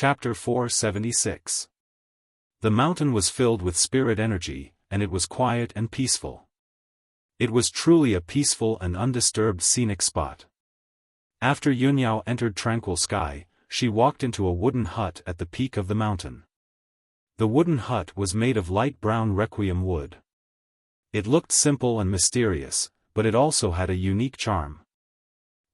Chapter 476. The mountain was filled with spirit energy, and it was quiet and peaceful. It was truly a peaceful and undisturbed scenic spot. After Yunyao entered Tranquil Sky, she walked into a wooden hut at the peak of the mountain. The wooden hut was made of light brown requiem wood. It looked simple and mysterious, but it also had a unique charm.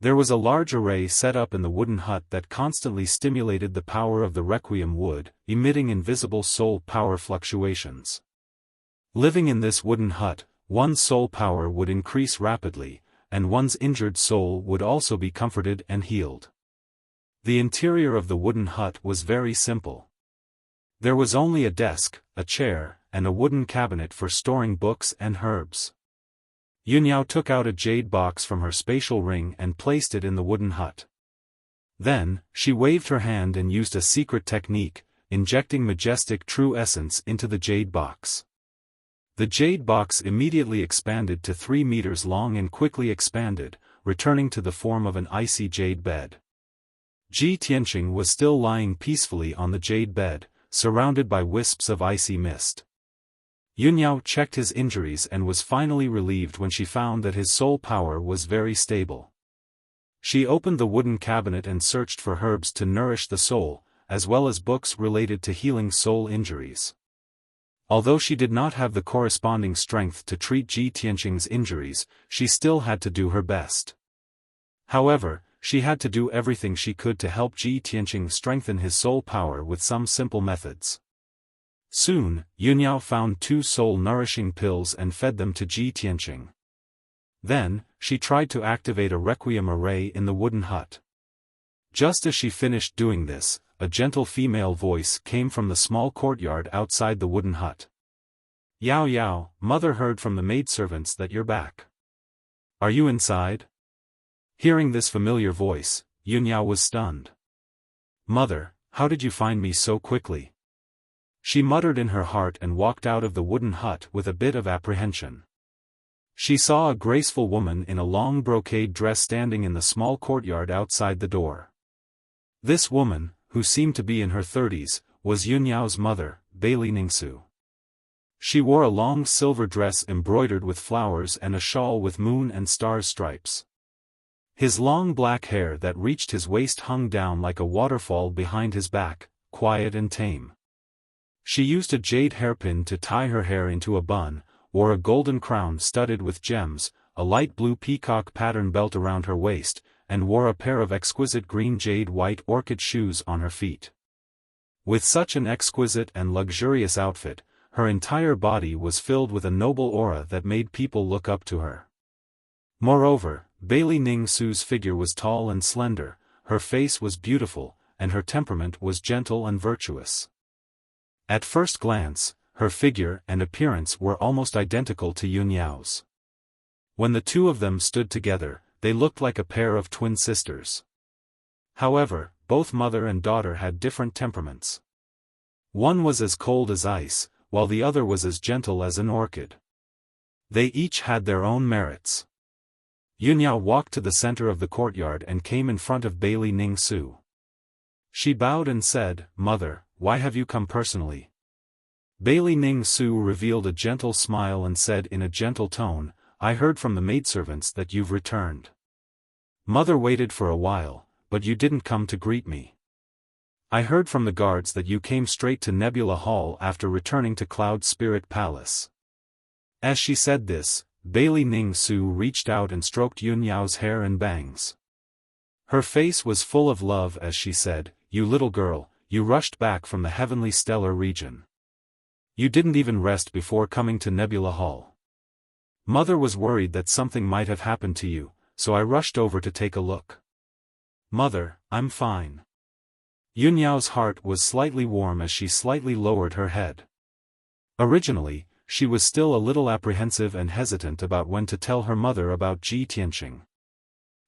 There was a large array set up in the wooden hut that constantly stimulated the power of the requiem wood, emitting invisible soul power fluctuations. Living in this wooden hut, one's soul power would increase rapidly, and one's injured soul would also be comforted and healed. The interior of the wooden hut was very simple. There was only a desk, a chair, and a wooden cabinet for storing books and herbs. Yunyao took out a jade box from her spatial ring and placed it in the wooden hut. Then, she waved her hand and used a secret technique, injecting majestic true essence into the jade box. The jade box immediately expanded to 3 meters long and quickly expanded, returning to the form of an icy jade bed. Ji Tianqing was still lying peacefully on the jade bed, surrounded by wisps of icy mist. Yunyao checked his injuries and was finally relieved when she found that his soul power was very stable. She opened the wooden cabinet and searched for herbs to nourish the soul, as well as books related to healing soul injuries. Although she did not have the corresponding strength to treat Ji Tianqing's injuries, she still had to do her best. However, she had to do everything she could to help Ji Tianqing strengthen his soul power with some simple methods. Soon, Yunyao found 2 soul-nourishing pills and fed them to Ji Tianqing. Then, she tried to activate a requiem array in the wooden hut. Just as she finished doing this, a gentle female voice came from the small courtyard outside the wooden hut. "Yao Yao, mother heard from the maidservants that you're back. Are you inside?" Hearing this familiar voice, Yunyao was stunned. "Mother, how did you find me so quickly?" She muttered in her heart and walked out of the wooden hut with a bit of apprehension. She saw a graceful woman in a long brocade dress standing in the small courtyard outside the door. This woman, who seemed to be in her 30s, was Yunyao's mother, Bailey Ningsu. She wore a long silver dress embroidered with flowers and a shawl with moon and stars stripes. His long black hair that reached his waist hung down like a waterfall behind his back, quiet and tame. She used a jade hairpin to tie her hair into a bun, wore a golden crown studded with gems, a light blue peacock pattern belt around her waist, and wore a pair of exquisite green jade white orchid shoes on her feet. With such an exquisite and luxurious outfit, her entire body was filled with a noble aura that made people look up to her. Moreover, Bailey Ningsu's figure was tall and slender, her face was beautiful, and her temperament was gentle and virtuous. At first glance, her figure and appearance were almost identical to Yunyao's. When the two of them stood together, they looked like a pair of twin sisters. However, both mother and daughter had different temperaments. One was as cold as ice, while the other was as gentle as an orchid. They each had their own merits. Yunyao walked to the center of the courtyard and came in front of Bailey Ningsu. She bowed and said, "Mother, why have you come personally?" Bailey Ningsu revealed a gentle smile and said in a gentle tone, "I heard from the maidservants that you've returned. Mother waited for a while, but you didn't come to greet me. I heard from the guards that you came straight to Nebula Hall after returning to Cloud Spirit Palace." As she said this, Bailey Ningsu reached out and stroked Yunyao's hair and bangs. Her face was full of love as she said, "You little girl, you rushed back from the heavenly stellar region. You didn't even rest before coming to Nebula Hall. Mother was worried that something might have happened to you, so I rushed over to take a look. Mother, I'm fine." Yunyao's heart was slightly warm as she slightly lowered her head. Originally, she was still a little apprehensive and hesitant about when to tell her mother about Ji Tianqing.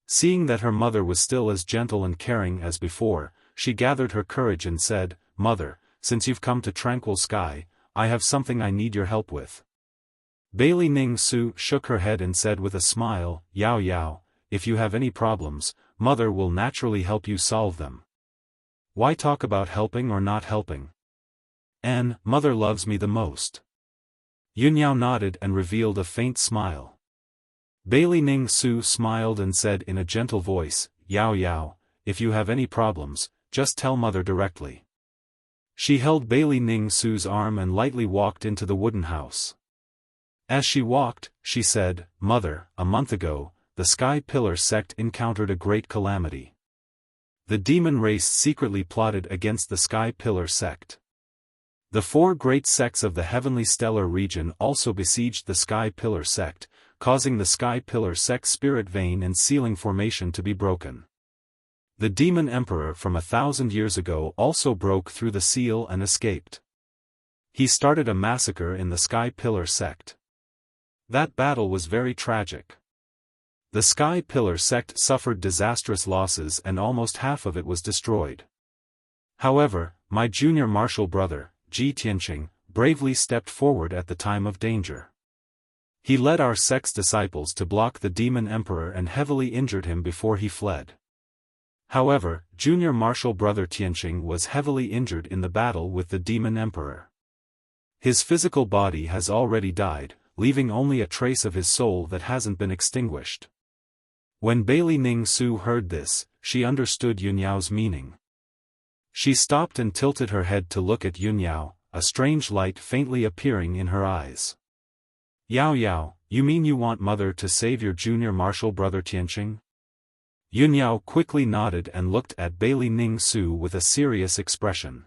Seeing that her mother was still as gentle and caring as before, she gathered her courage and said, "Mother, since you've come to Tranquil Sky, I have something I need your help with." Bailey Ningsu shook her head and said with a smile, "Yao Yao, if you have any problems, Mother will naturally help you solve them." Why talk about helping or not helping? Mother loves me the most. Yunyao nodded and revealed a faint smile. Bailey Ning Su smiled and said in a gentle voice, Yao Yao, if you have any problems, just tell mother directly. She held Bailey Ning Su's arm and lightly walked into the wooden house. As she walked, she said, Mother, a month ago, the Sky Pillar sect encountered a great calamity. The demon race secretly plotted against the Sky Pillar sect. The 4 great sects of the heavenly stellar region also besieged the Sky Pillar sect, causing the Sky Pillar sect spirit vein and sealing formation to be broken. The demon emperor from 1,000 years ago also broke through the seal and escaped. He started a massacre in the Sky Pillar sect. That battle was very tragic. The Sky Pillar sect suffered disastrous losses and almost half of it was destroyed. However, my junior martial brother, Ji Tianqing, bravely stepped forward at the time of danger. He led our sect's disciples to block the demon emperor and heavily injured him before he fled. However, junior martial brother Tianqing was heavily injured in the battle with the demon emperor. His physical body has already died, leaving only a trace of his soul that hasn't been extinguished. When Bailey Ning Su heard this, she understood Yunyao's meaning. She stopped and tilted her head to look at Yunyao, a strange light faintly appearing in her eyes. Yao Yao, you mean you want mother to save your junior martial brother Tianqing? Yunyao quickly nodded and looked at Bailey Ning Su with a serious expression.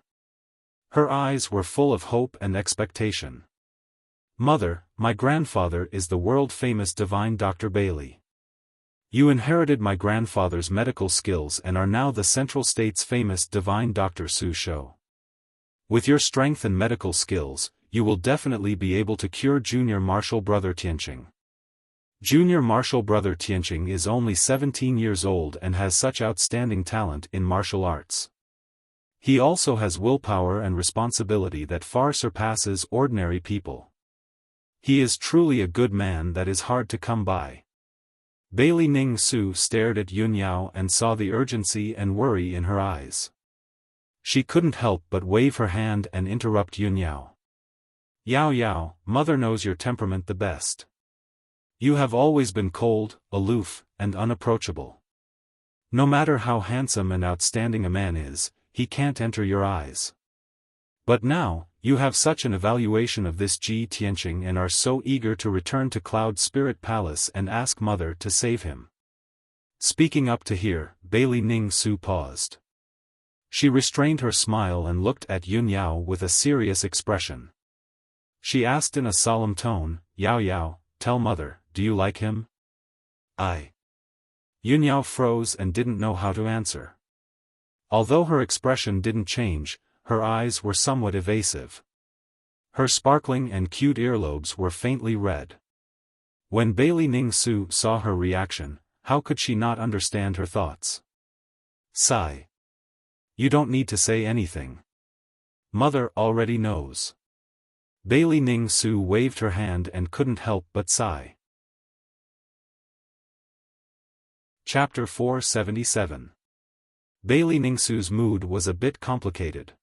Her eyes were full of hope and expectation. Mother, my grandfather is the world-famous divine Dr. Bailey. You inherited my grandfather's medical skills and are now the Central State's famous divine Dr. Su Shou. With your strength and medical skills, you will definitely be able to cure junior martial brother Tianqing. Junior martial brother Tianqing is only 17 years old and has such outstanding talent in martial arts. He also has willpower and responsibility that far surpasses ordinary people. He is truly a good man that is hard to come by. Bailey Ning Su stared at Yunyao and saw the urgency and worry in her eyes. She couldn't help but wave her hand and interrupt Yunyao. Yao Yao, mother knows your temperament the best. You have always been cold, aloof, and unapproachable. No matter how handsome and outstanding a man is, he can't enter your eyes. But now, you have such an evaluation of this Ji Tianqing and are so eager to return to Cloud Spirit Palace and ask mother to save him. Speaking up to here, Bailey Ning Su paused. She restrained her smile and looked at Yunyao with a serious expression. She asked in a solemn tone, Yao Yao, tell mother, do you like him? Yunyao froze and didn't know how to answer. Although her expression didn't change, her eyes were somewhat evasive. Her sparkling and cute earlobes were faintly red. When Bailey Ning Su saw her reaction, how could she not understand her thoughts? Sigh. You don't need to say anything. Mother already knows. Bailey Ning Su waved her hand and couldn't help but sigh. Chapter 477. Bailey Ning Su's mood was a bit complicated.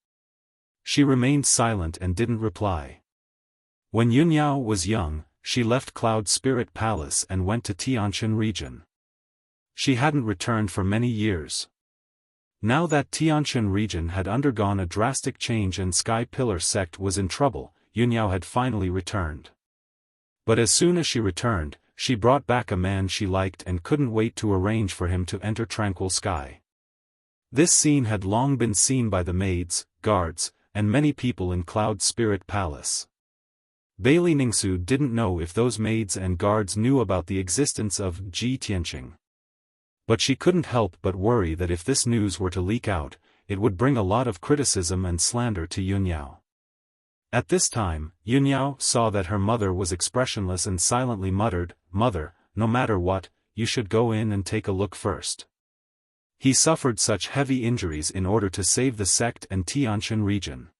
She remained silent and didn't reply. When Yunyao was young, she left Cloud Spirit Palace and went to Tianqin region. She hadn't returned for many years. Now that Tianqin region had undergone a drastic change and Sky Pillar sect was in trouble, Yunyao had finally returned. But as soon as she returned, she brought back a man she liked and couldn't wait to arrange for him to enter Tranquil Sky. This scene had long been seen by the maids, guards, and many people in Cloud Spirit Palace. Bailey Ning Su didn't know if those maids and guards knew about the existence of Ji Tianqing. But she couldn't help but worry that if this news were to leak out, it would bring a lot of criticism and slander to Yunyao. At this time, Yunyao saw that her mother was expressionless and silently muttered, Mother, no matter what, you should go in and take a look first. He suffered such heavy injuries in order to save the sect and Tianqin region.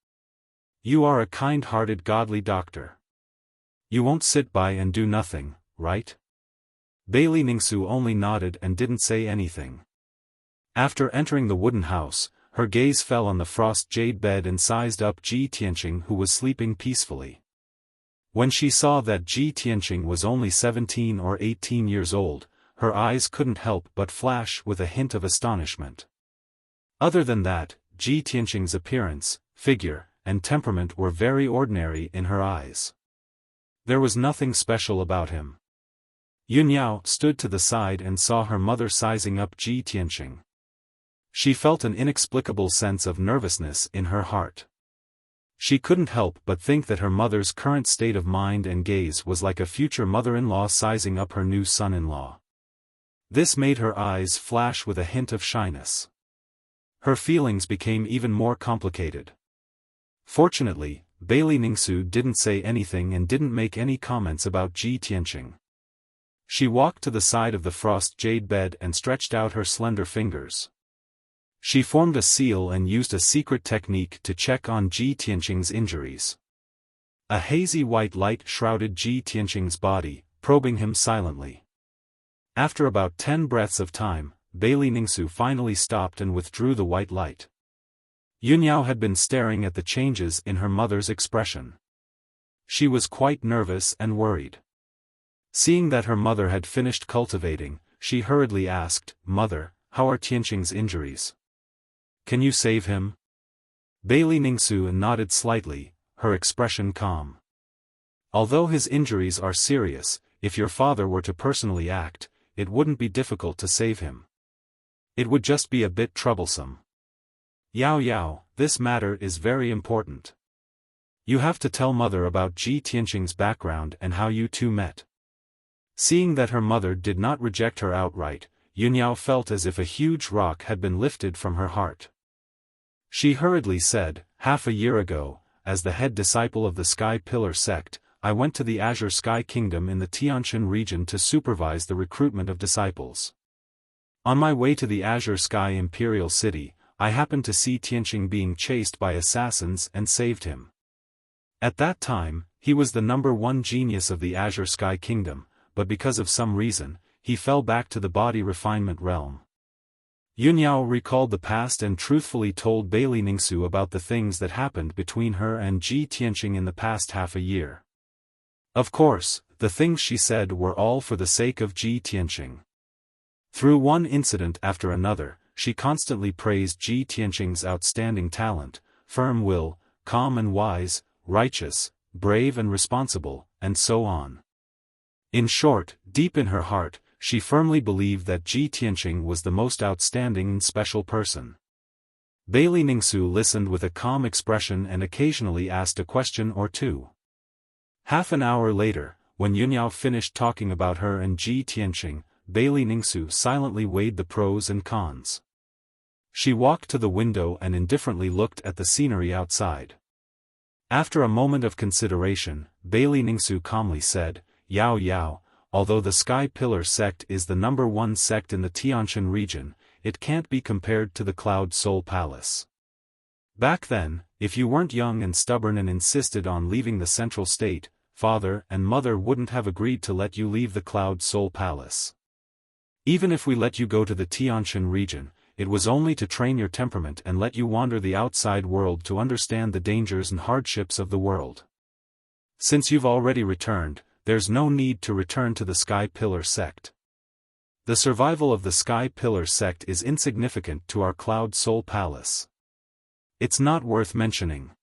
You are a kind-hearted godly doctor. You won't sit by and do nothing, right? Bailey Ning Su only nodded and didn't say anything. After entering the wooden house, her gaze fell on the frost jade bed and sized up Ji Tianqing, who was sleeping peacefully. When she saw that Ji Tianqing was only 17 or 18 years old, her eyes couldn't help but flash with a hint of astonishment. Other than that, Ji Tianqing's appearance, figure, and temperament were very ordinary in her eyes. There was nothing special about him. Yunyao stood to the side and saw her mother sizing up Ji Tianqing. She felt an inexplicable sense of nervousness in her heart. She couldn't help but think that her mother's current state of mind and gaze was like a future mother-in-law sizing up her new son-in-law. This made her eyes flash with a hint of shyness. Her feelings became even more complicated. Fortunately, Bailey Ningsu didn't say anything and didn't make any comments about Ji Tianqing. She walked to the side of the frost jade bed and stretched out her slender fingers. She formed a seal and used a secret technique to check on Ji Tianqing's injuries. A hazy white light shrouded Ji Tianqing's body, probing him silently. After about 10 breaths of time, Bailey Ningsu finally stopped and withdrew the white light. Yunyao had been staring at the changes in her mother's expression. She was quite nervous and worried. Seeing that her mother had finished cultivating, she hurriedly asked, "Mother, how are Tianqing's injuries? Can you save him?" Bailey Ningsu nodded slightly, her expression calm. "Although his injuries are serious, if your father were to personally act, it wouldn't be difficult to save him. It would just be a bit troublesome. Yao, this matter is very important. You have to tell mother about Ji Tianqing's background and how you two met." Seeing that her mother did not reject her outright, Yunyao felt as if a huge rock had been lifted from her heart. She hurriedly said, "Half a year ago, as the head disciple of the Sky Pillar sect, I went to the Azure Sky Kingdom in the Tianshan region to supervise the recruitment of disciples. On my way to the Azure Sky Imperial City, I happened to see Tianqing being chased by assassins and saved him. At that time, he was the #1 genius of the Azure Sky Kingdom, but because of some reason, he fell back to the body refinement realm." Yunyao recalled the past and truthfully told Bailey Ningsu about the things that happened between her and Ji Tianqing in the past half a year. Of course, the things she said were all for the sake of Ji Tianqing. Through one incident after another, she constantly praised Ji Tianqing's outstanding talent, firm will, calm and wise, righteous, brave and responsible, and so on. In short, deep in her heart, she firmly believed that Ji Tianqing was the most outstanding and special person. Bailey Ningsu listened with a calm expression and occasionally asked a question or two. Half an hour later, when Yunyao finished talking about her and Ji Tianqing, Bailey Ningsu silently weighed the pros and cons. She walked to the window and indifferently looked at the scenery outside. After a moment of consideration, Bailey Ningsu calmly said, Yao, although the Sky Pillar sect is the #1 sect in the Tianshan region, it can't be compared to the Cloud Soul Palace. Back then, if you weren't young and stubborn and insisted on leaving the central state, father and mother wouldn't have agreed to let you leave the Cloud Soul Palace. Even if we let you go to the Tianshan region, it was only to train your temperament and let you wander the outside world to understand the dangers and hardships of the world. Since you've already returned, there's no need to return to the Sky Pillar sect. The survival of the Sky Pillar sect is insignificant to our Cloud Soul Palace. It's not worth mentioning.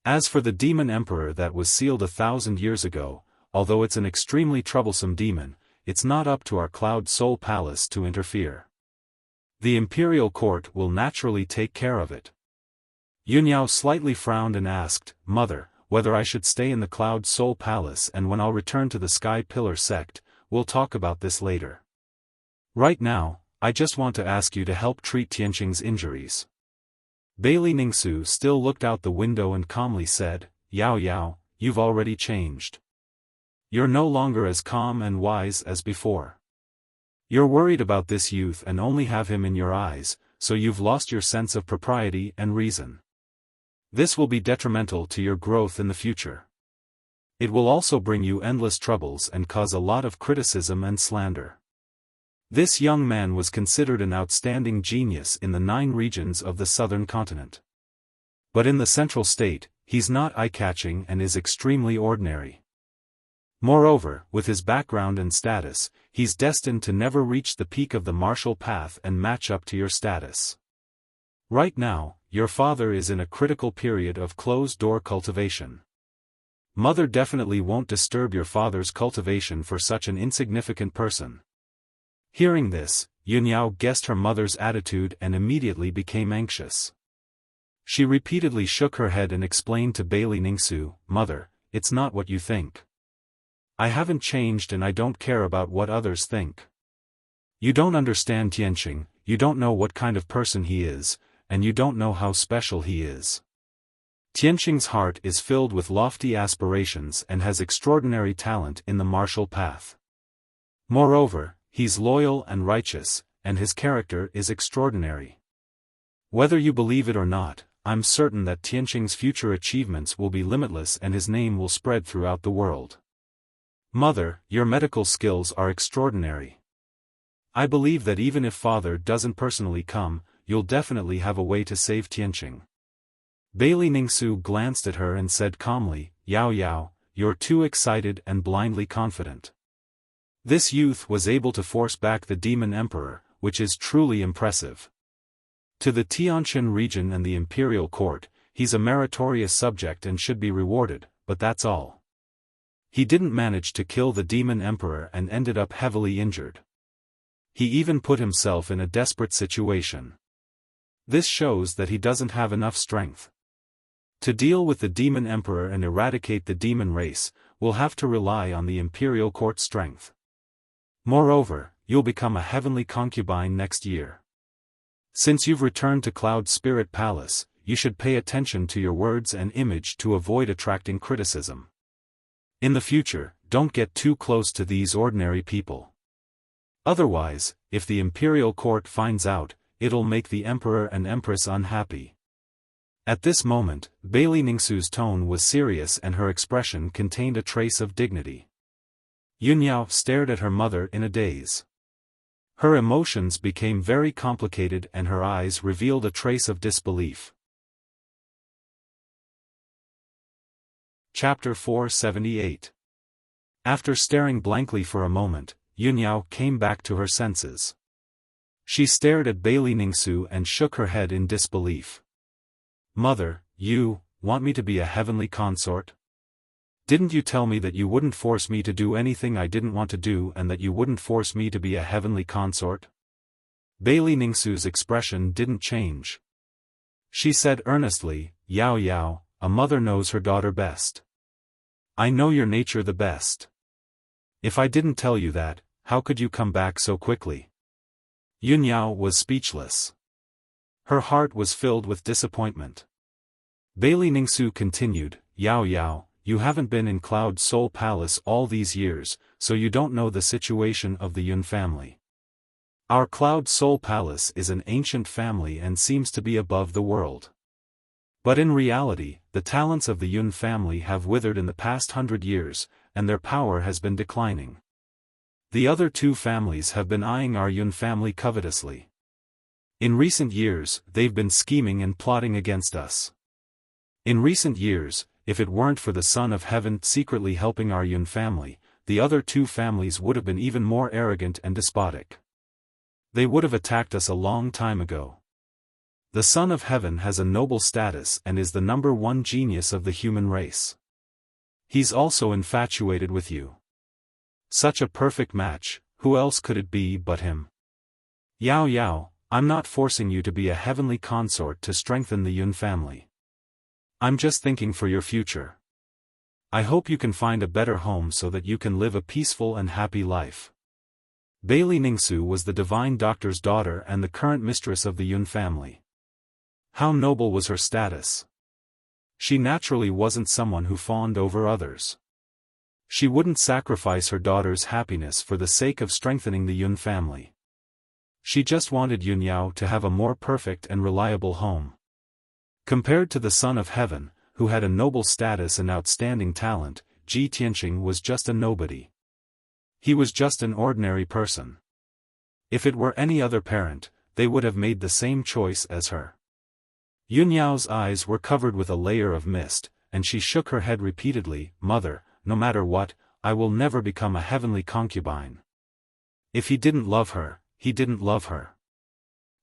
As for the demon emperor that was sealed 1,000 years ago, although it's an extremely troublesome demon, it's not up to our Cloud Soul Palace to interfere. The imperial court will naturally take care of it." Yunyao slightly frowned and asked, "Mother, whether I should stay in the Cloud Soul Palace, and when I'll return to the Sky Pillar sect, we'll talk about this later. Right now, I just want to ask you to help treat Tianqing's injuries." Bailey Ningsu still looked out the window and calmly said, Yao, you've already changed. You're no longer as calm and wise as before. You're worried about this youth and only have him in your eyes, so you've lost your sense of propriety and reason. This will be detrimental to your growth in the future. It will also bring you endless troubles and cause a lot of criticism and slander. This young man was considered an outstanding genius in the 9 regions of the southern continent. But in the central state, he's not eye-catching and is extremely ordinary. Moreover, with his background and status, he's destined to never reach the peak of the martial path and match up to your status. Right now, your father is in a critical period of closed-door cultivation. Mother definitely won't disturb your father's cultivation for such an insignificant person. Hearing this, Yunyao guessed her mother's attitude and immediately became anxious. She repeatedly shook her head and explained to Bailey Ningsu, "Mother, it's not what you think. I haven't changed and I don't care about what others think. You don't understand Tianqing, you don't know what kind of person he is, and you don't know how special he is. Tianqing's heart is filled with lofty aspirations and has extraordinary talent in the martial path. Moreover, he's loyal and righteous, and his character is extraordinary. Whether you believe it or not, I'm certain that Tianqing's future achievements will be limitless and his name will spread throughout the world. Mother, your medical skills are extraordinary. I believe that even if father doesn't personally come, you'll definitely have a way to save Tianqing." Bailey Ningsu glanced at her and said calmly, "Yao Yao, you're too excited and blindly confident." This youth was able to force back the demon emperor, which is truly impressive. To the Tianjin region and the imperial court, he's a meritorious subject and should be rewarded, but that's all. He didn't manage to kill the demon emperor and ended up heavily injured. He even put himself in a desperate situation. This shows that he doesn't have enough strength. To deal with the demon emperor and eradicate the demon race, we'll have to rely on the imperial court's strength. Moreover, you'll become a heavenly concubine next year. Since you've returned to Cloud Spirit Palace, you should pay attention to your words and image to avoid attracting criticism. In the future, don't get too close to these ordinary people. Otherwise, if the imperial court finds out, it'll make the emperor and empress unhappy. At this moment, Bailey Ningsu's tone was serious and her expression contained a trace of dignity. Yunyao stared at her mother in a daze. Her emotions became very complicated and her eyes revealed a trace of disbelief. Chapter 478. After staring blankly for a moment, Yunyao came back to her senses. She stared at Bailey Ningsu and shook her head in disbelief. "Mother, you want me to be a heavenly consort? Didn't you tell me that you wouldn't force me to do anything I didn't want to do and that you wouldn't force me to be a heavenly consort?" Bailey Ningsu's expression didn't change. She said earnestly, "Yao Yao, a mother knows her daughter best. I know your nature the best. If I didn't tell you that, how could you come back so quickly?" Yunyao was speechless. Her heart was filled with disappointment. Bailey Ningsu continued, "Yao Yao, you haven't been in Cloud Soul Palace all these years, so you don't know the situation of the Yun family. Our Cloud Soul Palace is an ancient family and seems to be above the world. But in reality, the talents of the Yun family have withered in the past 100 years, and their power has been declining. The other 2 families have been eyeing our Yun family covetously. In recent years, they've been scheming and plotting against us. In recent years, if it weren't for the Son of Heaven secretly helping our Yun family, the other 2 families would have been even more arrogant and despotic. They would have attacked us a long time ago. The Son of Heaven has a noble status and is the #1 genius of the human race. He's also infatuated with you. Such a perfect match, who else could it be but him? Yao Yao, I'm not forcing you to be a heavenly consort to strengthen the Yun family. I'm just thinking for your future. I hope you can find a better home so that you can live a peaceful and happy life." Bailey Ningsu was the divine doctor's daughter and the current mistress of the Yun family. How noble was her status! She naturally wasn't someone who fawned over others. She wouldn't sacrifice her daughter's happiness for the sake of strengthening the Yun family. She just wanted Yunyao to have a more perfect and reliable home. Compared to the Son of Heaven, who had a noble status and outstanding talent, Ji Tianqing was just a nobody. He was just an ordinary person. If it were any other parent, they would have made the same choice as her. Yunyao's eyes were covered with a layer of mist, and she shook her head repeatedly. Mother, no matter what, I will never become a heavenly concubine. If he didn't love her, he didn't love her.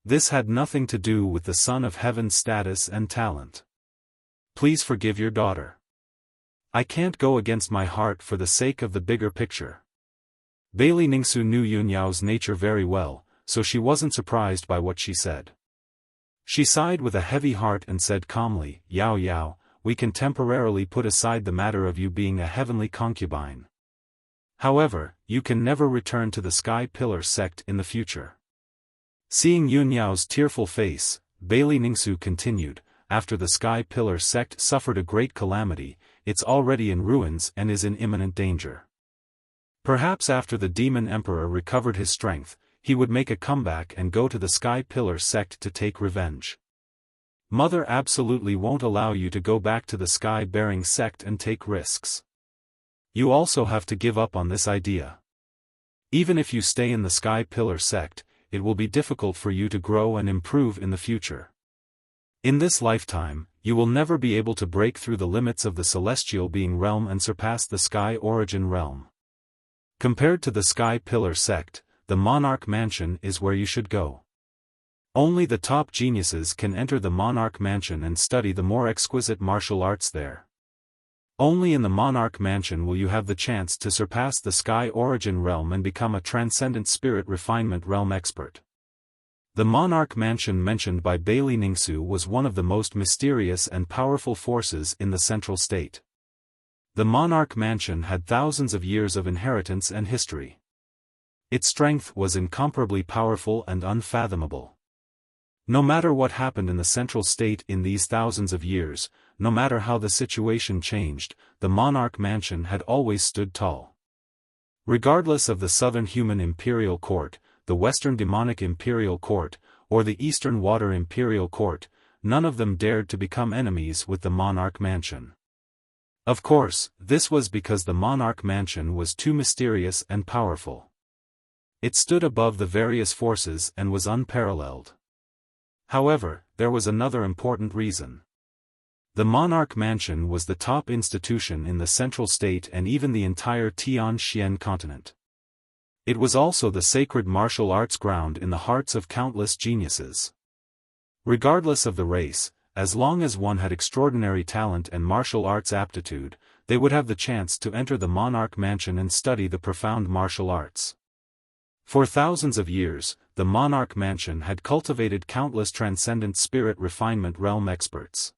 This had nothing to do with the son of heaven's status and talent. Please forgive your daughter. I can't go against my heart for the sake of the bigger picture. Bailey Ningsu knew Yunyao's nature very well, so she wasn't surprised by what she said. She sighed with a heavy heart and said calmly, Yao Yao, we can temporarily put aside the matter of you being a heavenly concubine. However, you can never return to the Sky Pillar sect in the future. Seeing Yunyao's tearful face, Bailey Ningsu continued, after the Sky Pillar sect suffered a great calamity, it's already in ruins and is in imminent danger. Perhaps after the Demon Emperor recovered his strength, he would make a comeback and go to the Sky Pillar sect to take revenge. Mother absolutely won't allow you to go back to the Sky-bearing sect and take risks. You also have to give up on this idea. Even if you stay in the Sky Pillar sect, it will be difficult for you to grow and improve in the future. In this lifetime, you will never be able to break through the limits of the Celestial Being realm and surpass the Sky Origin realm. Compared to the Sky Pillar sect, the Monarch Mansion is where you should go. Only the top geniuses can enter the Monarch Mansion and study the more exquisite martial arts there. Only in the Monarch Mansion will you have the chance to surpass the Sky Origin realm and become a Transcendent Spirit Refinement realm expert. The Monarch Mansion mentioned by Bailey Ningsu was one of the most mysterious and powerful forces in the Central State. The Monarch Mansion had thousands of years of inheritance and history. Its strength was incomparably powerful and unfathomable. No matter what happened in the Central State in these thousands of years, no matter how the situation changed, the Monarch Mansion had always stood tall. Regardless of the Southern Human Imperial Court, the Western Demonic Imperial Court, or the Eastern Water Imperial Court, none of them dared to become enemies with the Monarch Mansion. Of course, this was because the Monarch Mansion was too mysterious and powerful. It stood above the various forces and was unparalleled. However, there was another important reason. The Monarch Mansion was the top institution in the Central State and even the entire Tianxian continent. It was also the sacred martial arts ground in the hearts of countless geniuses. Regardless of the race, as long as one had extraordinary talent and martial arts aptitude, they would have the chance to enter the Monarch Mansion and study the profound martial arts. For thousands of years, the Monarch Mansion had cultivated countless Transcendent Spirit Refinement realm experts.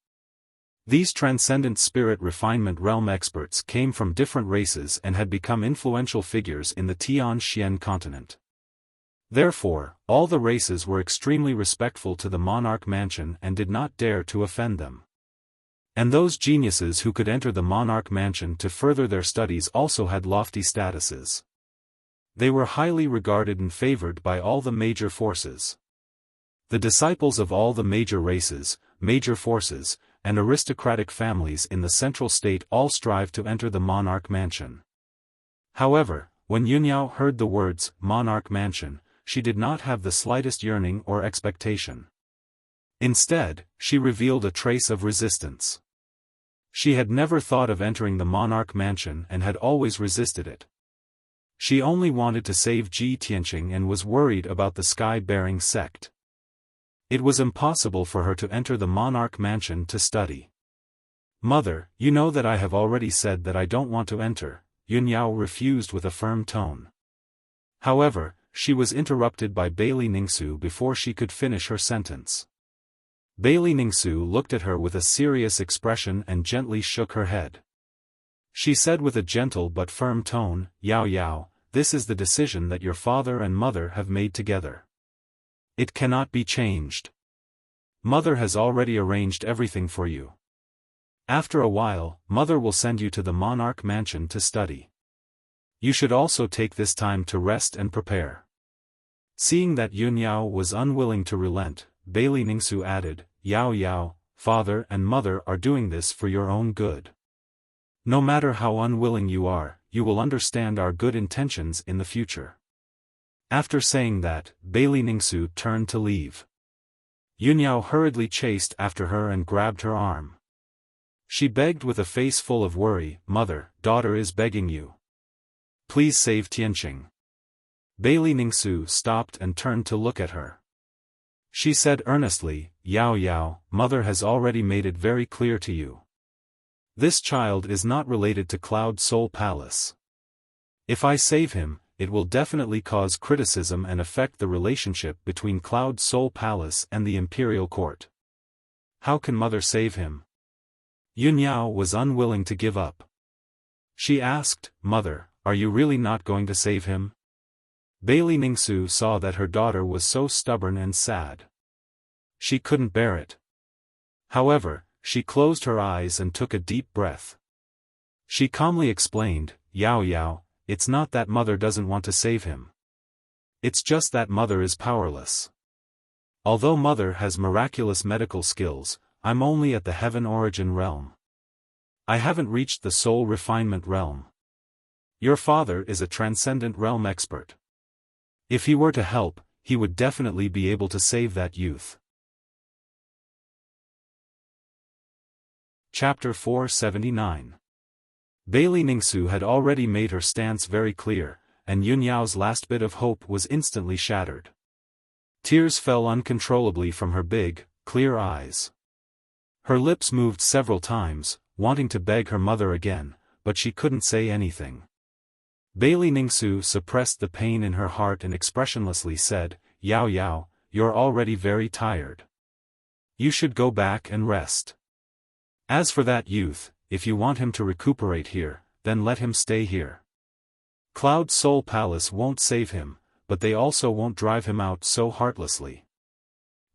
These Transcendent Spirit Refinement realm experts came from different races and had become influential figures in the Tianxian continent. Therefore, all the races were extremely respectful to the Monarch Mansion and did not dare to offend them. And those geniuses who could enter the Monarch Mansion to further their studies also had lofty statuses. They were highly regarded and favored by all the major forces. The disciples of all the major races, major forces, and aristocratic families in the Central State all strive to enter the Monarch Mansion. However, when Yunyao heard the words, Monarch Mansion, she did not have the slightest yearning or expectation. Instead, she revealed a trace of resistance. She had never thought of entering the Monarch Mansion and had always resisted it. She only wanted to save Ji Tianqing and was worried about the sky-bearing sect. It was impossible for her to enter the Monarch Mansion to study. Mother, you know that I have already said that I don't want to enter, Yunyao refused with a firm tone. However, she was interrupted by Bailey Ningsu before she could finish her sentence. Bailey Ningsu looked at her with a serious expression and gently shook her head. She said with a gentle but firm tone, Yao Yao, this is the decision that your father and mother have made together. It cannot be changed. Mother has already arranged everything for you. After a while, Mother will send you to the Monarch Mansion to study. You should also take this time to rest and prepare. Seeing that Yunyao was unwilling to relent, Bailey Ningsu added, Yao Yao, father and mother are doing this for your own good. No matter how unwilling you are, you will understand our good intentions in the future. After saying that, Bailey Ningsu turned to leave. Yunyao hurriedly chased after her and grabbed her arm. She begged with a face full of worry, "Mother, daughter is begging you. Please save Tianqing." Bailey Ningsu stopped and turned to look at her. She said earnestly, "Yao Yao, mother has already made it very clear to you. This child is not related to Cloud Soul Palace. If I save him, it will definitely cause criticism and affect the relationship between Cloud Soul Palace and the Imperial Court. How can mother save him?" Yunyao was unwilling to give up. She asked, "Mother, are you really not going to save him?" Bailey Ningsu saw that her daughter was so stubborn and sad. She couldn't bear it. However, she closed her eyes and took a deep breath. She calmly explained, "Yao Yao, it's not that mother doesn't want to save him. It's just that mother is powerless. Although mother has miraculous medical skills, I'm only at the heaven origin realm. I haven't reached the soul refinement realm. Your father is a transcendent realm expert. If he were to help, he would definitely be able to save that youth." Chapter 479. Bailey Ningsu had already made her stance very clear, and Yunyao's last bit of hope was instantly shattered. Tears fell uncontrollably from her big, clear eyes. Her lips moved several times, wanting to beg her mother again, but she couldn't say anything. Bailey Ningsu suppressed the pain in her heart and expressionlessly said, "Yao Yao, you're already very tired. You should go back and rest. As for that youth, if you want him to recuperate here, then let him stay here. Cloud Soul Palace won't save him, but they also won't drive him out so heartlessly.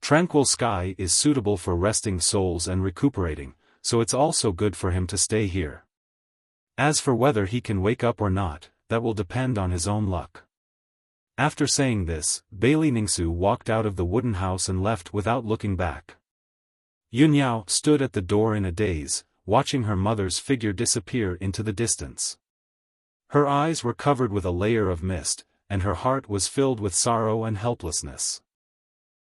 Tranquil Sky is suitable for resting souls and recuperating, so it's also good for him to stay here. As for whether he can wake up or not, that will depend on his own luck." After saying this, Bailey Ningsu walked out of the wooden house and left without looking back. Yunyao stood at the door in a daze, watching her mother's figure disappear into the distance. Her eyes were covered with a layer of mist, and her heart was filled with sorrow and helplessness.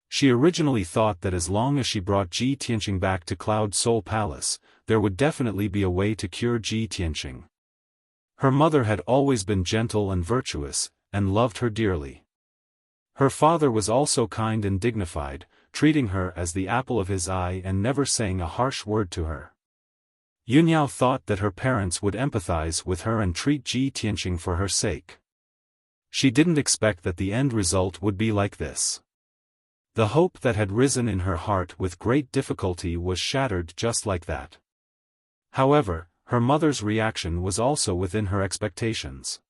She originally thought that as long as she brought Ji Tianqing back to Cloud Soul Palace, there would definitely be a way to cure Ji Tianqing. Her mother had always been gentle and virtuous, and loved her dearly. Her father was also kind and dignified, treating her as the apple of his eye and never saying a harsh word to her. Yunyao thought that her parents would empathize with her and treat Ji Tianqing for her sake. She didn't expect that the end result would be like this. The hope that had risen in her heart with great difficulty was shattered just like that. However, her mother's reaction was also within her expectations.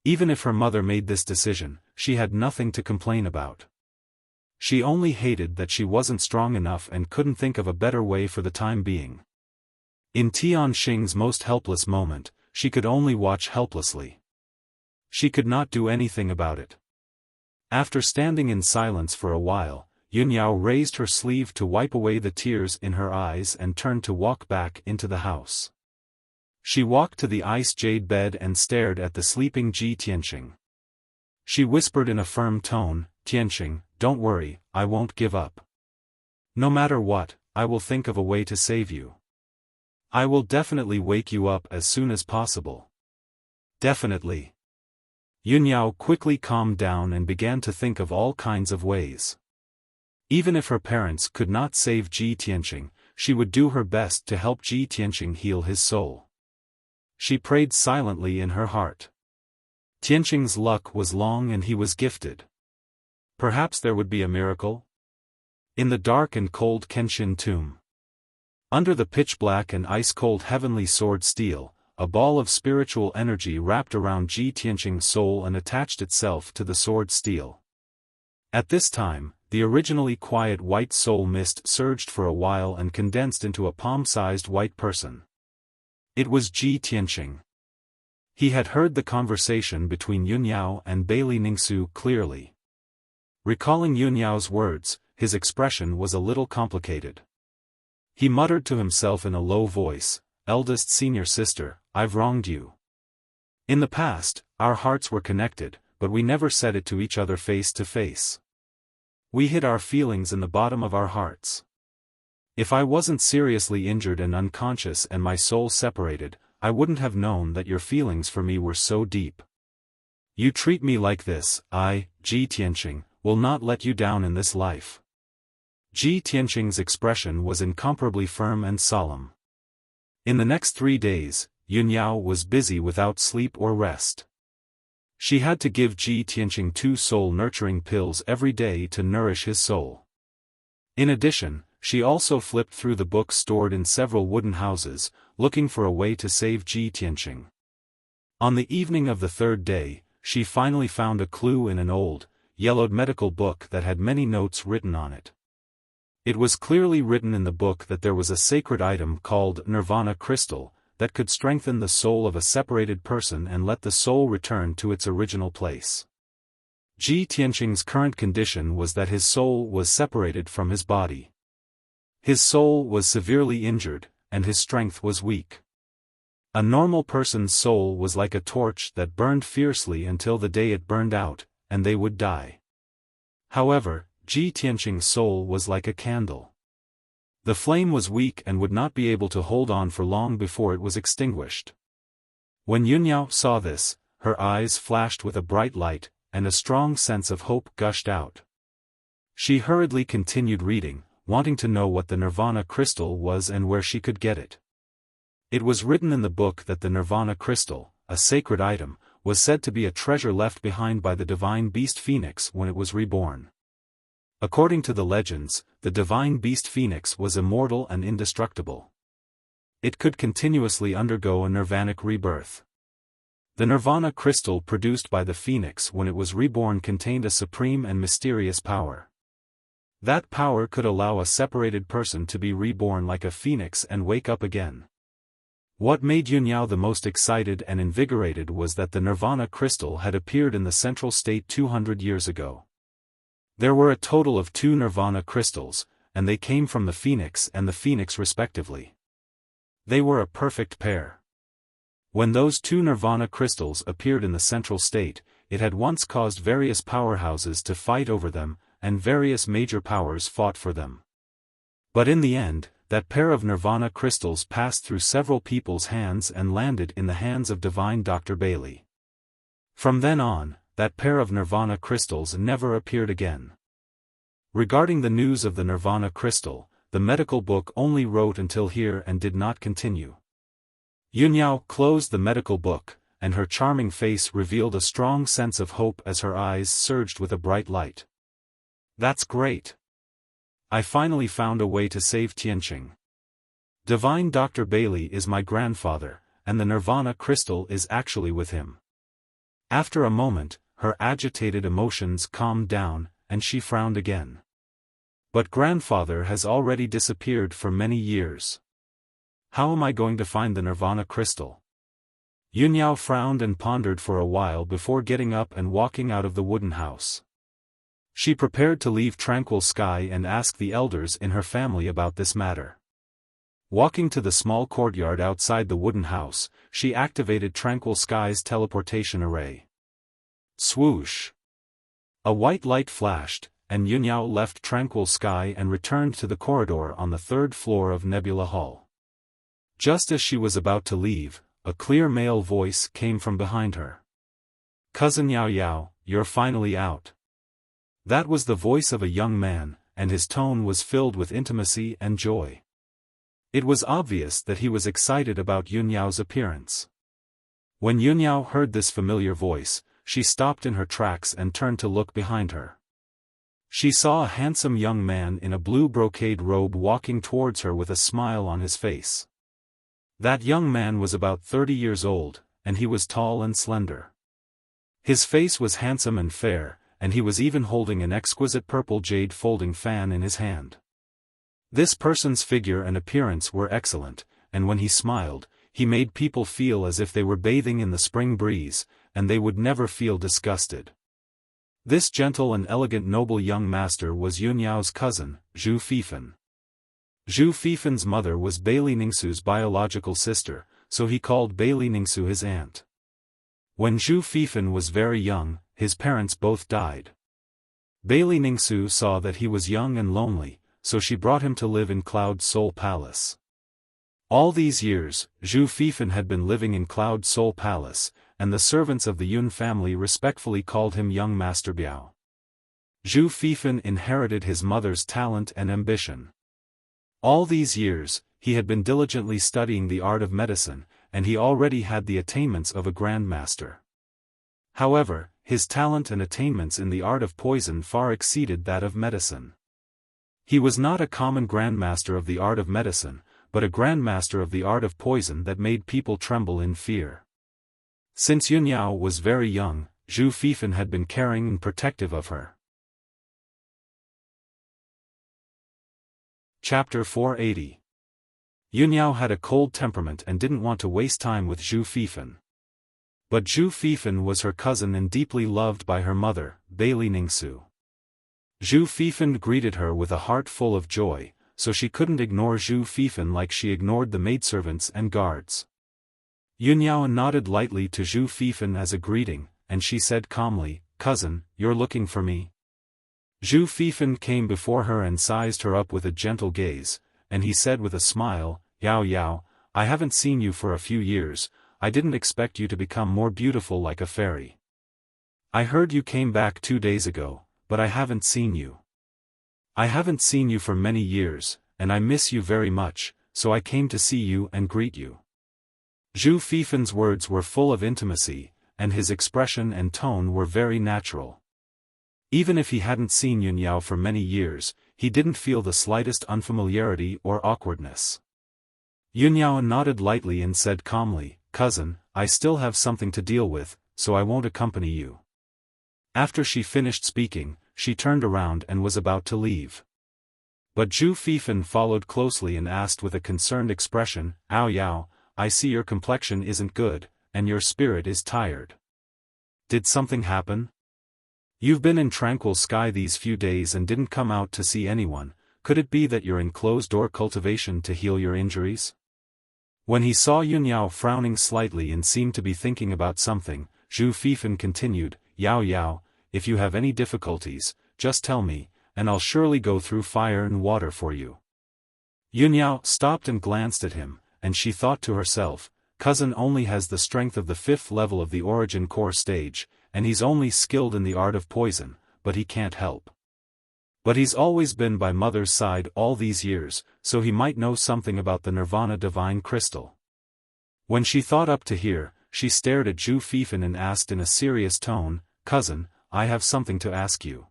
Even if her mother made this decision, she had nothing to complain about. She only hated that she wasn't strong enough and couldn't think of a better way for the time being. In Tianqing's most helpless moment, she could only watch helplessly. She could not do anything about it. After standing in silence for a while, Yunyao raised her sleeve to wipe away the tears in her eyes and turned to walk back into the house. She walked to the ice jade bed and stared at the sleeping Ji Tianqing. She whispered in a firm tone, "Tianqing, don't worry, I won't give up. No matter what, I will think of a way to save you. I will definitely wake you up as soon as possible." "Definitely." Yunyao quickly calmed down and began to think of all kinds of ways. Even if her parents could not save Ji Tianqing, she would do her best to help Ji Tianqing heal his soul. She prayed silently in her heart. Tianqing's luck was long and he was gifted. Perhaps there would be a miracle? In the dark and cold Kenshin tomb. Under the pitch-black and ice-cold heavenly sword steel, a ball of spiritual energy wrapped around Ji Tianqing's soul and attached itself to the sword steel. At this time, the originally quiet white soul mist surged for a while and condensed into a palm-sized white person. It was Ji Tianqing. He had heard the conversation between Yunyao and Bailey Ningsu clearly. Recalling Yunyao's words, his expression was a little complicated. He muttered to himself in a low voice, "Eldest senior sister, I've wronged you. In the past, our hearts were connected, but we never said it to each other face to face. We hid our feelings in the bottom of our hearts. If I wasn't seriously injured and unconscious and my soul separated, I wouldn't have known that your feelings for me were so deep. You treat me like this, I, Ji Tianqing, will not let you down in this life. Ji Tianqing's expression was incomparably firm and solemn. In the next 3 days, Yunyao was busy without sleep or rest. She had to give Ji Tianqing 2 soul-nurturing pills every day to nourish his soul. In addition, she also flipped through the books stored in several wooden houses, looking for a way to save Ji Tianqing. On the evening of the 3rd day, she finally found a clue in an old, yellowed medical book that had many notes written on it. It was clearly written in the book that there was a sacred item called Nirvana Crystal, that could strengthen the soul of a separated person and let the soul return to its original place. Ji Tianqing's current condition was that his soul was separated from his body. His soul was severely injured, and his strength was weak. A normal person's soul was like a torch that burned fiercely until the day it burned out, and they would die. However, Ji Tianqing's soul was like a candle. The flame was weak and would not be able to hold on for long before it was extinguished. When Yunyao saw this, her eyes flashed with a bright light, and a strong sense of hope gushed out. She hurriedly continued reading, wanting to know what the Nirvana Crystal was and where she could get it. It was written in the book that the Nirvana Crystal, a sacred item, was said to be a treasure left behind by the divine beast Phoenix when it was reborn. According to the legends, the divine beast Phoenix was immortal and indestructible. It could continuously undergo a nirvanic rebirth. The Nirvana Crystal produced by the Phoenix when it was reborn contained a supreme and mysterious power. That power could allow a separated person to be reborn like a phoenix and wake up again. What made Yunyao the most excited and invigorated was that the Nirvana Crystal had appeared in the Central State 200 years ago. There were a total of 2 Nirvana Crystals, and they came from the Phoenix and the Phoenix respectively. They were a perfect pair. When those 2 Nirvana Crystals appeared in the Central State, it had once caused various powerhouses to fight over them, and various major powers fought for them. But in the end, that pair of Nirvana Crystals passed through several people's hands and landed in the hands of divine Dr. Bailey. From then on, that pair of Nirvana Crystals never appeared again. Regarding the news of the Nirvana Crystal, the medical book only wrote until here and did not continue. Yunyao closed the medical book, and her charming face revealed a strong sense of hope as her eyes surged with a bright light. That's great. I finally found a way to save Tianqing. Divine Dr. Bailey is my grandfather, and the Nirvana Crystal is actually with him. After a moment, her agitated emotions calmed down, and she frowned again. But grandfather has already disappeared for many years. How am I going to find the Nirvana Crystal? Yunyao frowned and pondered for a while before getting up and walking out of the wooden house. She prepared to leave Tranquil Sky and ask the elders in her family about this matter. Walking to the small courtyard outside the wooden house, she activated Tranquil Sky's teleportation array. Swoosh! A white light flashed, and Yunyao left Tranquil Sky and returned to the corridor on the 3rd floor of Nebula Hall. Just as she was about to leave, a clear male voice came from behind her. Cousin Yao Yao, you're finally out. That was the voice of a young man, and his tone was filled with intimacy and joy. It was obvious that he was excited about Yunyao's appearance. When Yunyao heard this familiar voice, she stopped in her tracks and turned to look behind her. She saw a handsome young man in a blue brocade robe walking towards her with a smile on his face. That young man was about 30 years old, and he was tall and slender. His face was handsome and fair, and he was even holding an exquisite purple jade folding fan in his hand. This person's figure and appearance were excellent, and when he smiled, he made people feel as if they were bathing in the spring breeze, and they would never feel disgusted. This gentle and elegant noble young master was Yunyao's cousin, Zhu Fifan. Zhu Fifan's mother was Bailey Ningsu's biological sister, so he called Bailey Ningsu his aunt. When Zhu Fifan was very young, his parents both died. Bailey Ningsu saw that he was young and lonely, so she brought him to live in Cloud Soul Palace. All these years, Zhu Fifan had been living in Cloud Soul Palace, and the servants of the Yun family respectfully called him Young Master Biao. Zhu Fifan inherited his mother's talent and ambition. All these years, he had been diligently studying the art of medicine, and he already had the attainments of a grandmaster. However, his talent and attainments in the art of poison far exceeded that of medicine. He was not a common grandmaster of the art of medicine, but a grandmaster of the art of poison that made people tremble in fear. Since Yun Yao was very young, Zhu Fifan had been caring and protective of her. Chapter 480. Yun Yao had a cold temperament and didn't want to waste time with Zhu Fifan. But Zhu Fifan was her cousin and deeply loved by her mother, Bailey Ningsu. Zhu Fifan greeted her with a heart full of joy, so she couldn't ignore Zhu Fifan like she ignored the maidservants and guards. Yun Yao nodded lightly to Zhu Fifan as a greeting, and she said calmly, "Cousin, you're looking for me?" Zhu Fifan came before her and sized her up with a gentle gaze, and he said with a smile, "Yao Yao, I haven't seen you for a few years. I didn't expect you to become more beautiful like a fairy. I heard you came back 2 days ago, but I haven't seen you. I haven't seen you for many years, and I miss you very much, so I came to see you and greet you." Zhu Fifan's words were full of intimacy, and his expression and tone were very natural. Even if he hadn't seen Yun Yao for many years, he didn't feel the slightest unfamiliarity or awkwardness. Yun Yao nodded lightly and said calmly, "Cousin, I still have something to deal with, so I won't accompany you." After she finished speaking, she turned around and was about to leave. But Zhu Fifan followed closely and asked with a concerned expression, "Ao Yao, I see your complexion isn't good, and your spirit is tired. Did something happen? You've been in tranquil sky these few days and didn't come out to see anyone. Could it be that you're in closed-door cultivation to heal your injuries?" When he saw Yun Yao frowning slightly and seemed to be thinking about something, Zhu Fifan continued, "Yao Yao, if you have any difficulties, just tell me, and I'll surely go through fire and water for you." Yun Yao stopped and glanced at him, and she thought to herself, "Cousin only has the strength of the 5th level of the origin core stage, and he's only skilled in the art of poison, but he can't help. But he's always been by mother's side all these years, so he might know something about the Nirvana Divine Crystal." When she thought up to here, she stared at Zhu Fifan and asked in a serious tone, "Cousin, I have something to ask you."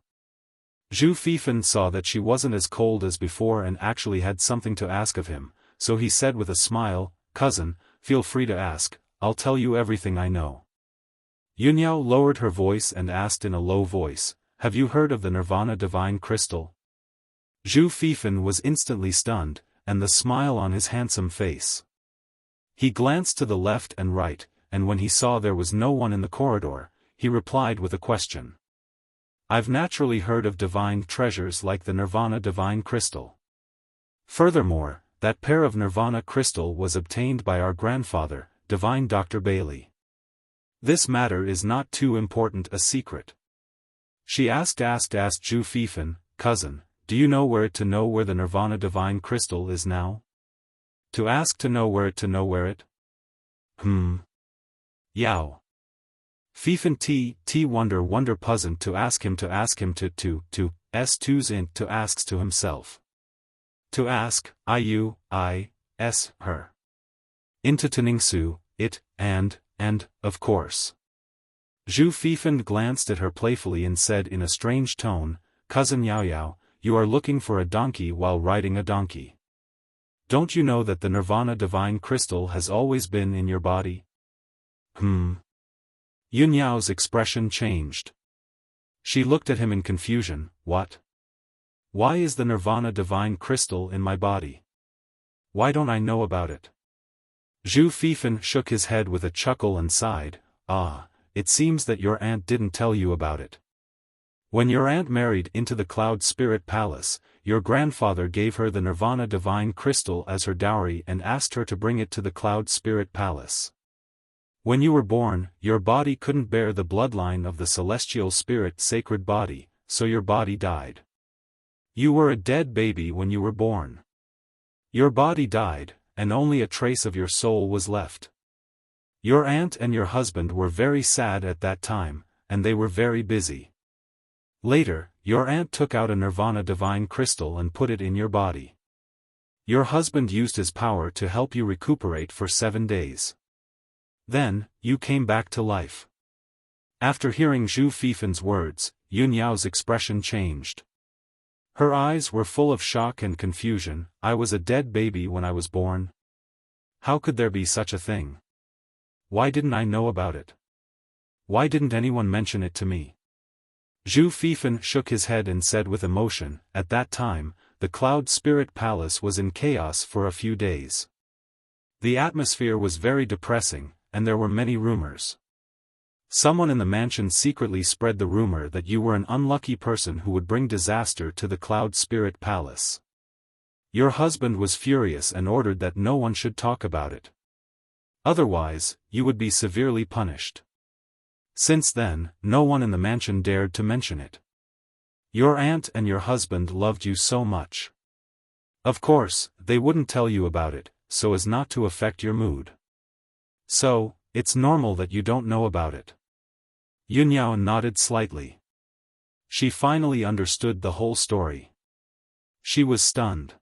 Zhu Fifan saw that she wasn't as cold as before and actually had something to ask of him, so he said with a smile, "Cousin, feel free to ask, I'll tell you everything I know." Yun Yao lowered her voice and asked in a low voice, "Have you heard of the Nirvana Divine Crystal?" Zhu Fifan was instantly stunned, and the smile on his handsome face. He glanced to the left and right, and when he saw there was no one in the corridor, he replied with a question. "I've naturally heard of divine treasures like the Nirvana Divine Crystal. Furthermore, that pair of Nirvana Crystal was obtained by our grandfather, Divine Dr. Bailey. This matter is not too important a secret." She asked Zhu Fifan, "Cousin, do you know where the Nirvana Divine Crystal is now?" To know where it? Yao. Fifan wonder puzzled to ask him to asks to himself. To ask, her. Into Ningsu, it, and, of course. Zhu Fifan glanced at her playfully and said in a strange tone, "Cousin Yao Yao, you are looking for a donkey while riding a donkey. Don't you know that the Nirvana Divine Crystal has always been in your body?" Yun Yao's expression changed. She looked at him in confusion. "What? Why is the Nirvana Divine Crystal in my body? Why don't I know about it?" Zhu Fifan shook his head with a chuckle and sighed, "Ah, it seems that your aunt didn't tell you about it. When your aunt married into the Cloud Spirit Palace, your grandfather gave her the Nirvana Divine Crystal as her dowry and asked her to bring it to the Cloud Spirit Palace. When you were born, your body couldn't bear the bloodline of the celestial spirit sacred body, so your body died. You were a dead baby when you were born. Your body died, and only a trace of your soul was left. Your aunt and your husband were very sad at that time, and they were very busy. Later, your aunt took out a Nirvana divine crystal and put it in your body. Your husband used his power to help you recuperate for 7 days. Then, you came back to life. After hearing Zhu Fifan's words, Yun Yao's expression changed. Her eyes were full of shock and confusion. I was a dead baby when I was born. How could there be such a thing? Why didn't I know about it? Why didn't anyone mention it to me? Zhu Fifan shook his head and said with emotion, at that time, the Cloud Spirit Palace was in chaos for a few days. The atmosphere was very depressing, and there were many rumors. Someone in the mansion secretly spread the rumor that you were an unlucky person who would bring disaster to the Cloud Spirit Palace. Your husband was furious and ordered that no one should talk about it. Otherwise, you would be severely punished. Since then, no one in the mansion dared to mention it. Your aunt and your husband loved you so much. Of course, they wouldn't tell you about it, so as not to affect your mood. So, it's normal that you don't know about it. Yun Yao nodded slightly. She finally understood the whole story. She was stunned.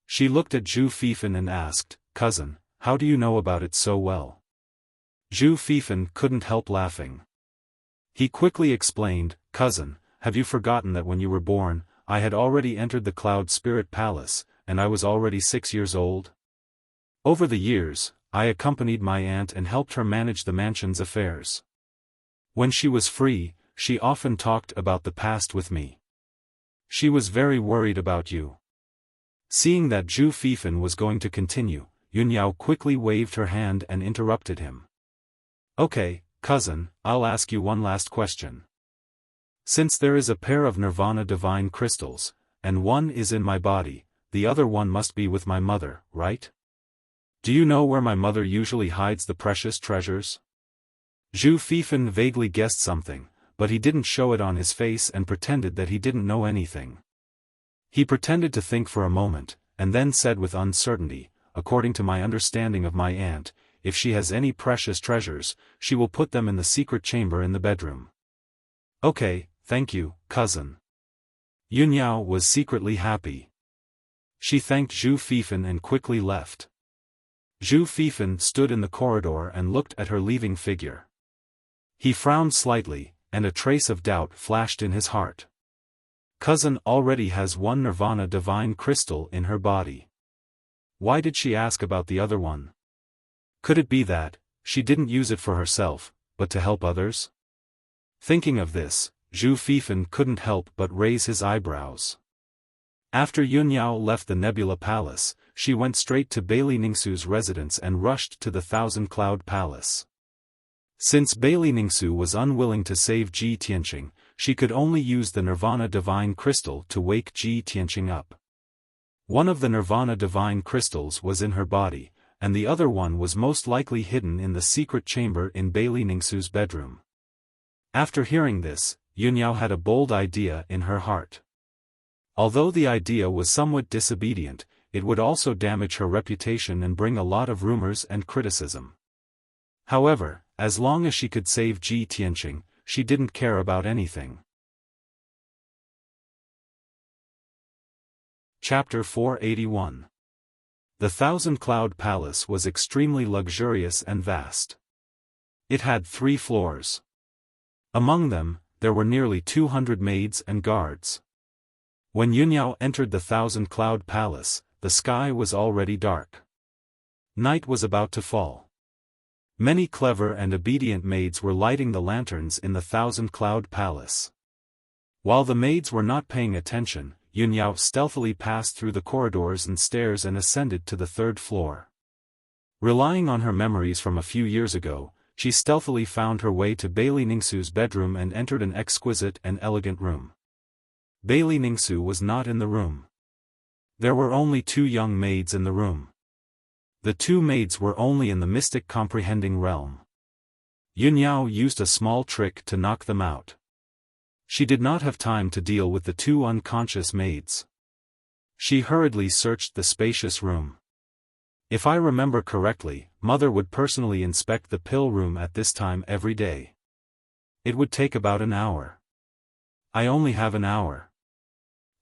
She looked at Zhu Fifan and asked, "Cousin, how do you know about it so well?" Zhu Fifan couldn't help laughing. He quickly explained, "Cousin, have you forgotten that when you were born, I had already entered the Cloud Spirit Palace, and I was already 6 years old? Over the years, I accompanied my aunt and helped her manage the mansion's affairs. When she was free, she often talked about the past with me. She was very worried about you." Seeing that Zhu Fifan was going to continue, Yun Yao quickly waved her hand and interrupted him. "Okay, cousin, I'll ask you one last question. Since there is a pair of Nirvana divine crystals, and one is in my body, the other one must be with my mother, right? Do you know where my mother usually hides the precious treasures?" Zhu Fifan vaguely guessed something, but he didn't show it on his face and pretended that he didn't know anything. He pretended to think for a moment, and then said with uncertainty, "According to my understanding of my aunt, if she has any precious treasures, she will put them in the secret chamber in the bedroom." "Okay, thank you, cousin." Yun Yao was secretly happy. She thanked Zhu Fifan and quickly left. Zhu Fifan stood in the corridor and looked at her leaving figure. He frowned slightly, and a trace of doubt flashed in his heart. Cousin already has one Nirvana divine crystal in her body. Why did she ask about the other one? Could it be that she didn't use it for herself, but to help others? Thinking of this, Zhu Fifan couldn't help but raise his eyebrows. After Yun Yao left the Nebula Palace, she went straight to Bailey Ningsu's residence and rushed to the Thousand Cloud Palace. Since Bailey Ningsu was unwilling to save Ji Tianqing, she could only use the Nirvana Divine Crystal to wake Ji Tianqing up. One of the Nirvana Divine Crystals was in her body, and the other one was most likely hidden in the secret chamber in Bailey Ningsu's bedroom. After hearing this, Yun Yao had a bold idea in her heart. Although the idea was somewhat disobedient, it would also damage her reputation and bring a lot of rumors and criticism. However, as long as she could save Ji Tianqing, she didn't care about anything. Chapter 481. The Thousand Cloud Palace was extremely luxurious and vast. It had 3 floors. Among them, there were nearly 200 maids and guards. When Yun Yao entered the Thousand Cloud Palace, the sky was already dark. Night was about to fall. Many clever and obedient maids were lighting the lanterns in the Thousand Cloud Palace. While the maids were not paying attention, Yun Yao stealthily passed through the corridors and stairs and ascended to the 3rd floor. Relying on her memories from a few years ago, she stealthily found her way to Bailey Ningsu's bedroom and entered an exquisite and elegant room. Bailey Ningsu was not in the room. There were only 2 young maids in the room. The 2 maids were only in the mystic comprehending realm. Yunyao used a small trick to knock them out. She did not have time to deal with the two unconscious maids. She hurriedly searched the spacious room. If I remember correctly, Mother would personally inspect the pill room at this time every day. It would take about an hour. I only have an hour.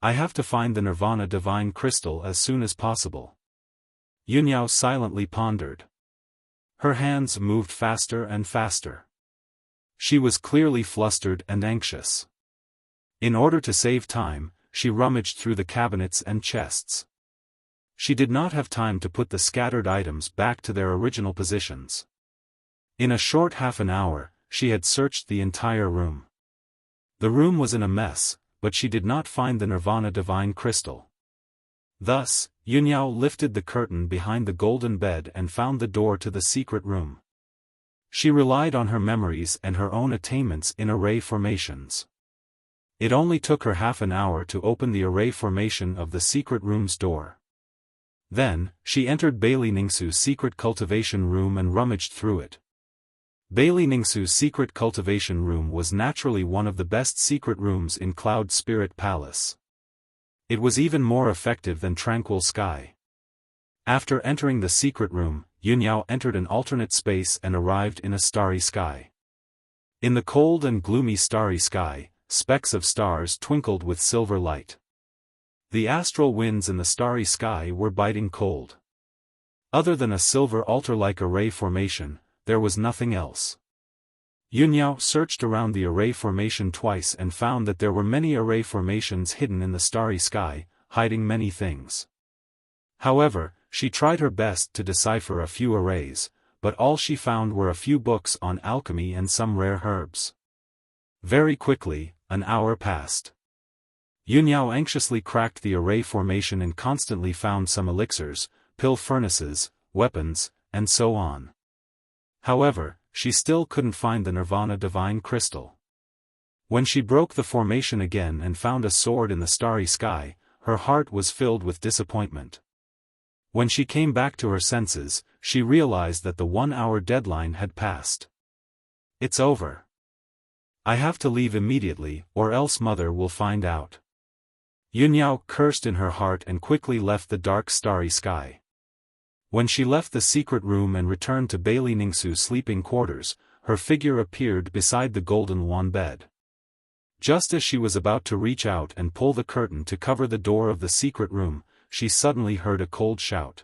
I have to find the Nirvana Divine Crystal as soon as possible. Yunyao silently pondered. Her hands moved faster and faster. She was clearly flustered and anxious. In order to save time, she rummaged through the cabinets and chests. She did not have time to put the scattered items back to their original positions. In a short half an hour, she had searched the entire room. The room was in a mess, but she did not find the Nirvana Divine Crystal. Thus, Yunyao lifted the curtain behind the golden bed and found the door to the secret room. She relied on her memories and her own attainments in array formations. It only took her half an hour to open the array formation of the secret room's door. Then, she entered Bailey Ningsu's secret cultivation room and rummaged through it. Bailey Ningsu's secret cultivation room was naturally one of the best secret rooms in Cloud Spirit Palace. It was even more effective than Tranquil Sky. After entering the secret room, Yunyao entered an alternate space and arrived in a starry sky. In the cold and gloomy starry sky, specks of stars twinkled with silver light. The astral winds in the starry sky were biting cold. Other than a silver altar-like array formation, there was nothing else. Yunyao searched around the array formation twice and found that there were many array formations hidden in the starry sky, hiding many things. However, she tried her best to decipher a few arrays, but all she found were a few books on alchemy and some rare herbs. Very quickly, an hour passed. Yunyao anxiously cracked the array formation and constantly found some elixirs, pill furnaces, weapons, and so on. However, she still couldn't find the Nirvana Divine Crystal. When she broke the formation again and found a sword in the starry sky, her heart was filled with disappointment. When she came back to her senses, she realized that the 1-hour deadline had passed. It's over. I have to leave immediately, or else Mother will find out. Yunyao cursed in her heart and quickly left the dark starry sky. When she left the secret room and returned to Bailey Ningsu's sleeping quarters, her figure appeared beside the golden wand bed. Just as she was about to reach out and pull the curtain to cover the door of the secret room, she suddenly heard a cold shout.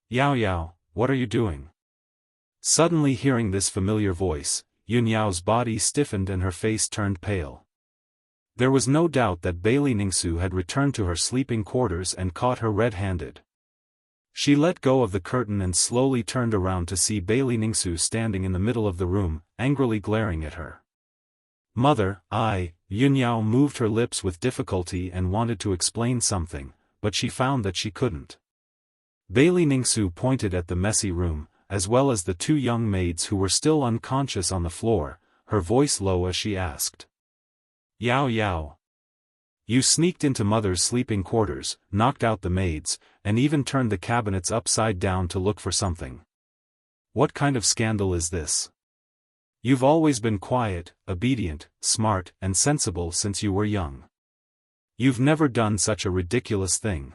"Yao Yao, what are you doing?" Suddenly hearing this familiar voice, Yunyao's body stiffened and her face turned pale. There was no doubt that Bailey Ningsu had returned to her sleeping quarters and caught her red-handed. She let go of the curtain and slowly turned around to see Bailey Ningsu standing in the middle of the room, angrily glaring at her. "Mother, Yunyao moved her lips with difficulty and wanted to explain something, but she found that she couldn't. Bailey Ningsu pointed at the messy room, as well as the two young maids who were still unconscious on the floor, her voice low as she asked. "Yao Yao. You sneaked into Mother's sleeping quarters, knocked out the maids, and even turned the cabinets upside down to look for something. What kind of scandal is this? You've always been quiet, obedient, smart, and sensible since you were young. You've never done such a ridiculous thing.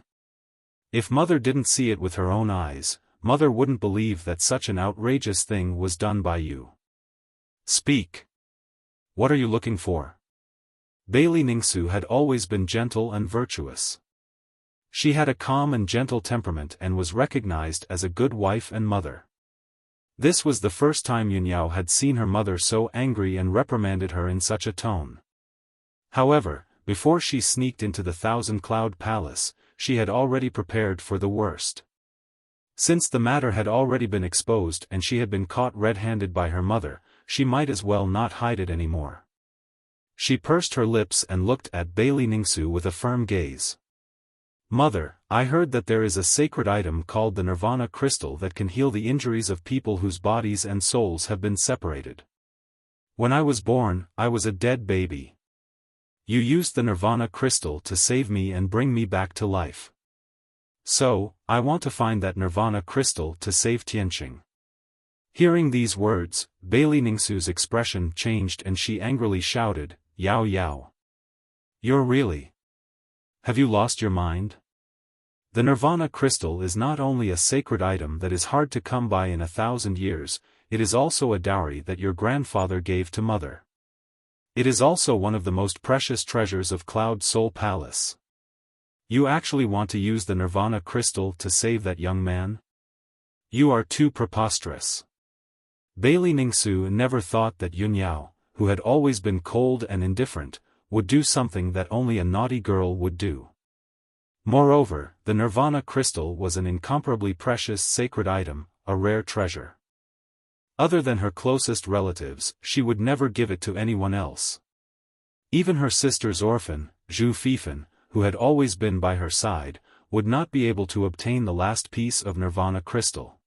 If Mother didn't see it with her own eyes, Mother wouldn't believe that such an outrageous thing was done by you. Speak. What are you looking for?" Bailey Ningsu had always been gentle and virtuous. She had a calm and gentle temperament and was recognized as a good wife and mother. This was the first time Yunyao had seen her mother so angry and reprimanded her in such a tone. However, before she sneaked into the Thousand Cloud Palace, she had already prepared for the worst. Since the matter had already been exposed and she had been caught red-handed by her mother, she might as well not hide it anymore. She pursed her lips and looked at Bailey Ningsu with a firm gaze. "Mother, I heard that there is a sacred item called the Nirvana Crystal that can heal the injuries of people whose bodies and souls have been separated. When I was born, I was a dead baby. You used the Nirvana Crystal to save me and bring me back to life. So, I want to find that Nirvana Crystal to save Tianqing. Hearing these words, Bailey Ningsu's expression changed and she angrily shouted, "Yao Yao! You're really... Have you lost your mind? The Nirvana crystal is not only a sacred item that is hard to come by in 1,000 years, it is also a dowry that your grandfather gave to Mother. It is also one of the most precious treasures of Cloud Soul Palace. You actually want to use the Nirvana crystal to save that young man? You are too preposterous." Bailey Ningsu never thought that Yun Yao, who had always been cold and indifferent, would do something that only a naughty girl would do. Moreover, the Nirvana crystal was an incomparably precious sacred item, a rare treasure. Other than her closest relatives, she would never give it to anyone else. Even her sister's orphan, Zhu Fifan, who had always been by her side, would not be able to obtain the last piece of Nirvana crystal.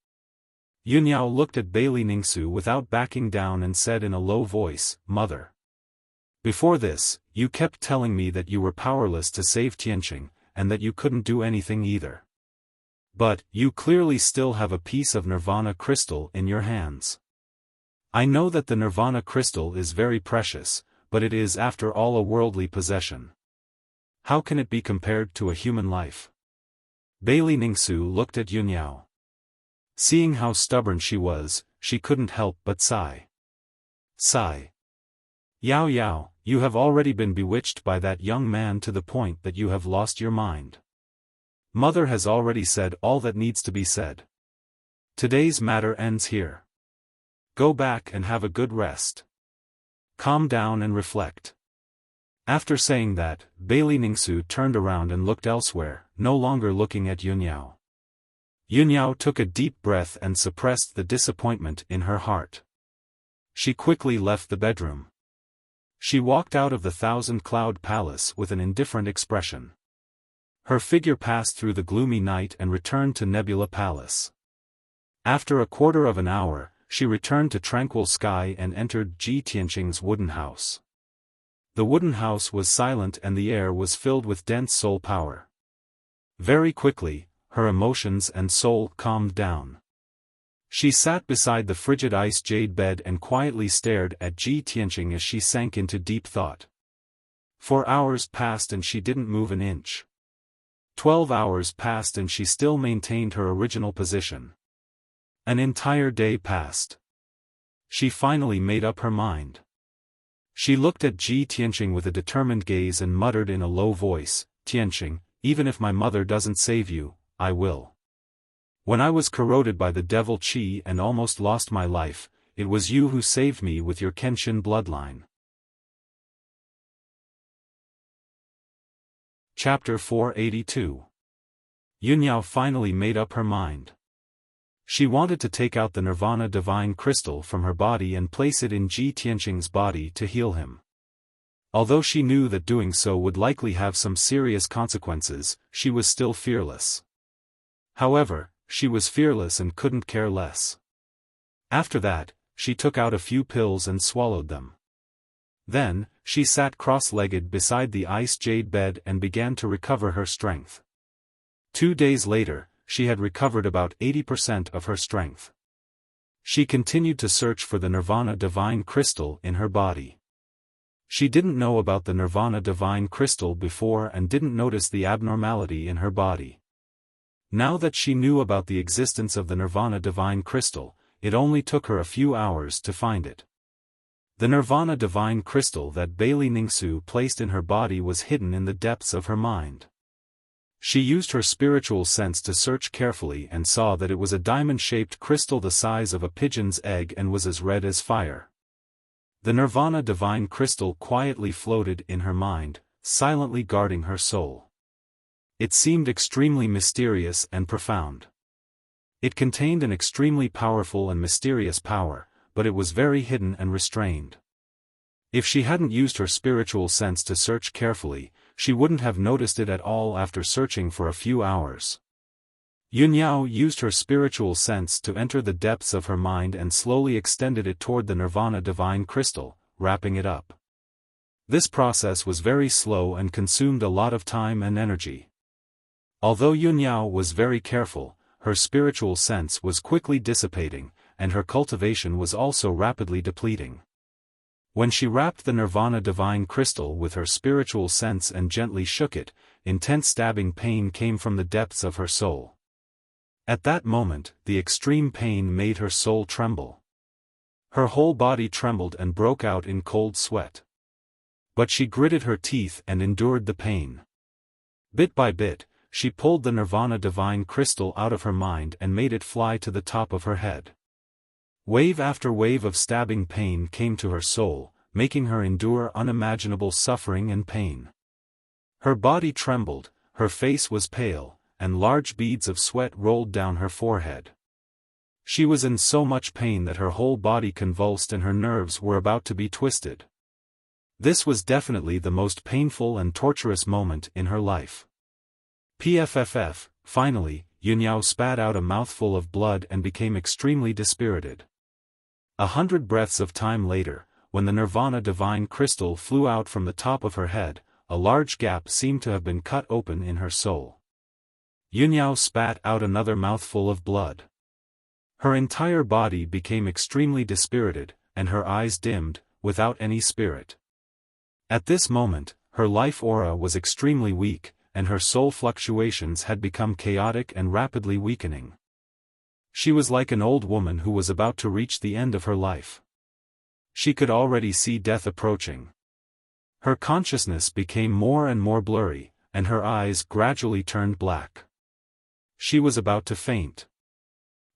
Yun Yao looked at Bailey Ningsu without backing down and said in a low voice, "Mother. Before this, you kept telling me that you were powerless to save Tianqing, and that you couldn't do anything either. But, you clearly still have a piece of Nirvana crystal in your hands. I know that the Nirvana crystal is very precious, but it is after all a worldly possession. How can it be compared to a human life?" Bailey Ningsu looked at Yun Yao. Seeing how stubborn she was, she couldn't help but sigh. Sigh. "Yao Yao, you have already been bewitched by that young man to the point that you have lost your mind. Mother has already said all that needs to be said. Today's matter ends here. Go back and have a good rest. Calm down and reflect." After saying that, Bailey Ningsu turned around and looked elsewhere, no longer looking at Yun Yao. Yun Yao took a deep breath and suppressed the disappointment in her heart. She quickly left the bedroom. She walked out of the Thousand-Cloud Palace with an indifferent expression. Her figure passed through the gloomy night and returned to Nebula Palace. After a quarter of an hour, she returned to Tranquil Sky and entered Ji Tianqing's wooden house. The wooden house was silent and the air was filled with dense soul power. Very quickly, her emotions and soul calmed down. She sat beside the frigid ice jade bed and quietly stared at Ji Tianqing as she sank into deep thought. 4 hours passed and she didn't move an inch. 12 hours passed and she still maintained her original position. An entire day passed. She finally made up her mind. She looked at Ji Tianqing with a determined gaze and muttered in a low voice, "Tianqing, even if my mother doesn't save you, I will. When I was corroded by the devil Qi and almost lost my life, it was you who saved me with your Kenshin bloodline." Chapter 482. Yun Yao finally made up her mind. She wanted to take out the Nirvana Divine Crystal from her body and place it in Ji Tianqing's body to heal him. Although she knew that doing so would likely have some serious consequences, she was still fearless. However, she was fearless and couldn't care less. After that, she took out a few pills and swallowed them. Then, she sat cross-legged beside the ice jade bed and began to recover her strength. 2 days later, she had recovered about 80% of her strength. She continued to search for the Nirvana Divine Crystal in her body. She didn't know about the Nirvana Divine Crystal before and didn't notice the abnormality in her body. Now that she knew about the existence of the Nirvana Divine Crystal, it only took her a few hours to find it. The Nirvana Divine Crystal that Bailey Ningsu placed in her body was hidden in the depths of her mind. She used her spiritual sense to search carefully and saw that it was a diamond-shaped crystal the size of a pigeon's egg and was as red as fire. The Nirvana Divine Crystal quietly floated in her mind, silently guarding her soul. It seemed extremely mysterious and profound. It contained an extremely powerful and mysterious power, but it was very hidden and restrained. If she hadn't used her spiritual sense to search carefully, she wouldn't have noticed it at all after searching for a few hours. Yun Yao used her spiritual sense to enter the depths of her mind and slowly extended it toward the Nirvana Divine Crystal, wrapping it up. This process was very slow and consumed a lot of time and energy. Although Yun Yao was very careful, her spiritual sense was quickly dissipating, and her cultivation was also rapidly depleting. When she wrapped the Nirvana divine crystal with her spiritual sense and gently shook it, intense stabbing pain came from the depths of her soul. At that moment, the extreme pain made her soul tremble. Her whole body trembled and broke out in cold sweat. But she gritted her teeth and endured the pain. Bit by bit, she pulled the Nirvana divine crystal out of her mind and made it fly to the top of her head. Wave after wave of stabbing pain came to her soul, making her endure unimaginable suffering and pain. Her body trembled, her face was pale, and large beads of sweat rolled down her forehead. She was in so much pain that her whole body convulsed and her nerves were about to be twisted. This was definitely the most painful and torturous moment in her life. PFFF, finally, Yunyao spat out a mouthful of blood and became extremely dispirited. 100 breaths of time later, when the Nirvana divine crystal flew out from the top of her head, a large gap seemed to have been cut open in her soul. Yunyao spat out another mouthful of blood. Her entire body became extremely dispirited, and her eyes dimmed, without any spirit. At this moment, her life aura was extremely weak, and her soul fluctuations had become chaotic and rapidly weakening. She was like an old woman who was about to reach the end of her life. She could already see death approaching. Her consciousness became more and more blurry, and her eyes gradually turned black. She was about to faint.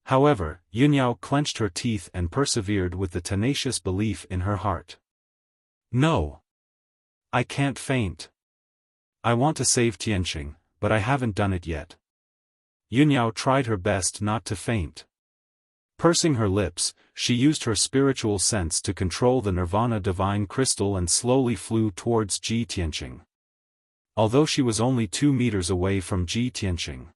However, Yunyao clenched her teeth and persevered with the tenacious belief in her heart. No. I can't faint. I want to save Tianqing, but I haven't done it yet. Yunyao tried her best not to faint. Pursing her lips, she used her spiritual sense to control the Nirvana divine crystal and slowly flew towards Ji Tianqing. Although she was only 2 meters away from Ji Tianqing.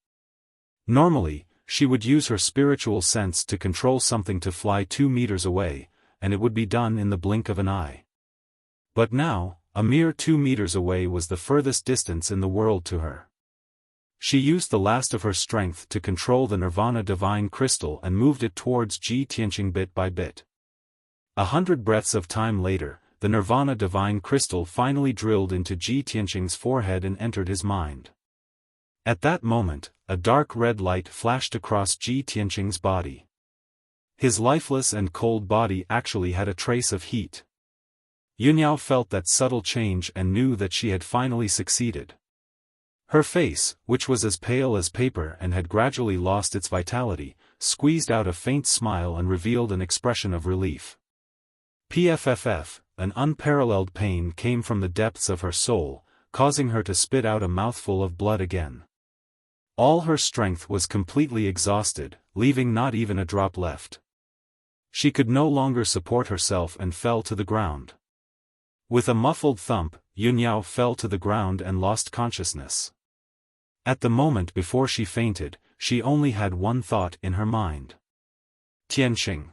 Normally, she would use her spiritual sense to control something to fly 2 meters away, and it would be done in the blink of an eye. But now, a mere 2 meters away was the furthest distance in the world to her. She used the last of her strength to control the Nirvana divine crystal and moved it towards Ji Tianqing bit by bit. 100 breaths of time later, the Nirvana divine crystal finally drilled into Ji Tianqing's forehead and entered his mind. At that moment, a dark red light flashed across Ji Tianqing's body. His lifeless and cold body actually had a trace of heat. Yunyao felt that subtle change and knew that she had finally succeeded. Her face, which was as pale as paper and had gradually lost its vitality, squeezed out a faint smile and revealed an expression of relief. PFFF, an unparalleled pain came from the depths of her soul, causing her to spit out a mouthful of blood again. All her strength was completely exhausted, leaving not even a drop left. She could no longer support herself and fell to the ground. With a muffled thump, Yunyao fell to the ground and lost consciousness. At the moment before she fainted, she only had one thought in her mind. Tianqing.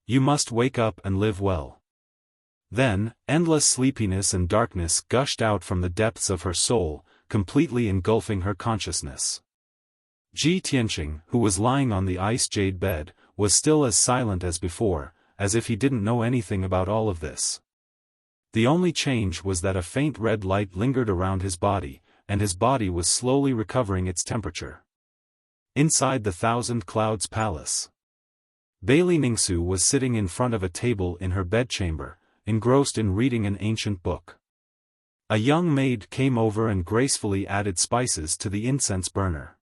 You must wake up and live well. Then, endless sleepiness and darkness gushed out from the depths of her soul, completely engulfing her consciousness. Ji Tianqing, who was lying on the ice jade bed, was still as silent as before, as if he didn't know anything about all of this. The only change was that a faint red light lingered around his body, and his body was slowly recovering its temperature. Inside the Thousand Clouds Palace, Bailey Ningsu was sitting in front of a table in her bedchamber, engrossed in reading an ancient book. A young maid came over and gracefully added spices to the incense burner.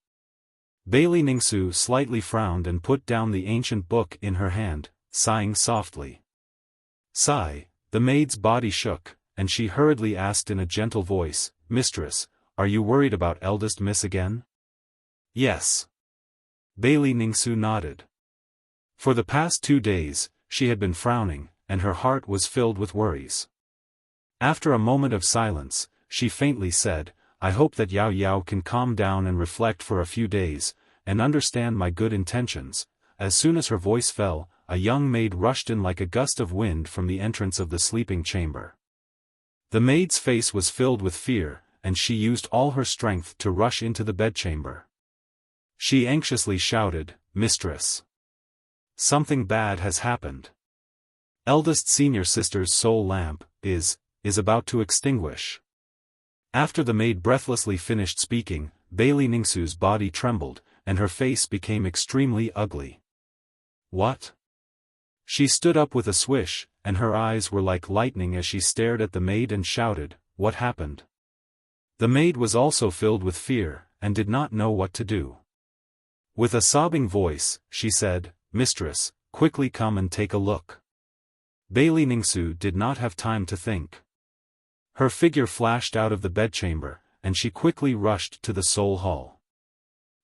Bailey Ningsu slightly frowned and put down the ancient book in her hand, sighing softly. Sigh, the maid's body shook, and she hurriedly asked in a gentle voice, "Mistress, are you worried about eldest miss again?" "Yes." Bailey Ningsu nodded. For the past 2 days, she had been frowning, and her heart was filled with worries. After a moment of silence, she faintly said, "I hope that Yao Yao can calm down and reflect for a few days, and understand my good intentions." As soon as her voice fell, a young maid rushed in like a gust of wind from the entrance of the sleeping chamber. The maid's face was filled with fear, and she used all her strength to rush into the bedchamber. She anxiously shouted, "Mistress! Something bad has happened. Eldest senior sister's soul lamp is about to extinguish. After the maid breathlessly finished speaking, Bailey Ningsu's body trembled, and her face became extremely ugly. What? She stood up with a swish, and her eyes were like lightning as she stared at the maid and shouted, "What happened?" The maid was also filled with fear, and did not know what to do. With a sobbing voice, she said, "Mistress, quickly come and take a look." Bailey Ningsu did not have time to think. Her figure flashed out of the bedchamber, and she quickly rushed to the soul hall.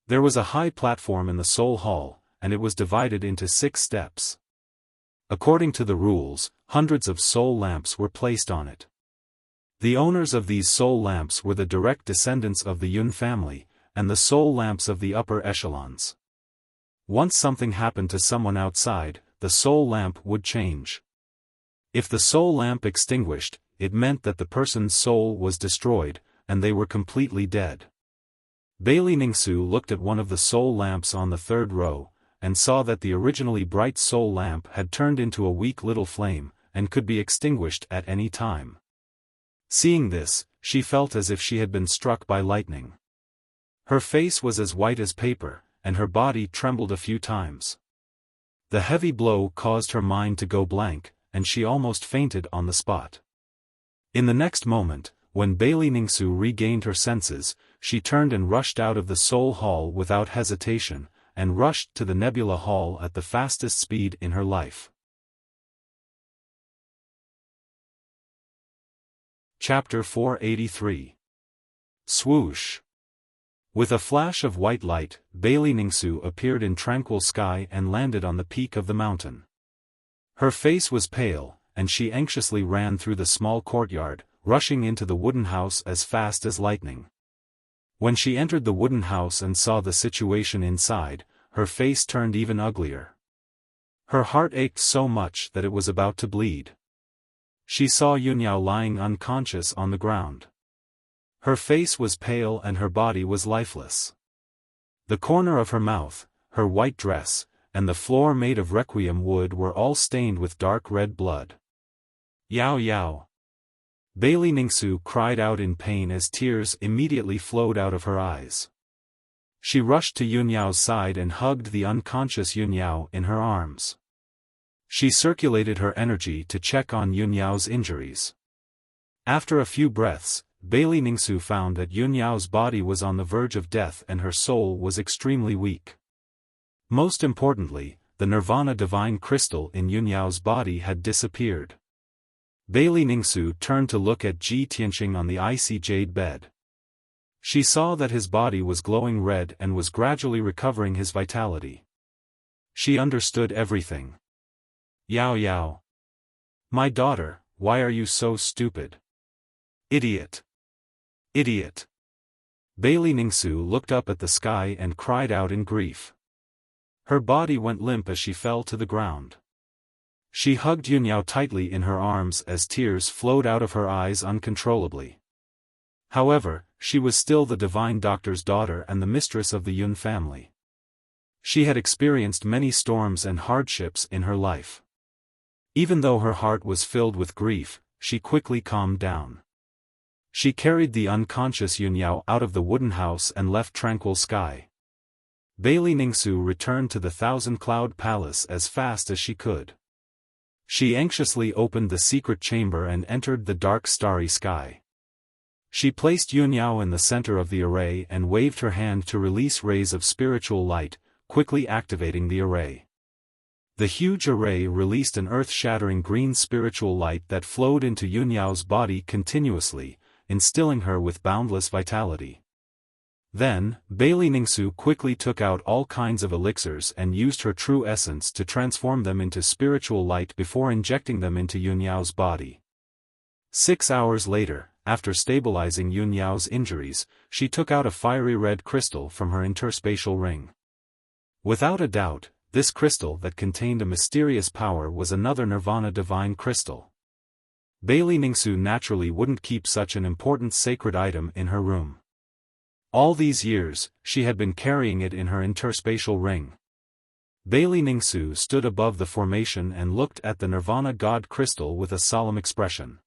There was a high platform in the soul hall, and it was divided into 6 steps. According to the rules, hundreds of soul lamps were placed on it. The owners of these soul lamps were the direct descendants of the Yun family, and the soul lamps of the upper echelons. Once something happened to someone outside, the soul lamp would change. If the soul lamp extinguished, it meant that the person's soul was destroyed, and they were completely dead. Bailey Ningsu looked at one of the soul lamps on the 3rd row, and saw that the originally bright soul lamp had turned into a weak little flame, and could be extinguished at any time. Seeing this, she felt as if she had been struck by lightning. Her face was as white as paper, and her body trembled a few times. The heavy blow caused her mind to go blank, and she almost fainted on the spot. In the next moment, when Bailey Ningsu regained her senses, she turned and rushed out of the soul hall without hesitation, and rushed to the nebula hall at the fastest speed in her life. Chapter 483. Swoosh. With a flash of white light, Bailey Ningsu appeared in tranquil sky and landed on the peak of the mountain. Her face was pale, and she anxiously ran through the small courtyard, rushing into the wooden house as fast as lightning. When she entered the wooden house and saw the situation inside, her face turned even uglier. Her heart ached so much that it was about to bleed. She saw Yunyao lying unconscious on the ground. Her face was pale and her body was lifeless. The corner of her mouth, her white dress, and the floor made of requiem wood were all stained with dark red blood. Yao Yao! Bailey Ningsu cried out in pain as tears immediately flowed out of her eyes. She rushed to Yunyao's side and hugged the unconscious Yunyao in her arms. She circulated her energy to check on Yunyao's injuries. After a few breaths, Bailey Ningsu found that Yunyao's body was on the verge of death and her soul was extremely weak. Most importantly, the Nirvana divine crystal in Yunyao's body had disappeared. Bailey Ningsu turned to look at Ji Tianxing on the icy jade bed. She saw that his body was glowing red and was gradually recovering his vitality. She understood everything. Yao Yao. My daughter, why are you so stupid? Idiot. Idiot. Bailey Ningsu looked up at the sky and cried out in grief. Her body went limp as she fell to the ground. She hugged Yunyao tightly in her arms as tears flowed out of her eyes uncontrollably. However, she was still the divine doctor's daughter and the mistress of the Yun family. She had experienced many storms and hardships in her life. Even though her heart was filled with grief, she quickly calmed down. She carried the unconscious Yunyao out of the wooden house and left tranquil sky. Bailey Ningsu returned to the Thousand-Cloud Palace as fast as she could. She anxiously opened the secret chamber and entered the dark starry sky. She placed Yunyao in the center of the array and waved her hand to release rays of spiritual light, quickly activating the array. The huge array released an earth-shattering green spiritual light that flowed into Yunyao's body continuously, instilling her with boundless vitality. Then, Bailey Ningsu quickly took out all kinds of elixirs and used her true essence to transform them into spiritual light before injecting them into Yunyao's body. 6 hours later, after stabilizing Yunyao's injuries, she took out a fiery red crystal from her interspatial ring. Without a doubt, this crystal that contained a mysterious power was another Nirvana divine crystal. Bailey Ningsu naturally wouldn't keep such an important sacred item in her room. All these years, she had been carrying it in her interspatial ring. Bailey Ningsu stood above the formation and looked at the Nirvana God crystal with a solemn expression.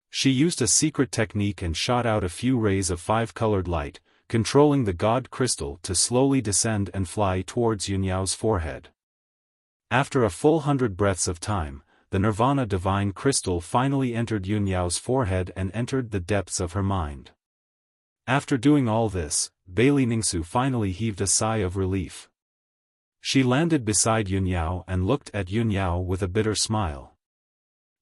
She used a secret technique and shot out a few rays of five-colored light, controlling the God crystal to slowly descend and fly towards Yunyao's forehead. After a full 100 breaths of time, the Nirvana divine crystal finally entered Yunyao's forehead and entered the depths of her mind. After doing all this, Bailey Ningsu finally heaved a sigh of relief. She landed beside Yunyao and looked at Yunyao with a bitter smile.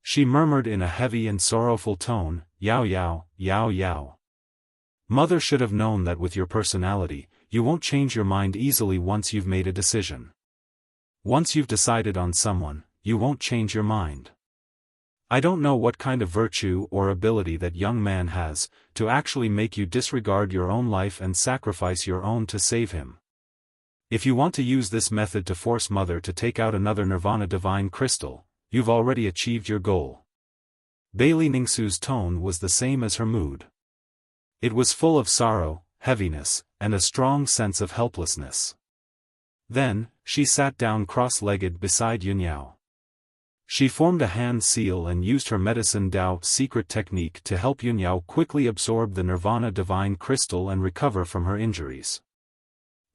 She murmured in a heavy and sorrowful tone, "Yao Yao, Yao Yao. Mother should have known that with your personality, you won't change your mind easily once you've made a decision. Once you've decided on someone, you won't change your mind. I don't know what kind of virtue or ability that young man has, to actually make you disregard your own life and sacrifice your own to save him. If you want to use this method to force Mother to take out another Nirvana divine crystal, you've already achieved your goal." Bailey Ningsu's tone was the same as her mood. It was full of sorrow, heaviness, and a strong sense of helplessness. Then, she sat down cross-legged beside Yunyao. She formed a hand seal and used her medicine Dao secret technique to help Yunyao quickly absorb the Nirvana divine crystal and recover from her injuries.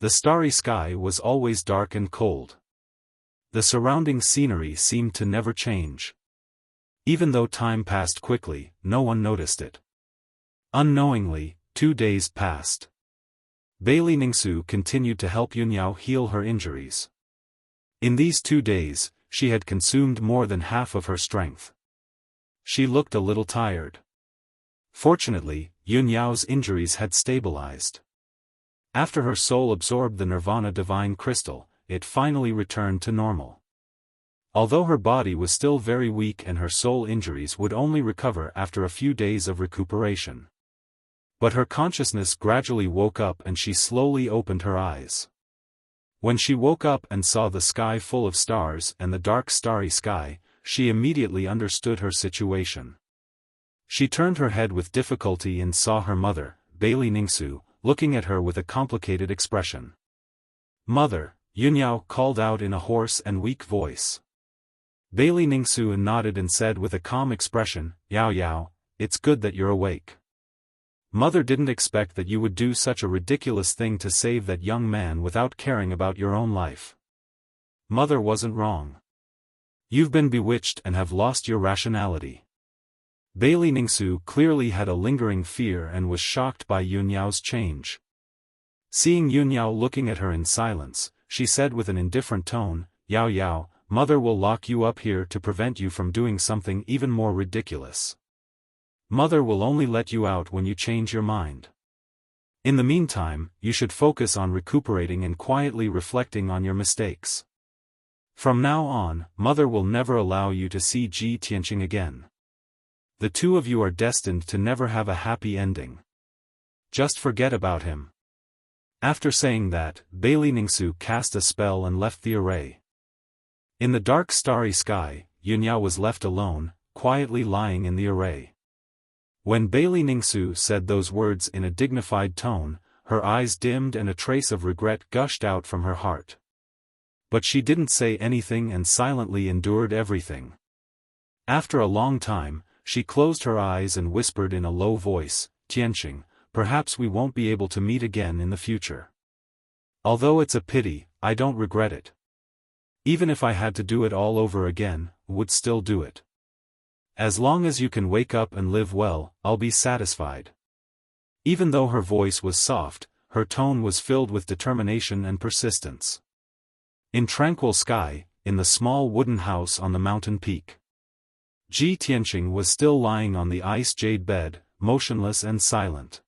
The starry sky was always dark and cold. The surrounding scenery seemed to never change. Even though time passed quickly, no one noticed it. Unknowingly, 2 days passed. Bailey Ningsu continued to help Yunyao heal her injuries. In these 2 days, she had consumed more than half of her strength. She looked a little tired. Fortunately, Yunyao's injuries had stabilized. After her soul absorbed the Nirvana divine crystal, it finally returned to normal. Although her body was still very weak and her soul injuries would only recover after a few days of recuperation. But her consciousness gradually woke up and she slowly opened her eyes. When she woke up and saw the sky full of stars and the dark starry sky, she immediately understood her situation. She turned her head with difficulty and saw her mother, Bailey Ningsu, looking at her with a complicated expression. "Mother," Yunyao called out in a hoarse and weak voice. Bailey Ningsu nodded and said with a calm expression, "Yao Yao, it's good that you're awake. Mother didn't expect that you would do such a ridiculous thing to save that young man without caring about your own life. Mother wasn't wrong. You've been bewitched and have lost your rationality." Bailey Ningsu clearly had a lingering fear and was shocked by Yunyao's change. Seeing Yunyao looking at her in silence, she said with an indifferent tone, "Yao Yao, Mother will lock you up here to prevent you from doing something even more ridiculous. Mother will only let you out when you change your mind. In the meantime, you should focus on recuperating and quietly reflecting on your mistakes. From now on, Mother will never allow you to see Ji Tianqing again. The two of you are destined to never have a happy ending. Just forget about him." After saying that, Bailey Ningsu cast a spell and left the array. In the dark starry sky, Yunyao was left alone, quietly lying in the array. When Bailey Ningsu said those words in a dignified tone, her eyes dimmed and a trace of regret gushed out from her heart. But she didn't say anything and silently endured everything. After a long time, she closed her eyes and whispered in a low voice, "Tianqing, perhaps we won't be able to meet again in the future. Although it's a pity, I don't regret it. Even if I had to do it all over again, would still do it. As long as you can wake up and live well, I'll be satisfied." Even though her voice was soft, her tone was filled with determination and persistence. In tranquil sky, in the small wooden house on the mountain peak, Ji Tianqing was still lying on the ice jade bed, motionless and silent.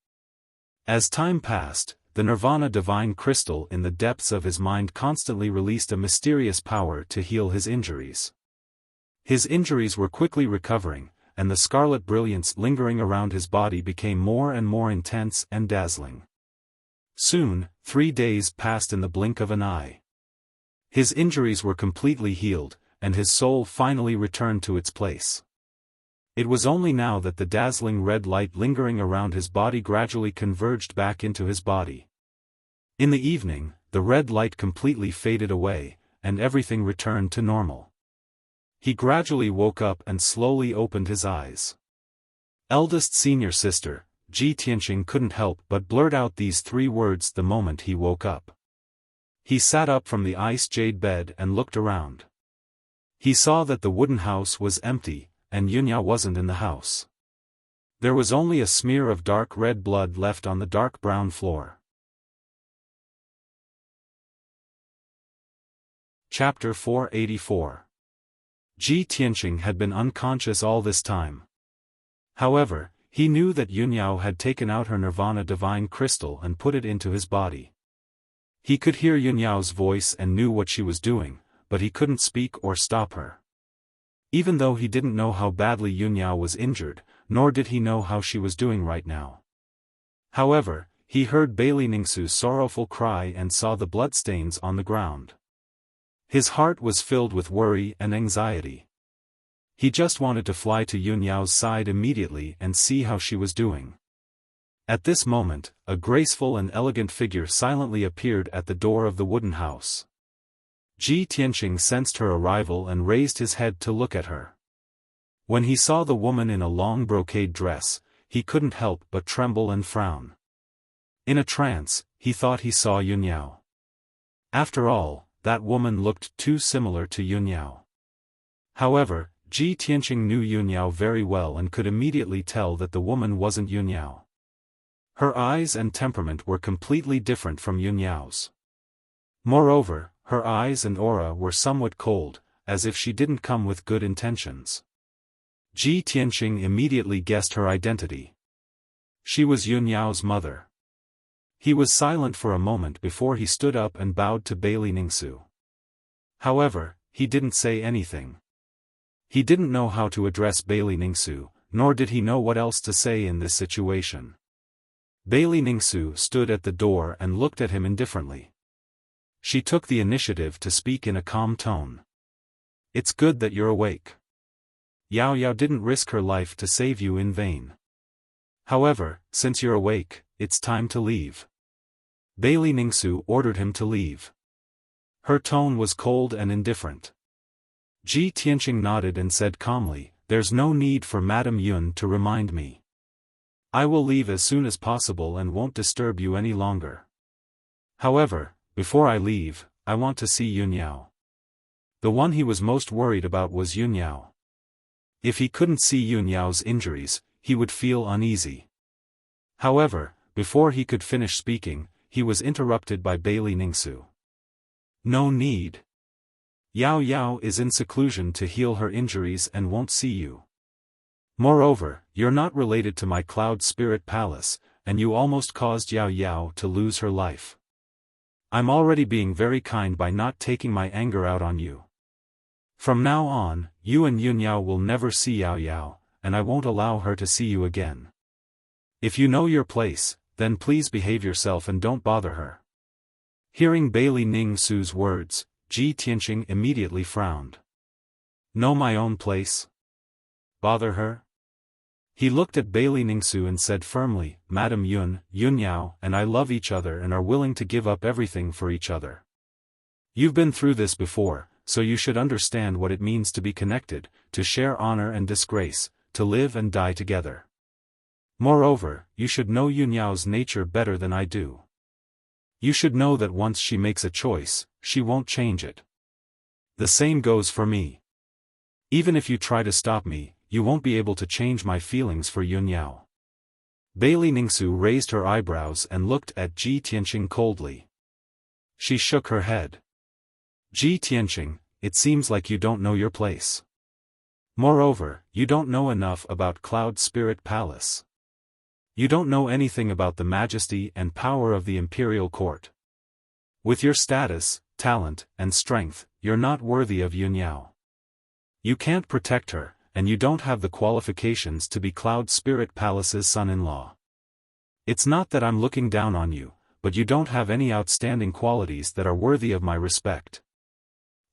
As time passed, the Nirvana divine crystal in the depths of his mind constantly released a mysterious power to heal his injuries. His injuries were quickly recovering, and the scarlet brilliance lingering around his body became more and more intense and dazzling. Soon, 3 days passed in the blink of an eye. His injuries were completely healed, and his soul finally returned to its place. It was only now that the dazzling red light lingering around his body gradually converged back into his body. In the evening, the red light completely faded away, and everything returned to normal. He gradually woke up and slowly opened his eyes. Eldest senior sister, Ji Tianqing couldn't help but blurt out these 3 words the moment he woke up. He sat up from the ice jade bed and looked around. He saw that the wooden house was empty, and Yunyao wasn't in the house. There was only a smear of dark red blood left on the dark brown floor. Chapter 484. Ji Tianqing had been unconscious all this time. However, he knew that Yunyao had taken out her Nirvana divine crystal and put it into his body. He could hear Yunyao's voice and knew what she was doing, but he couldn't speak or stop her. Even though he didn't know how badly Yunyao was injured, nor did he know how she was doing right now. However, he heard Bailey Ningsu's sorrowful cry and saw the bloodstains on the ground. His heart was filled with worry and anxiety. He just wanted to fly to Yunyao's side immediately and see how she was doing. At this moment, a graceful and elegant figure silently appeared at the door of the wooden house. Ji Tianqing sensed her arrival and raised his head to look at her. When he saw the woman in a long brocade dress, he couldn't help but tremble and frown. In a trance, he thought he saw Yunyao. After all, that woman looked too similar to Yunyao. However, Ji Tianqing knew Yunyao very well and could immediately tell that the woman wasn't Yunyao. Her eyes and temperament were completely different from Yunyao's. Moreover, her eyes and aura were somewhat cold, as if she didn't come with good intentions. Ji Tianqing immediately guessed her identity. She was Yunyao's mother. He was silent for a moment before he stood up and bowed to Bailey Ningsu. However, he didn't say anything. He didn't know how to address Bailey Ningsu, nor did he know what else to say in this situation. Bailey Ningsu stood at the door and looked at him indifferently. She took the initiative to speak in a calm tone. "It's good that you're awake. Yao Yao didn't risk her life to save you in vain. However, since you're awake, it's time to leave." Bailey Ningsu ordered him to leave. Her tone was cold and indifferent. Ji Tianqing nodded and said calmly, "There's no need for Madame Yun to remind me. I will leave as soon as possible and won't disturb you any longer. However, before I leave, I want to see Yunyao." The one he was most worried about was Yunyao. If he couldn't see Yunyao's injuries, he would feel uneasy. However, before he could finish speaking, he was interrupted by Bailey Ningsu. "No need. Yao Yao is in seclusion to heal her injuries and won't see you. Moreover, you're not related to my Cloud Spirit Palace, and you almost caused Yao Yao to lose her life. I'm already being very kind by not taking my anger out on you. From now on, you and Yunyao will never see Yao Yao, and I won't allow her to see you again. If you know your place, then please behave yourself and don't bother her." Hearing Bailey Ningsu's words, Ji Tianqing immediately frowned. "Know my own place? Bother her?" He looked at Bailey Ningsu and said firmly, "Madame Yun, Yunyao and I love each other and are willing to give up everything for each other. You've been through this before, so you should understand what it means to be connected, to share honor and disgrace, to live and die together. Moreover, you should know Yunyao's nature better than I do. You should know that once she makes a choice, she won't change it. The same goes for me. Even if you try to stop me, you won't be able to change my feelings for Yunyao." Bailey Ningsu raised her eyebrows and looked at Ji Tianqing coldly. She shook her head. "Ji Tianqing, it seems like you don't know your place. Moreover, you don't know enough about Cloud Spirit Palace. You don't know anything about the majesty and power of the imperial court. With your status, talent, and strength, you're not worthy of Yunyao. You can't protect her, and you don't have the qualifications to be Cloud Spirit Palace's son-in-law. It's not that I'm looking down on you, but you don't have any outstanding qualities that are worthy of my respect."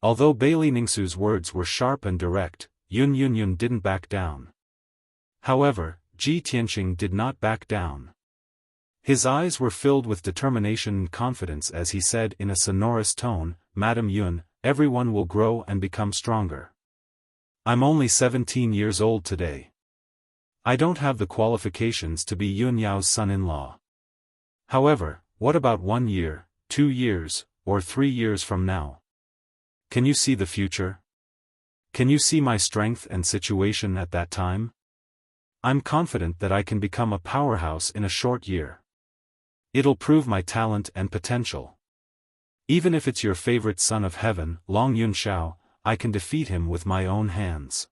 Although Bailey Ningsu's words were sharp and direct, Yun didn't back down. However, Ji Tianqing did not back down. His eyes were filled with determination and confidence as he said in a sonorous tone, "Madame Yun, everyone will grow and become stronger. I'm only 17 years old today. I don't have the qualifications to be Yun Yao's son-in-law. However, what about 1 year, 2 years, or 3 years from now? Can you see the future? Can you see my strength and situation at that time? I'm confident that I can become a powerhouse in a short year. It'll prove my talent and potential. Even if it's your favorite son of heaven, Long Yun Xiao, I can defeat him with my own hands.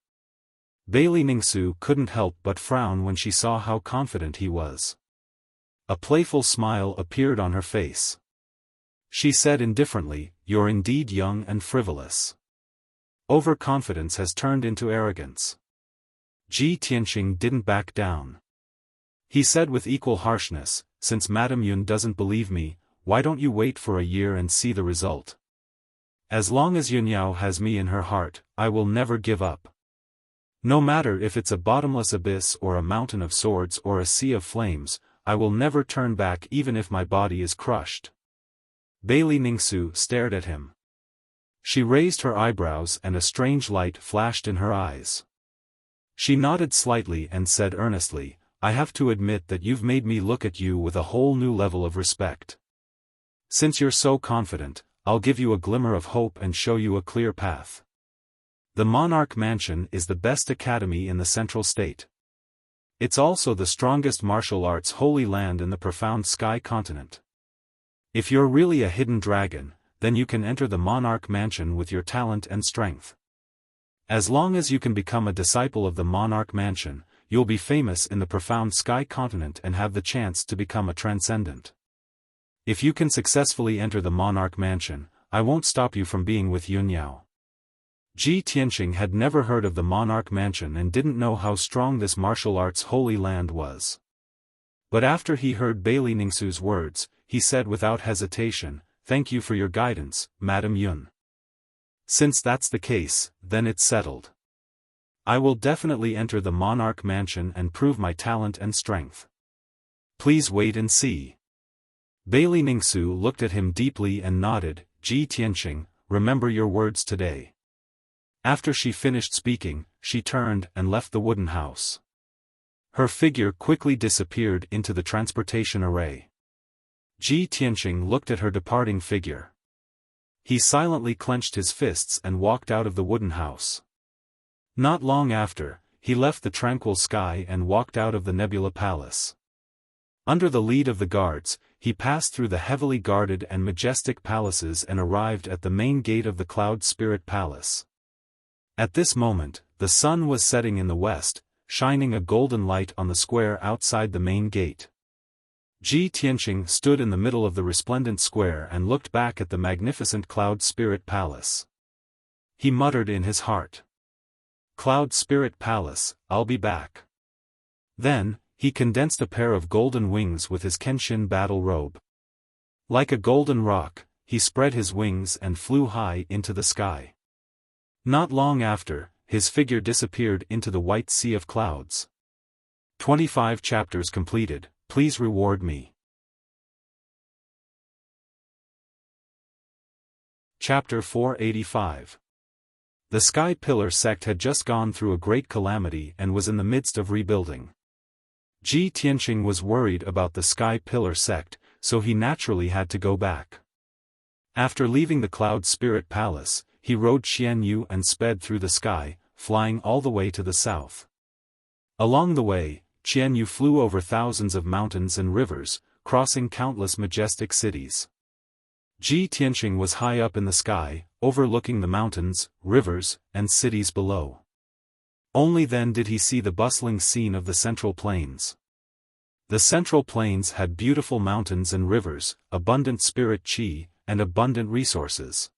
Bailey Ningsu couldn't help but frown when she saw how confident he was. A playful smile appeared on her face. She said indifferently, "You're indeed young and frivolous. Overconfidence has turned into arrogance." Ji Tianqing didn't back down. He said with equal harshness, "Since Madame Yun doesn't believe me, why don't you wait for a year and see the result? As long as Yun Yao has me in her heart, I will never give up. No matter if it's a bottomless abyss or a mountain of swords or a sea of flames, I will never turn back even if my body is crushed." Bailey Ningsu stared at him. She raised her eyebrows and a strange light flashed in her eyes. She nodded slightly and said earnestly, "I have to admit that you've made me look at you with a whole new level of respect. Since you're so confident, I'll give you a glimmer of hope and show you a clear path. The Monarch Mansion is the best academy in the Central State. It's also the strongest martial arts holy land in the profound Sky Continent. If you're really a hidden dragon, then you can enter the Monarch Mansion with your talent and strength. As long as you can become a disciple of the Monarch Mansion, you'll be famous in the profound Sky Continent and have the chance to become a transcendent. If you can successfully enter the Monarch Mansion, I won't stop you from being with Yun Yao." Ji Tianqing had never heard of the Monarch Mansion and didn't know how strong this martial arts holy land was. But after he heard Bailey Ningsu's words, he said without hesitation, "Thank you for your guidance, Madame Yun. Since that's the case, then it's settled. I will definitely enter the Monarch Mansion and prove my talent and strength. Please wait and see." Bailey Ningsu looked at him deeply and nodded. "Ji Tianqing, remember your words today." After she finished speaking, she turned and left the wooden house. Her figure quickly disappeared into the transportation array. Ji Tianqing looked at her departing figure. He silently clenched his fists and walked out of the wooden house. Not long after, he left the tranquil sky and walked out of the Nebula Palace. Under the lead of the guards, he passed through the heavily guarded and majestic palaces and arrived at the main gate of the Cloud Spirit Palace. At this moment, the sun was setting in the west, shining a golden light on the square outside the main gate. Ji Tianqing stood in the middle of the resplendent square and looked back at the magnificent Cloud Spirit Palace. He muttered in his heart, "Cloud Spirit Palace, I'll be back." Then, he condensed a pair of golden wings with his Kenshin battle robe. Like a golden rock, he spread his wings and flew high into the sky. Not long after, his figure disappeared into the white sea of clouds. 25 chapters completed, please reward me. Chapter 485. The Sky Pillar sect had just gone through a great calamity and was in the midst of rebuilding. Ji Tianqing was worried about the Sky Pillar sect, so he naturally had to go back. After leaving the Cloud Spirit Palace, he rode Xian Yu and sped through the sky, flying all the way to the south. Along the way, Qian Yu flew over thousands of mountains and rivers, crossing countless majestic cities. Ji Tianqing was high up in the sky, overlooking the mountains, rivers, and cities below. Only then did he see the bustling scene of the Central Plains. The Central Plains had beautiful mountains and rivers, abundant spirit qi, and abundant resources.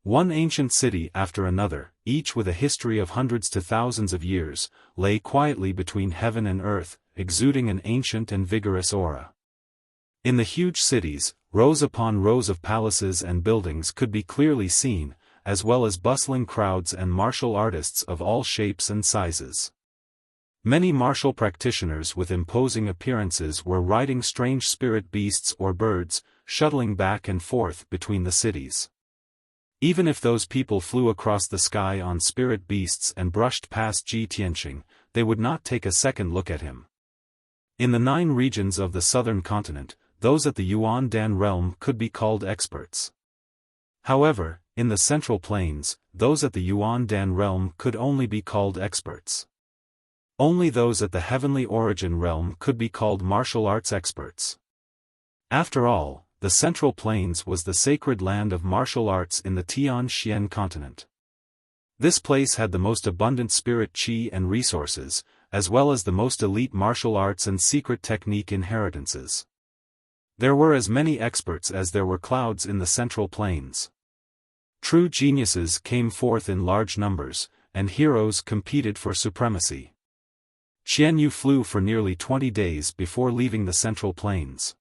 One ancient city after another, each with a history of hundreds to thousands of years, lay quietly between heaven and earth, exuding an ancient and vigorous aura. In the huge cities, rows upon rows of palaces and buildings could be clearly seen, as well as bustling crowds and martial artists of all shapes and sizes. Many martial practitioners with imposing appearances were riding strange spirit beasts or birds, shuttling back and forth between the cities. Even if those people flew across the sky on spirit beasts and brushed past Ji Tianqing, they would not take a second look at him. In the 9 regions of the southern continent, those at the Yuan Dan realm could be called experts. However, in the central plains, those at the Yuan Dan realm could only be called experts. Only those at the heavenly origin realm could be called martial arts experts. After all, the central plains was the sacred land of martial arts in the Tian-Xian continent. This place had the most abundant spirit qi and resources, as well as the most elite martial arts and secret technique inheritances. There were as many experts as there were clouds in the central plains. True geniuses came forth in large numbers, and heroes competed for supremacy. Qian Yu flew for nearly 20 days before leaving the central plains.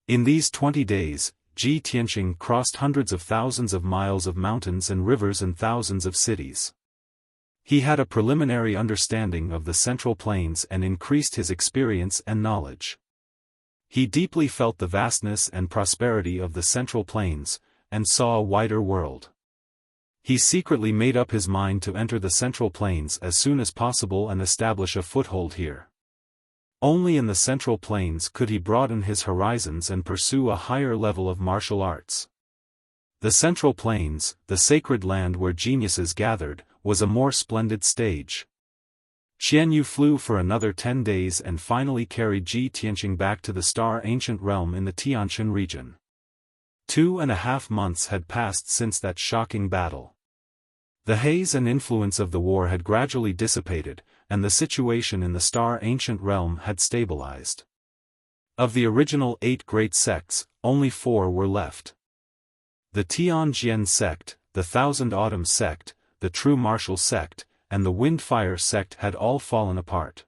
In these 20 days, Ji Tianqing crossed hundreds of thousands of miles of mountains and rivers and thousands of cities. He had a preliminary understanding of the central plains and increased his experience and knowledge. He deeply felt the vastness and prosperity of the central plains, and saw a wider world. He secretly made up his mind to enter the central plains as soon as possible and establish a foothold here. Only in the central plains could he broaden his horizons and pursue a higher level of martial arts. The central plains, the sacred land where geniuses gathered, was a more splendid stage. Qian Yu flew for another 10 days and finally carried Ji Tianqing back to the Star Ancient Realm in the Tianshan region. 2.5 months had passed since that shocking battle. The haze and influence of the war had gradually dissipated, and the situation in the Star Ancient Realm had stabilized. Of the original 8 great sects, only 4 were left. The Tianjian sect, the Thousand Autumns sect, the True Martial sect, and the Wind-Fire sect had all fallen apart.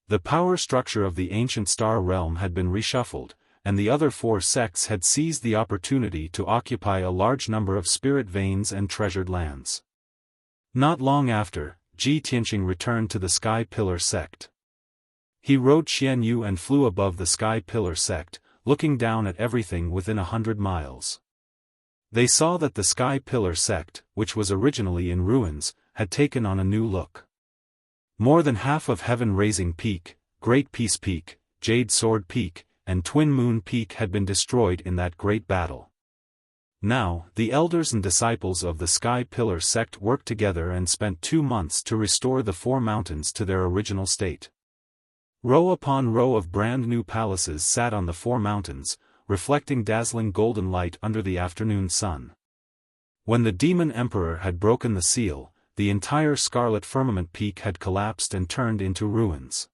The power structure of the ancient star realm had been reshuffled, and the other 4 sects had seized the opportunity to occupy a large number of spirit veins and treasured lands. Not long after, Ji Tianqing returned to the Sky Pillar sect. He rode Qian Yu and flew above the Sky Pillar sect, looking down at everything within 100 miles. They saw that the Sky Pillar sect, which was originally in ruins, had taken on a new look. More than half of Heaven Raising Peak, Great Peace Peak, Jade Sword Peak, and Twin Moon Peak had been destroyed in that great battle. Now, the elders and disciples of the Sky Pillar sect worked together and spent 2 months to restore the 4 mountains to their original state. Row upon row of brand new palaces sat on the 4 mountains, reflecting dazzling golden light under the afternoon sun. When the demon emperor had broken the seal, the entire Scarlet Firmament Peak had collapsed and turned into ruins.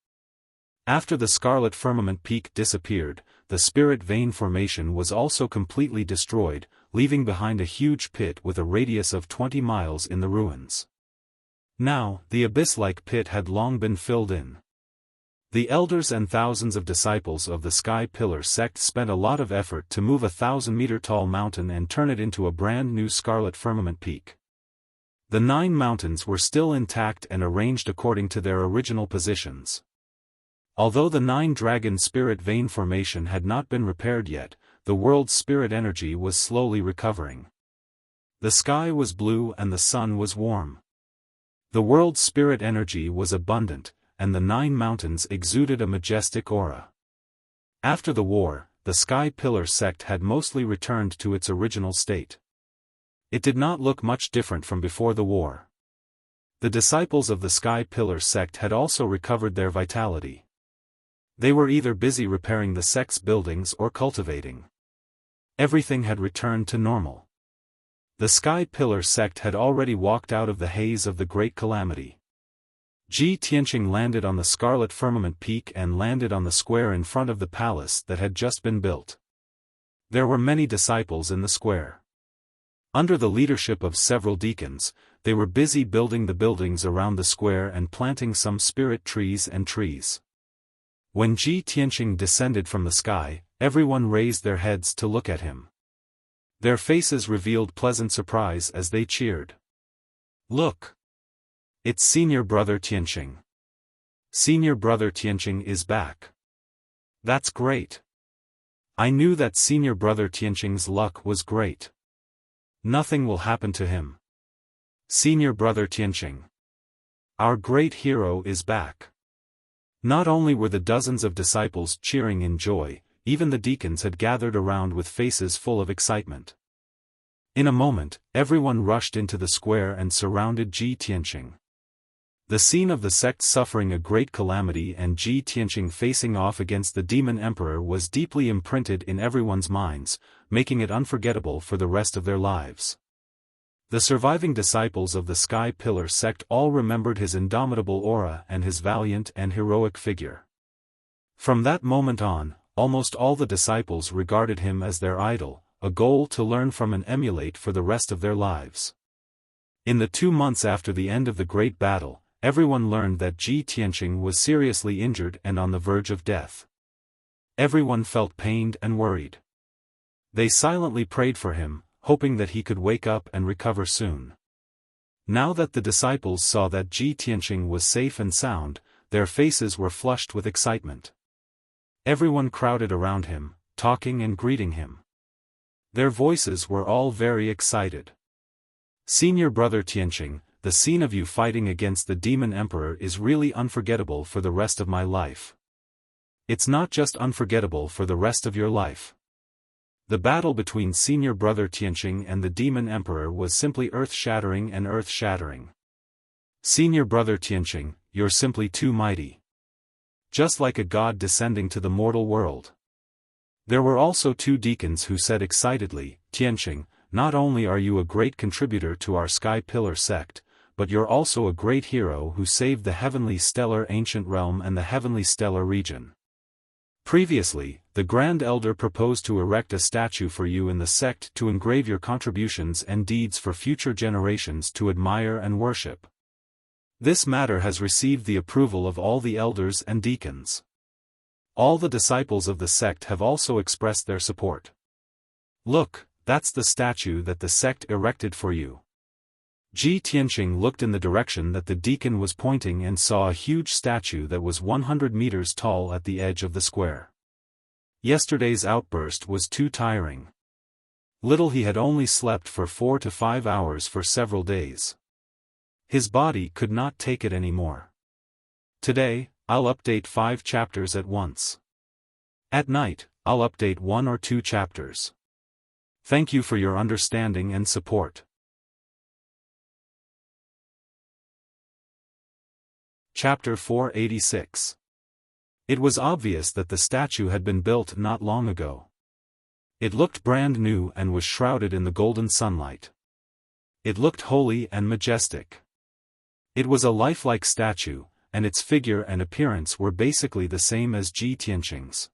After the Scarlet Firmament Peak disappeared, the Spirit Vein Formation was also completely destroyed, leaving behind a huge pit with a radius of 20 miles in the ruins. Now, the abyss-like pit had long been filled in. The elders and thousands of disciples of the Sky Pillar sect spent a lot of effort to move a 1,000-meter-tall mountain and turn it into a brand new Scarlet Firmament Peak. The 9 mountains were still intact and arranged according to their original positions. Although the 9-dragon spirit vein formation had not been repaired yet, the world's spirit energy was slowly recovering. The sky was blue and the sun was warm. The world's spirit energy was abundant, and the 9 mountains exuded a majestic aura. After the war, the Sky Pillar sect had mostly returned to its original state. It did not look much different from before the war. The disciples of the Sky Pillar sect had also recovered their vitality. They were either busy repairing the sect's buildings or cultivating. Everything had returned to normal. The Sky Pillar sect had already walked out of the haze of the Great Calamity. Ji Tianqing landed on the Scarlet Firmament Peak and landed on the square in front of the palace that had just been built. There were many disciples in the square. Under the leadership of several deacons, they were busy building the buildings around the square and planting some spirit trees and trees. When Ji Tianqing descended from the sky, everyone raised their heads to look at him. Their faces revealed pleasant surprise as they cheered. "Look! It's Senior Brother Tianqing. Senior Brother Tianqing is back. That's great. I knew that Senior Brother Tianqing's luck was great. Nothing will happen to him. Senior brother Tianqing. Our great hero is back. Not only were the dozens of disciples cheering in joy, even the deacons had gathered around with faces full of excitement. In a moment, everyone rushed into the square and surrounded Ji Tianqing. The scene of the sect suffering a great calamity and Ji Tianqing facing off against the demon emperor was deeply imprinted in everyone's minds, making it unforgettable for the rest of their lives. The surviving disciples of the Sky Pillar sect all remembered his indomitable aura and his valiant and heroic figure. From that moment on, almost all the disciples regarded him as their idol, a goal to learn from and emulate for the rest of their lives. In the 2 months after the end of the great battle, everyone learned that Ji Tianqing was seriously injured and on the verge of death. Everyone felt pained and worried. They silently prayed for him, hoping that he could wake up and recover soon. Now that the disciples saw that Ji Tianqing was safe and sound, their faces were flushed with excitement. Everyone crowded around him, talking and greeting him. Their voices were all very excited. Senior brother Tianqing, the scene of you fighting against the demon emperor is really unforgettable for the rest of my life. It's not just unforgettable for the rest of your life. The battle between senior brother Tianqing and the demon emperor was simply earth-shattering and earth-shattering. Senior brother Tianqing, you're simply too mighty. Just like a god descending to the mortal world. There were also 2 deacons who said excitedly, Tianqing, not only are you a great contributor to our Sky Pillar sect, but you're also a great hero who saved the heavenly stellar ancient realm and the heavenly stellar region. Previously, the Grand Elder proposed to erect a statue for you in the sect to engrave your contributions and deeds for future generations to admire and worship. This matter has received the approval of all the elders and deacons. All the disciples of the sect have also expressed their support. Look, that's the statue that the sect erected for you. Ji Tianqing looked in the direction that the deacon was pointing and saw a huge statue that was 100 meters tall at the edge of the square. Yesterday's outburst was too tiring. Little he had only slept for 4 to 5 hours for several days. His body could not take it anymore. Today, I'll update 5 chapters at once. At night, I'll update 1 or 2 chapters. Thank you for your understanding and support. Chapter 486. It was obvious that the statue had been built not long ago. It looked brand new and was shrouded in the golden sunlight. It looked holy and majestic. It was a lifelike statue, and its figure and appearance were basically the same as Ji Tianqing's.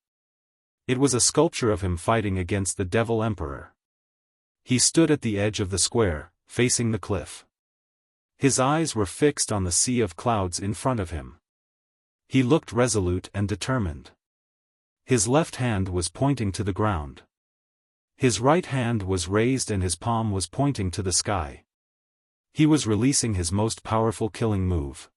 It was a sculpture of him fighting against the Devil Emperor. He stood at the edge of the square, facing the cliff. His eyes were fixed on the sea of clouds in front of him. He looked resolute and determined. His left hand was pointing to the ground. His right hand was raised and his palm was pointing to the sky. He was releasing his most powerful killing move.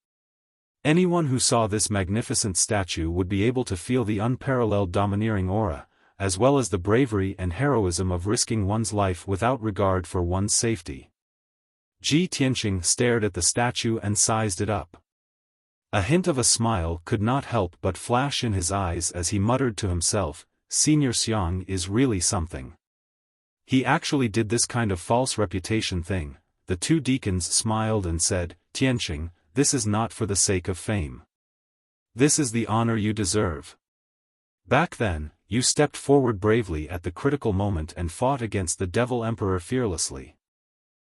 Anyone who saw this magnificent statue would be able to feel the unparalleled domineering aura, as well as the bravery and heroism of risking one's life without regard for one's safety. Ji Tianqing stared at the statue and sized it up. A hint of a smile could not help but flash in his eyes as he muttered to himself, Senior Xiang is really something. He actually did this kind of false reputation thing. The 2 deacons smiled and said, Tianqing, this is not for the sake of fame. This is the honor you deserve. Back then, you stepped forward bravely at the critical moment and fought against the Devil Emperor fearlessly.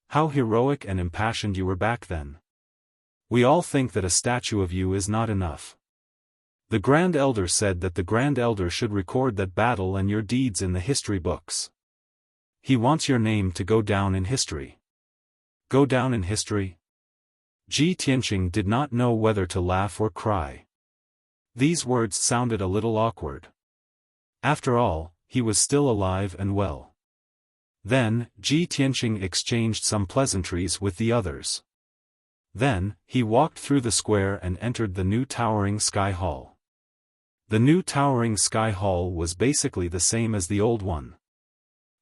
How heroic and impassioned you were back then. We all think that a statue of you is not enough. The Grand Elder said that the Grand Elder should record that battle and your deeds in the history books. He wants your name to go down in history. Go down in history? Ji Tianqing did not know whether to laugh or cry. These words sounded a little awkward. After all, he was still alive and well. Then, Ji Tianqing exchanged some pleasantries with the others. Then, he walked through the square and entered the new towering Sky Hall. The new towering Sky Hall was basically the same as the old one.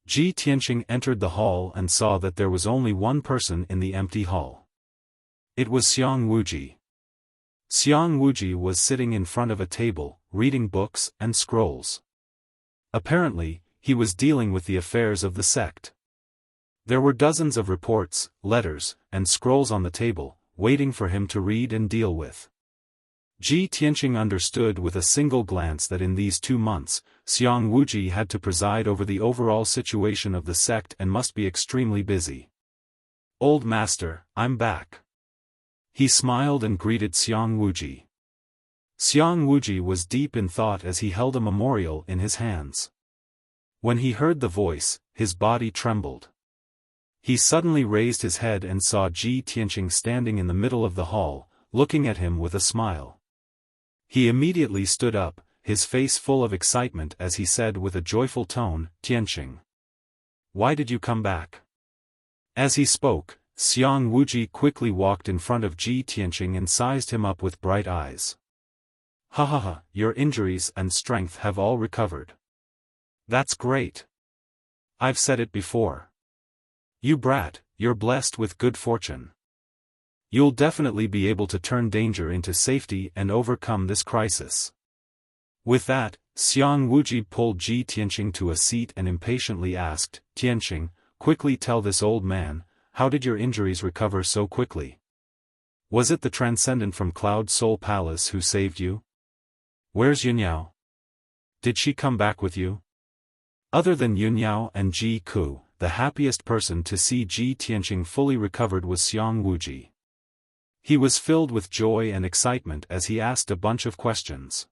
Ji Tianqing entered the hall and saw that there was only one person in the empty hall. It was Xiang Wuji. Xiang Wuji was sitting in front of a table, reading books and scrolls. Apparently, he was dealing with the affairs of the sect. There were dozens of reports, letters, and scrolls on the table, waiting for him to read and deal with. Ji Tianqing understood with a single glance that in these 2 months, Xiang Wuji had to preside over the overall situation of the sect and must be extremely busy. "Old master, I'm back." He smiled and greeted Xiang Wuji. Xiang Wuji was deep in thought as he held a memorial in his hands. When he heard the voice, his body trembled. He suddenly raised his head and saw Ji Tianqing standing in the middle of the hall, looking at him with a smile. He immediately stood up, his face full of excitement as he said with a joyful tone, "Tianqing, why did you come back?" As he spoke, Xiang Wuji quickly walked in front of Ji Tianqing and sized him up with bright eyes. "Ha ha ha, your injuries and strength have all recovered. That's great. I've said it before. You brat, you're blessed with good fortune. You'll definitely be able to turn danger into safety and overcome this crisis." With that, Xiang Wuji pulled Ji Tianqing to a seat and impatiently asked, "Tianqing, quickly tell this old man, how did your injuries recover so quickly? Was it the transcendent from Cloud Soul Palace who saved you? Where's Yunyao? Did she come back with you?" Other than Yunyao and Ji Ku, the happiest person to see Ji Tianqing fully recovered was Xiang Wuji. He was filled with joy and excitement as he asked a bunch of questions.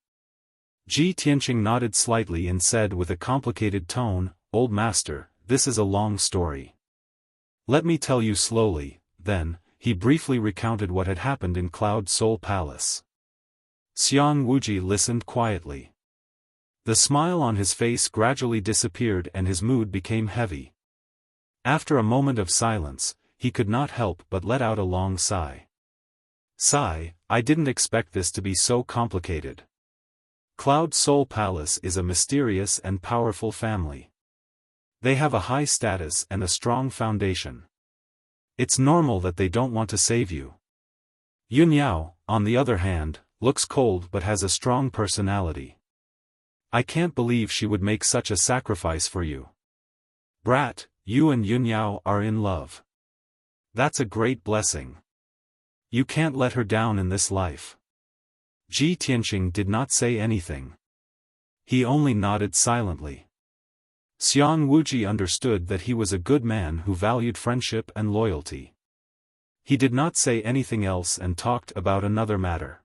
Ji Tianqing nodded slightly and said with a complicated tone, "Old master, this is a long story. Let me tell you slowly." Then, he briefly recounted what had happened in Cloud Soul Palace. Xiang Wuji listened quietly. The smile on his face gradually disappeared and his mood became heavy. After a moment of silence, he could not help but let out a long sigh. "Sigh, I didn't expect this to be so complicated. Cloud Soul Palace is a mysterious and powerful family. They have a high status and a strong foundation. It's normal that they don't want to save you. Yunyao, on the other hand, looks cold but has a strong personality. I can't believe she would make such a sacrifice for you. Brat, you and Yunyao are in love. That's a great blessing. You can't let her down in this life." Ji Tianqing did not say anything. He only nodded silently. Xiang Wuji understood that he was a good man who valued friendship and loyalty. He did not say anything else and talked about another matter.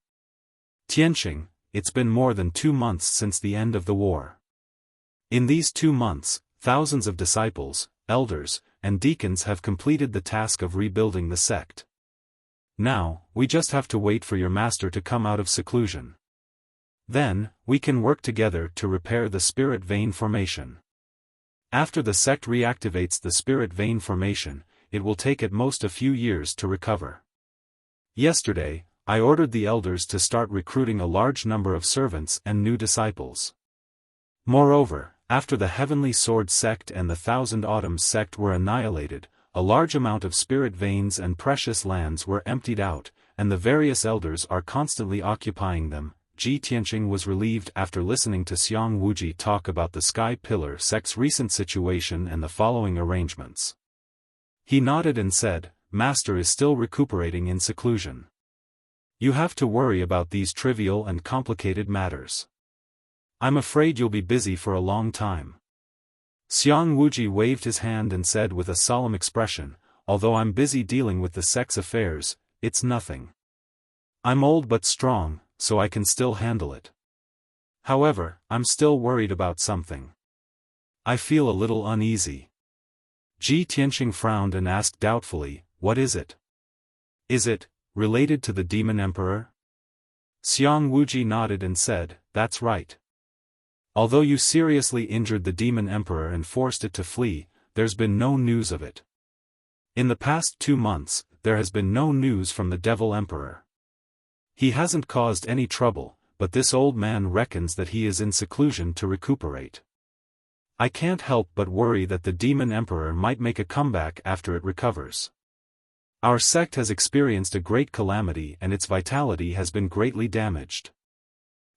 "Tianqing, it's been more than 2 months since the end of the war. In these 2 months, thousands of disciples, elders, and deacons have completed the task of rebuilding the sect. Now, we just have to wait for your master to come out of seclusion. Then, we can work together to repair the spirit vein formation. After the sect reactivates the spirit vein formation, it will take at most a few years to recover. Yesterday, I ordered the elders to start recruiting a large number of servants and new disciples. Moreover, after the Heavenly Sword sect and the Thousand Autumns sect were annihilated, a large amount of spirit veins and precious lands were emptied out, and the various elders are constantly occupying them." Ji Tianqing was relieved after listening to Xiang Wuji talk about the Sky Pillar sect's recent situation and the following arrangements. He nodded and said, "Master is still recuperating in seclusion. You have to worry about these trivial and complicated matters. I'm afraid you'll be busy for a long time." Xiang Wuji waved his hand and said with a solemn expression, "Although I'm busy dealing with the sect's affairs, it's nothing. I'm old but strong, so I can still handle it. However, I'm still worried about something. I feel a little uneasy." Ji Tianqing frowned and asked doubtfully, "What is it? Is it related to the Demon Emperor?" Xiang Wuji nodded and said, "That's right. Although you seriously injured the Demon Emperor and forced it to flee, there's been no news of it. In the past 2 months, there has been no news from the Devil Emperor. He hasn't caused any trouble, but this old man reckons that he is in seclusion to recuperate. I can't help but worry that the demon emperor might make a comeback after it recovers. Our sect has experienced a great calamity and its vitality has been greatly damaged.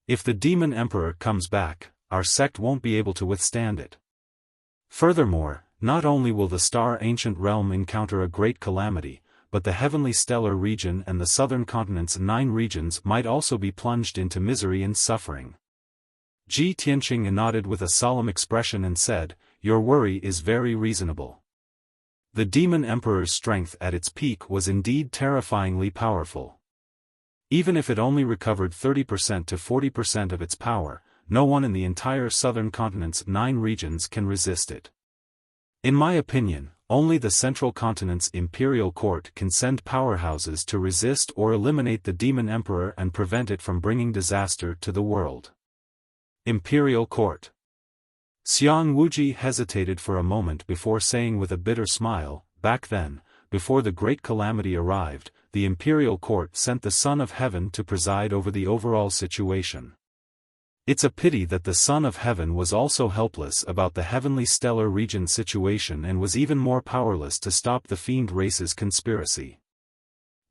If the demon emperor comes back, our sect won't be able to withstand it. Furthermore, not only will the star ancient realm encounter a great calamity, but the heavenly stellar region and the southern continent's 9 regions might also be plunged into misery and suffering. Ji Tianqing nodded with a solemn expression and said, "Your worry is very reasonable." The demon emperor's strength at its peak was indeed terrifyingly powerful. Even if it only recovered 30% to 40% of its power, no one in the entire southern continent's 9 regions can resist it. In my opinion, only the central continent's imperial court can send powerhouses to resist or eliminate the demon emperor and prevent it from bringing disaster to the world. Imperial Court. Xiang Wuji hesitated for a moment before saying with a bitter smile, "Back then, before the great calamity arrived, the Imperial Court sent the Son of Heaven to preside over the overall situation. It's a pity that the Son of Heaven was also helpless about the heavenly stellar region situation and was even more powerless to stop the fiend race's conspiracy.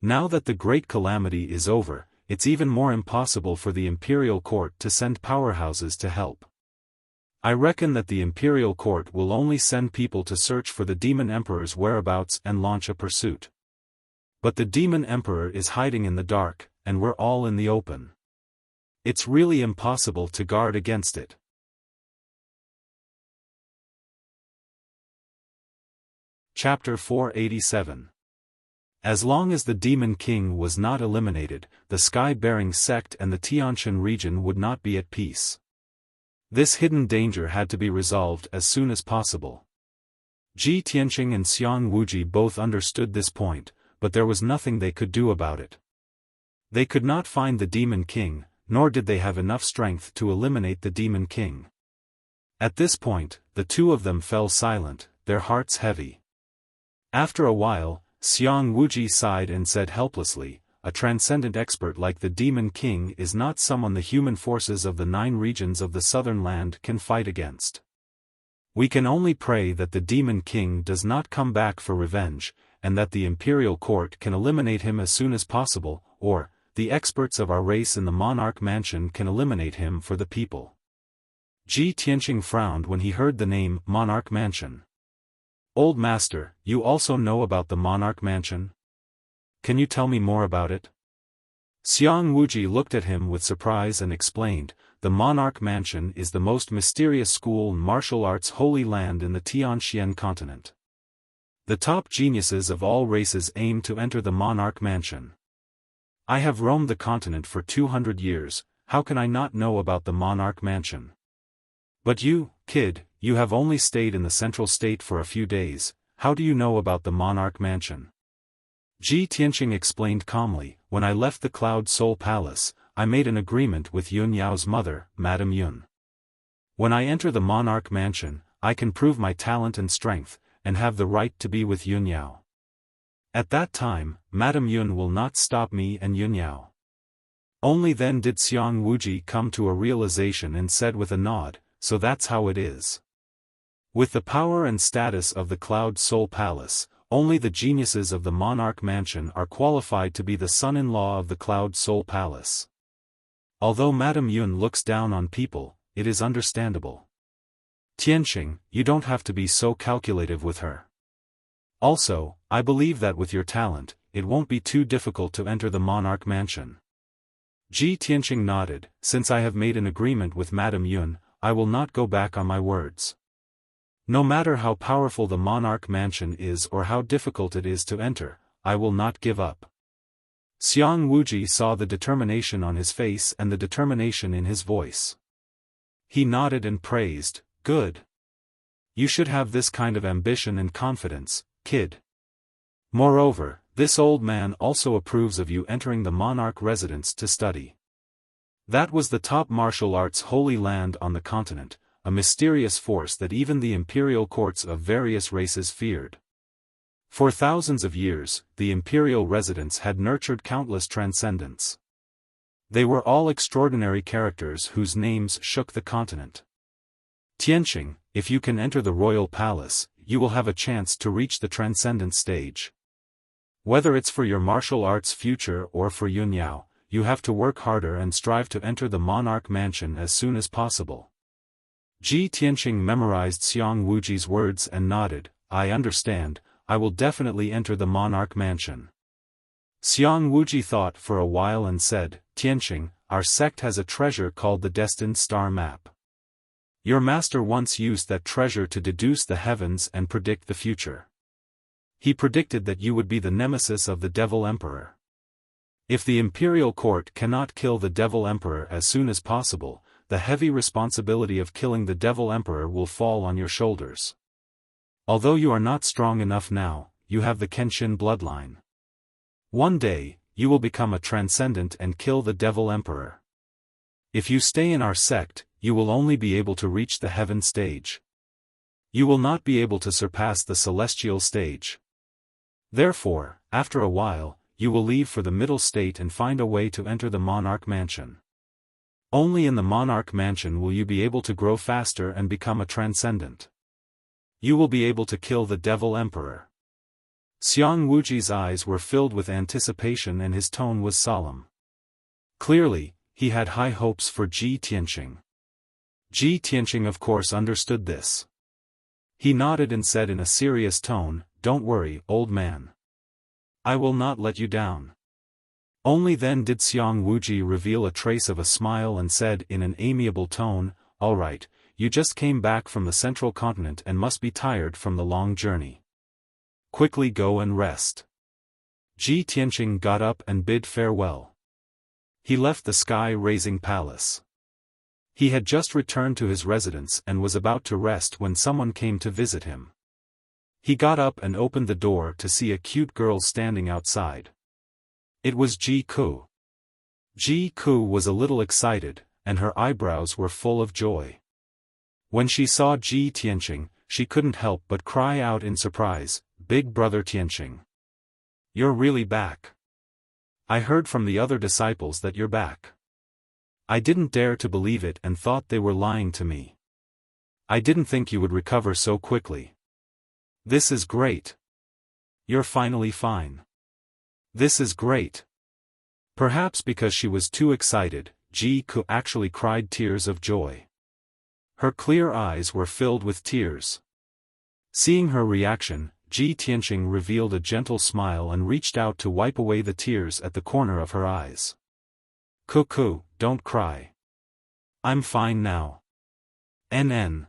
Now that the great calamity is over, it's even more impossible for the Imperial Court to send powerhouses to help. I reckon that the Imperial Court will only send people to search for the Demon Emperor's whereabouts and launch a pursuit. But the Demon Emperor is hiding in the dark, and we're all in the open. It's really impossible to guard against it." Chapter 487. As long as the Demon King was not eliminated, the Sky-bearing sect and the Tianshan region would not be at peace. This hidden danger had to be resolved as soon as possible. Ji Tianqing and Xiang Wuji both understood this point, but there was nothing they could do about it. They could not find the Demon King, nor did they have enough strength to eliminate the Demon King. At this point, the two of them fell silent, their hearts heavy. After a while, Xiang Wuji sighed and said helplessly, "A transcendent expert like the Demon King is not someone the human forces of the 9 regions of the southern land can fight against. We can only pray that the Demon King does not come back for revenge, and that the Imperial Court can eliminate him as soon as possible, or, the experts of our race in the Monarch Mansion can eliminate him for the people." Ji Tianqing frowned when he heard the name Monarch Mansion. "Old Master, you also know about the Monarch Mansion? Can you tell me more about it?" Xiang Wuji looked at him with surprise and explained, "The Monarch Mansion is the most mysterious school and martial arts holy land in the Tianxian continent. The top geniuses of all races aim to enter the Monarch Mansion. I have roamed the continent for 200 years, how can I not know about the Monarch Mansion? But you, kid, you have only stayed in the central state for a few days, how do you know about the Monarch Mansion?" Ji Tianqing explained calmly, "When I left the Cloud Soul Palace, I made an agreement with Yun Yao's mother, Madame Yun. When I enter the Monarch Mansion, I can prove my talent and strength, and have the right to be with Yun Yao. At that time, Madame Yun will not stop me and Yun Yao." Only then did Xiang Wuji come to a realization and said with a nod, "So that's how it is." With the power and status of the Cloud Soul Palace, only the geniuses of the Monarch Mansion are qualified to be the son-in-law of the Cloud Soul Palace. Although Madame Yun looks down on people, it is understandable. Tianqing, you don't have to be so calculative with her. Also, I believe that with your talent, it won't be too difficult to enter the Monarch Mansion." Ji Tianqing nodded, "Since I have made an agreement with Madame Yun, I will not go back on my words. No matter how powerful the Monarch Mansion is or how difficult it is to enter, I will not give up." Xiang Wuji saw the determination on his face and the determination in his voice. He nodded and praised, "Good. You should have this kind of ambition and confidence, kid. Moreover, this old man also approves of you entering the Monarch residence to study. That was the top martial arts holy land on the continent, a mysterious force that even the imperial courts of various races feared. For thousands of years, the imperial residence had nurtured countless transcendents. They were all extraordinary characters whose names shook the continent. Tianqing, if you can enter the royal palace, you will have a chance to reach the transcendent stage. Whether it's for your martial arts future or for Yunyao, you have to work harder and strive to enter the monarch mansion as soon as possible. Ji Tianqing memorized Xiang Wuji's words and nodded. I understand, I will definitely enter the monarch mansion. Xiang Wuji thought for a while and said, Tianqing, our sect has a treasure called the Destined Star Map. Your master once used that treasure to deduce the heavens and predict the future. He predicted that you would be the nemesis of the Devil Emperor. If the imperial court cannot kill the Devil Emperor as soon as possible, the heavy responsibility of killing the Devil Emperor will fall on your shoulders. Although you are not strong enough now, you have the Kenshin bloodline. One day, you will become a transcendent and kill the Devil Emperor. If you stay in our sect, you will only be able to reach the heaven stage. You will not be able to surpass the celestial stage. Therefore, after a while, you will leave for the middle state and find a way to enter the monarch mansion. Only in the monarch mansion will you be able to grow faster and become a transcendent. You will be able to kill the Devil Emperor. Xiang Wuji's eyes were filled with anticipation and his tone was solemn. Clearly, he had high hopes for Ji Tianqing. Ji Tianqing of course understood this. He nodded and said in a serious tone, Don't worry, old man. I will not let you down. Only then did Xiang Wuji reveal a trace of a smile and said in an amiable tone, All right, you just came back from the central continent and must be tired from the long journey. Quickly go and rest. Ji Tianqing got up and bid farewell. He left the sky-raising palace. He had just returned to his residence and was about to rest when someone came to visit him. He got up and opened the door to see a cute girl standing outside. It was Ji Ku. Ji Ku was a little excited, and her eyebrows were full of joy. When she saw Ji Tianqing, she couldn't help but cry out in surprise, Big brother Tianqing. You're really back. I heard from the other disciples that you're back. I didn't dare to believe it and thought they were lying to me. I didn't think you would recover so quickly. This is great. You're finally fine. This is great. Perhaps because she was too excited, Ji Ku actually cried tears of joy. Her clear eyes were filled with tears. Seeing her reaction, Ji Tianqing revealed a gentle smile and reached out to wipe away the tears at the corner of her eyes. Ku, don't cry. I'm fine now. NN.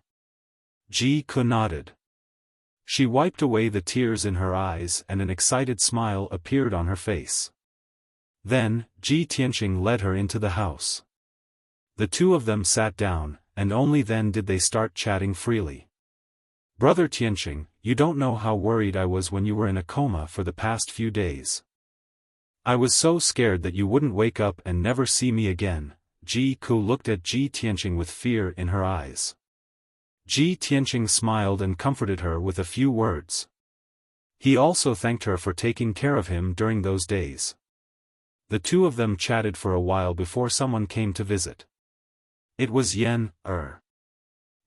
Ji Ku nodded. She wiped away the tears in her eyes and an excited smile appeared on her face. Then, Ji Tianqing led her into the house. The two of them sat down, and only then did they start chatting freely. Brother Tianqing, you don't know how worried I was when you were in a coma for the past few days. I was so scared that you wouldn't wake up and never see me again. Ji Ku looked at Ji Tianqing with fear in her eyes. Ji Tianqing smiled and comforted her with a few words. He also thanked her for taking care of him during those days. The two of them chatted for a while before someone came to visit. It was Yen.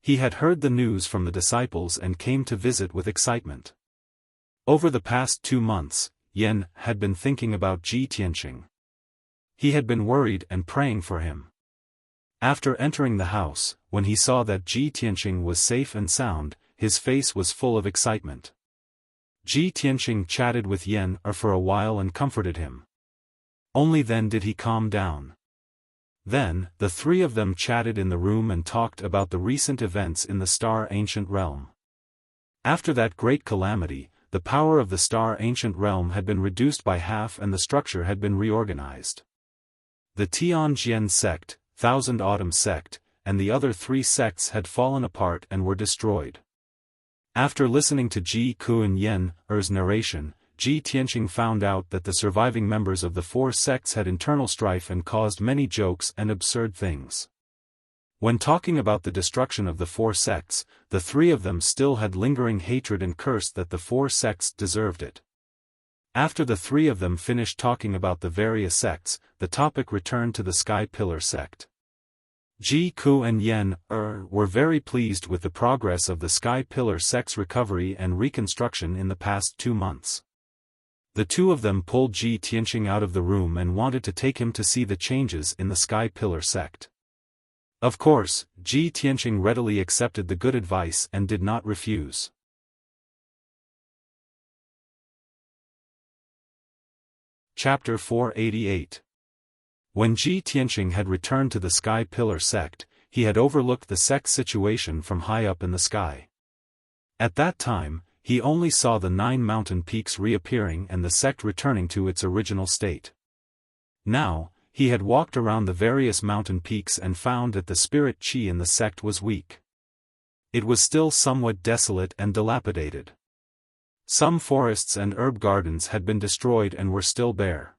He had heard the news from the disciples and came to visit with excitement. Over the past 2 months, Yen had been thinking about Ji Tianqing. He had been worried and praying for him. After entering the house, when he saw that Ji Tianqing was safe and sound, his face was full of excitement. Ji Tianqing chatted with Yen for a while and comforted him. Only then did he calm down. Then, the three of them chatted in the room and talked about the recent events in the Star Ancient Realm. After that great calamity, the power of the Star Ancient Realm had been reduced by half and the structure had been reorganized. The Tianjian sect, Thousand Autumn sect, and the other 3 sects had fallen apart and were destroyed. After listening to Ji Ku and Yen's narration, Ji Tianqing found out that the surviving members of the 4 sects had internal strife and caused many jokes and absurd things. When talking about the destruction of the 4 sects, the 3 of them still had lingering hatred and cursed that the 4 sects deserved it. After the 3 of them finished talking about the various sects, the topic returned to the Sky Pillar sect. Ji Ku and Yen were very pleased with the progress of the Sky Pillar sect's recovery and reconstruction in the past 2 months. The two of them pulled Ji Tianqing out of the room and wanted to take him to see the changes in the Sky Pillar sect. Of course, Ji Tianqing readily accepted the good advice and did not refuse. Chapter 488. When Ji Tianqing had returned to the Sky Pillar sect, he had overlooked the sect's situation from high up in the sky. At that time, he only saw the 9 mountain peaks reappearing and the sect returning to its original state. Now, he had walked around the various mountain peaks and found that the spirit qi in the sect was weak. It was still somewhat desolate and dilapidated. Some forests and herb gardens had been destroyed and were still bare.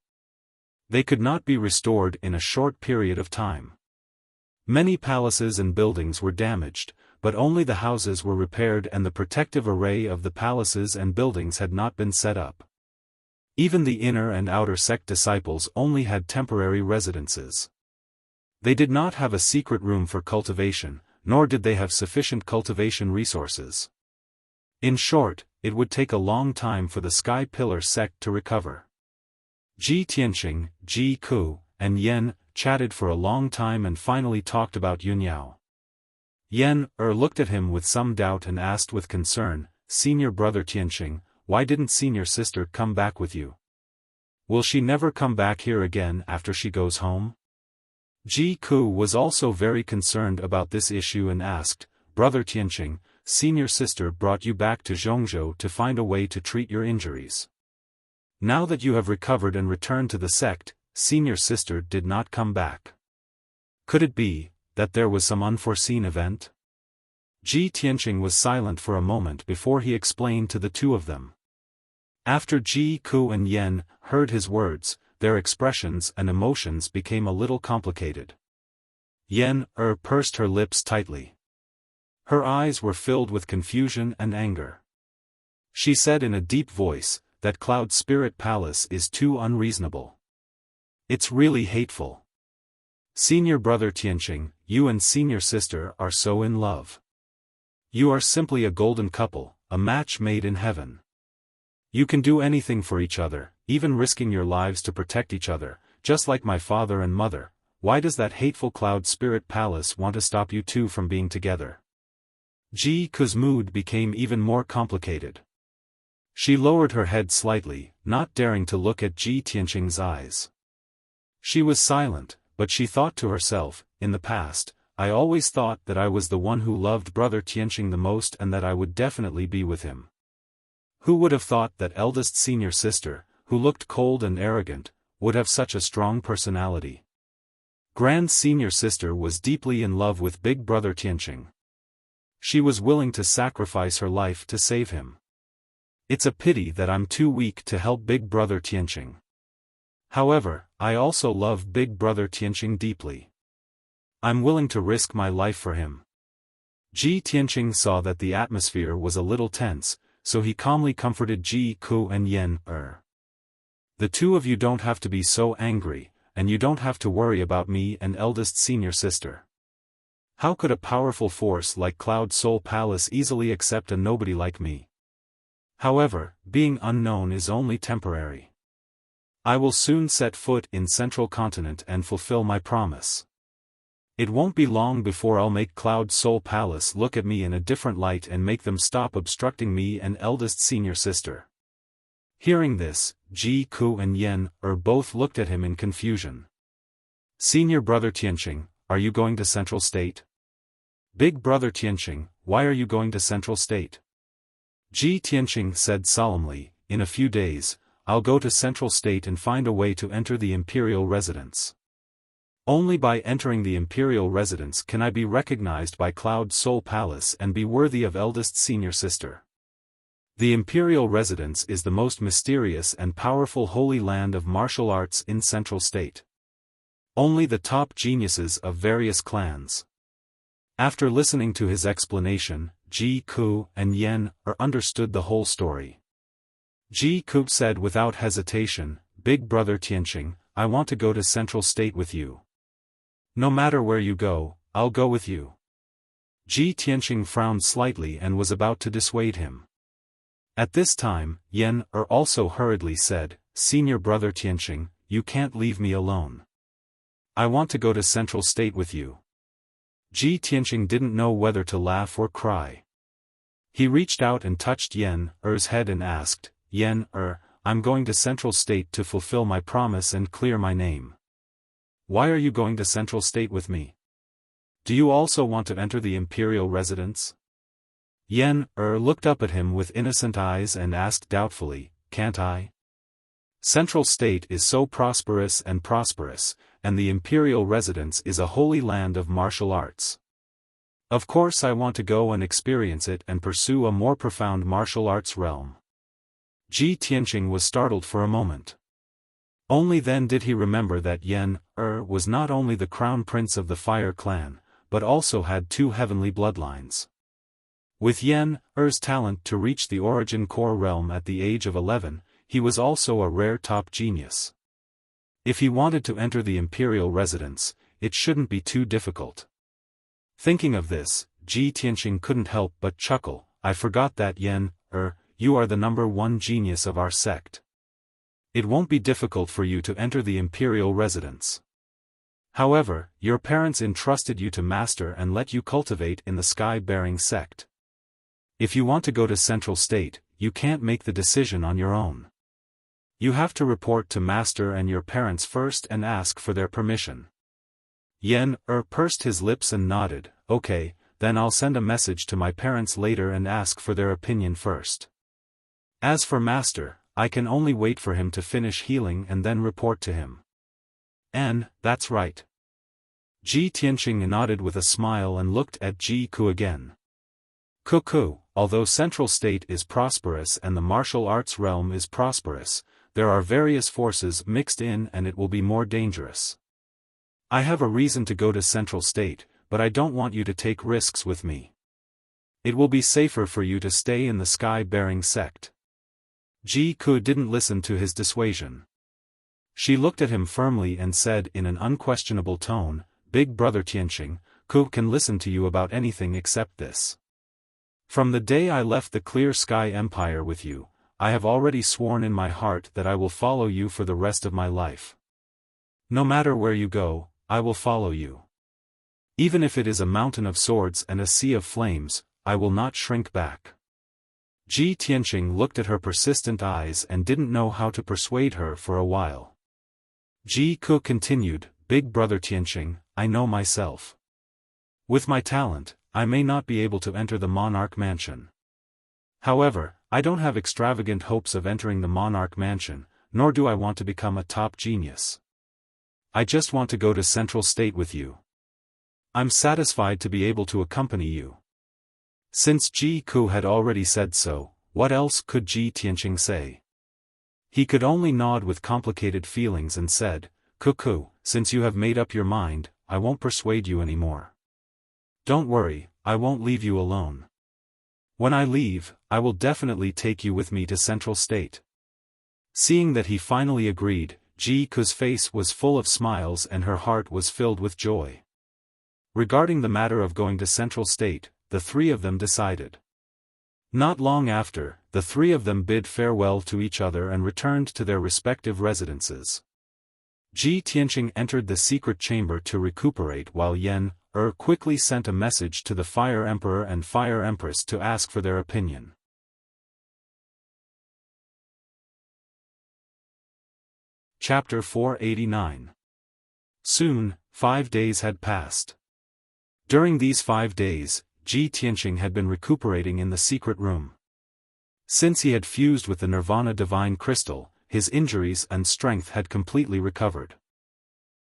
They could not be restored in a short period of time. Many palaces and buildings were damaged, but only the houses were repaired and the protective array of the palaces and buildings had not been set up. Even the inner and outer sect disciples only had temporary residences. They did not have a secret room for cultivation, nor did they have sufficient cultivation resources. In short, it would take a long time for the Sky Pillar sect to recover. Ji Tianqing, Ji Ku, and Yen chatted for a long time and finally talked about Yunyao. Yen looked at him with some doubt and asked with concern, "Senior brother Tianqing, why didn't senior sister come back with you? Will she never come back here again after she goes home?" Ji Ku was also very concerned about this issue and asked, "Brother Tianqing, senior sister brought you back to Zhongzhou to find a way to treat your injuries. Now that you have recovered and returned to the sect, senior sister did not come back. Could it be that there was some unforeseen event?" Ji Tianqing was silent for a moment before he explained to the two of them. After Ji Ku and Yen heard his words, their expressions and emotions became a little complicated. Yen pursed her lips tightly. Her eyes were filled with confusion and anger. She said in a deep voice, "That Cloud Spirit Palace is too unreasonable. It's really hateful. Senior brother Tianqing, you and senior sister are so in love. You are simply a golden couple, a match made in heaven. You can do anything for each other, even risking your lives to protect each other, just like my father and mother. Why does that hateful Cloud Spirit Palace want to stop you two from being together?" Ji Ku's mood became even more complicated. She lowered her head slightly, not daring to look at Ji Tianqing's eyes. She was silent, but she thought to herself, "In the past, I always thought that I was the one who loved brother Tianqing the most and that I would definitely be with him. Who would have thought that eldest senior sister, who looked cold and arrogant, would have such a strong personality? Grand senior sister was deeply in love with big brother Tianqing. She was willing to sacrifice her life to save him. It's a pity that I'm too weak to help big brother Tianqing. However, I also love big brother Tianqing deeply. I'm willing to risk my life for him." Ji Tianqing saw that the atmosphere was a little tense, so he calmly comforted Ji Ku and Yen. "The two of you don't have to be so angry, and you don't have to worry about me and eldest senior sister. How could a powerful force like Cloud Soul Palace easily accept a nobody like me? However, being unknown is only temporary. I will soon set foot in Central Continent and fulfill my promise. It won't be long before I'll make Cloud Soul Palace look at me in a different light and make them stop obstructing me and eldest senior sister." Hearing this, Ji Ku and Yen both looked at him in confusion. "Senior brother Tianqing, are you going to Central State? Big brother Tianqing, why are you going to Central State?" Ji Tianqing said solemnly, "In a few days, I'll go to Central State and find a way to enter the imperial residence. Only by entering the imperial residence can I be recognized by Cloud Soul Palace and be worthy of eldest senior sister. The imperial residence is the most mysterious and powerful holy land of martial arts in Central State. Only the top geniuses of various clans." After listening to his explanation, Ji Ku and Yen understood the whole story. Ji Ku said without hesitation, "Big brother Tianqing, I want to go to Central State with you. No matter where you go, I'll go with you. Ji Tianqing frowned slightly and was about to dissuade him. At this time, Yan also hurriedly said, Senior brother Tianqing, you can't leave me alone. I want to go to Central State with you. Ji Tianqing didn't know whether to laugh or cry. He reached out and touched Yan-er's head and asked, Yan-er, I'm going to Central State to fulfill my promise and clear my name. Why are you going to Central State with me? Do you also want to enter the imperial residence? Yan-er looked up at him with innocent eyes and asked doubtfully, can't I? Central State is so prosperous, and the imperial residence is a holy land of martial arts. Of course I want to go and experience it and pursue a more profound martial arts realm. Ji Tianqing was startled for a moment. Only then did he remember that Yan-er was not only the crown prince of the Fire clan, but also had 2 heavenly bloodlines. With Yan-er's talent to reach the origin core realm at the age of 11, he was also a rare top genius. If he wanted to enter the imperial residence, it shouldn't be too difficult. Thinking of this, Ji Tianqing couldn't help but chuckle. I forgot that Yan-er, you are the #1 genius of our sect. It won't be difficult for you to enter the imperial residence. However, your parents entrusted you to master and let you cultivate in the sky-bearing sect. If you want to go to Central State, you can't make the decision on your own. You have to report to master and your parents first and ask for their permission. Yan-er pursed his lips and nodded, okay, then I'll send a message to my parents later and ask for their opinion first. As for master, I can only wait for him to finish healing and then report to him. That's right. Ji Tianqing nodded with a smile and looked at Ji Ku again. Ku, although Central State is prosperous and the martial arts realm is prosperous, there are various forces mixed in and it will be more dangerous. I have a reason to go to Central State, but I don't want you to take risks with me. It will be safer for you to stay in the sky-bearing sect. Ji Ku didn't listen to his dissuasion. She looked at him firmly and said in an unquestionable tone, Big brother Tianqing, Ku can listen to you about anything except this. From the day I left the Clear Sky Empire with you, I have already sworn in my heart that I will follow you for the rest of my life. No matter where you go, I will follow you. Even if it is a mountain of swords and a sea of flames, I will not shrink back. Ji Tianqing looked at her persistent eyes and didn't know how to persuade her for a while. Ji Ku continued, Big brother Tianqing, I know myself. With my talent, I may not be able to enter the Monarch Mansion. However, I don't have extravagant hopes of entering the Monarch Mansion, nor do I want to become a top genius. I just want to go to Central State with you. I'm satisfied to be able to accompany you. Since Ji Ku had already said so, what else could Ji Tianqing say? He could only nod with complicated feelings and said, Ku, since you have made up your mind, I won't persuade you anymore. Don't worry, I won't leave you alone. When I leave, I will definitely take you with me to Central State. Seeing that he finally agreed, Ji Ku's face was full of smiles and her heart was filled with joy. Regarding the matter of going to Central State, the 3 of them decided. Not long after, the 3 of them bid farewell to each other and returned to their respective residences. Ji Tianqing entered the secret chamber to recuperate while Yan-er quickly sent a message to the Fire Emperor and Fire Empress to ask for their opinion. Chapter 489. Soon, 5 days had passed. During these 5 days, Ji Tianqing had been recuperating in the secret room. Since he had fused with the Nirvana Divine Crystal, his injuries and strength had completely recovered.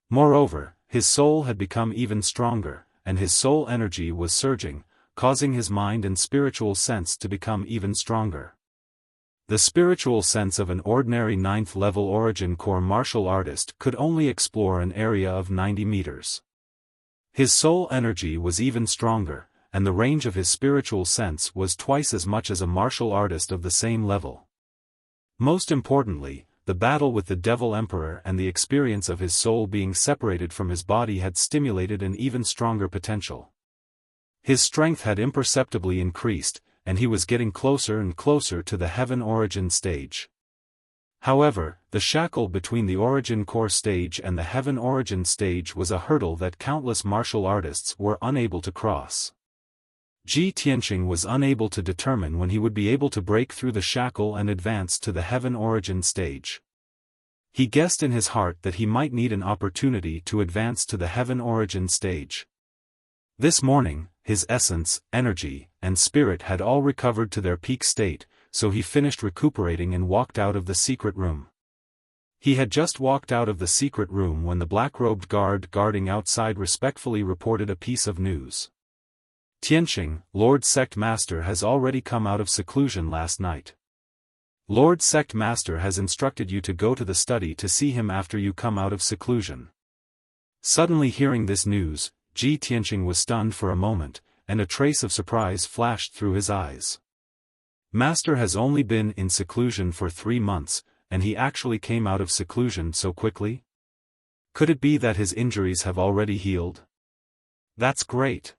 Moreover, his soul had become even stronger, and his soul energy was surging, causing his mind and spiritual sense to become even stronger. The spiritual sense of an ordinary 9th-level origin core martial artist could only explore an area of 90 meters. His soul energy was even stronger, and the range of his spiritual sense was twice as much as a martial artist of the same level. Most importantly, the battle with the Devil Emperor and the experience of his soul being separated from his body had stimulated an even stronger potential. His strength had imperceptibly increased, and he was getting closer and closer to the Heaven Origin stage. However, the shackle between the Origin Core stage and the Heaven Origin stage was a hurdle that countless martial artists were unable to cross. Ji Tianqing was unable to determine when he would be able to break through the shackle and advance to the Heaven Origin stage. He guessed in his heart that he might need an opportunity to advance to the Heaven Origin stage. This morning, his essence, energy, and spirit had all recovered to their peak state, so he finished recuperating and walked out of the secret room. He had just walked out of the secret room when the black-robed guard guarding outside respectfully reported a piece of news. Tianqing, Lord Sect Master has already come out of seclusion last night. Lord Sect Master has instructed you to go to the study to see him after you come out of seclusion. Suddenly hearing this news, Ji Tianqing was stunned for a moment, and a trace of surprise flashed through his eyes. Master has only been in seclusion for 3 months, and he actually came out of seclusion so quickly? Could it be that his injuries have already healed? That's great.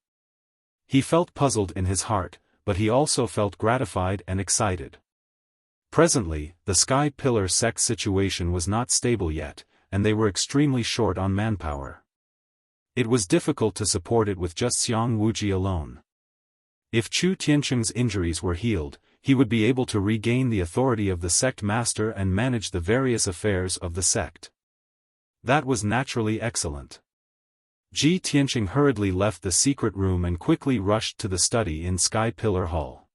He felt puzzled in his heart, but he also felt gratified and excited. Presently, the Sky Pillar sect situation was not stable yet, and they were extremely short on manpower. It was difficult to support it with just Xiang Wuji alone. If Chu Tianqing's injuries were healed, he would be able to regain the authority of the sect master and manage the various affairs of the sect. That was naturally excellent. Ji Tianqing hurriedly left the secret room and quickly rushed to the study in Sky Pillar Hall.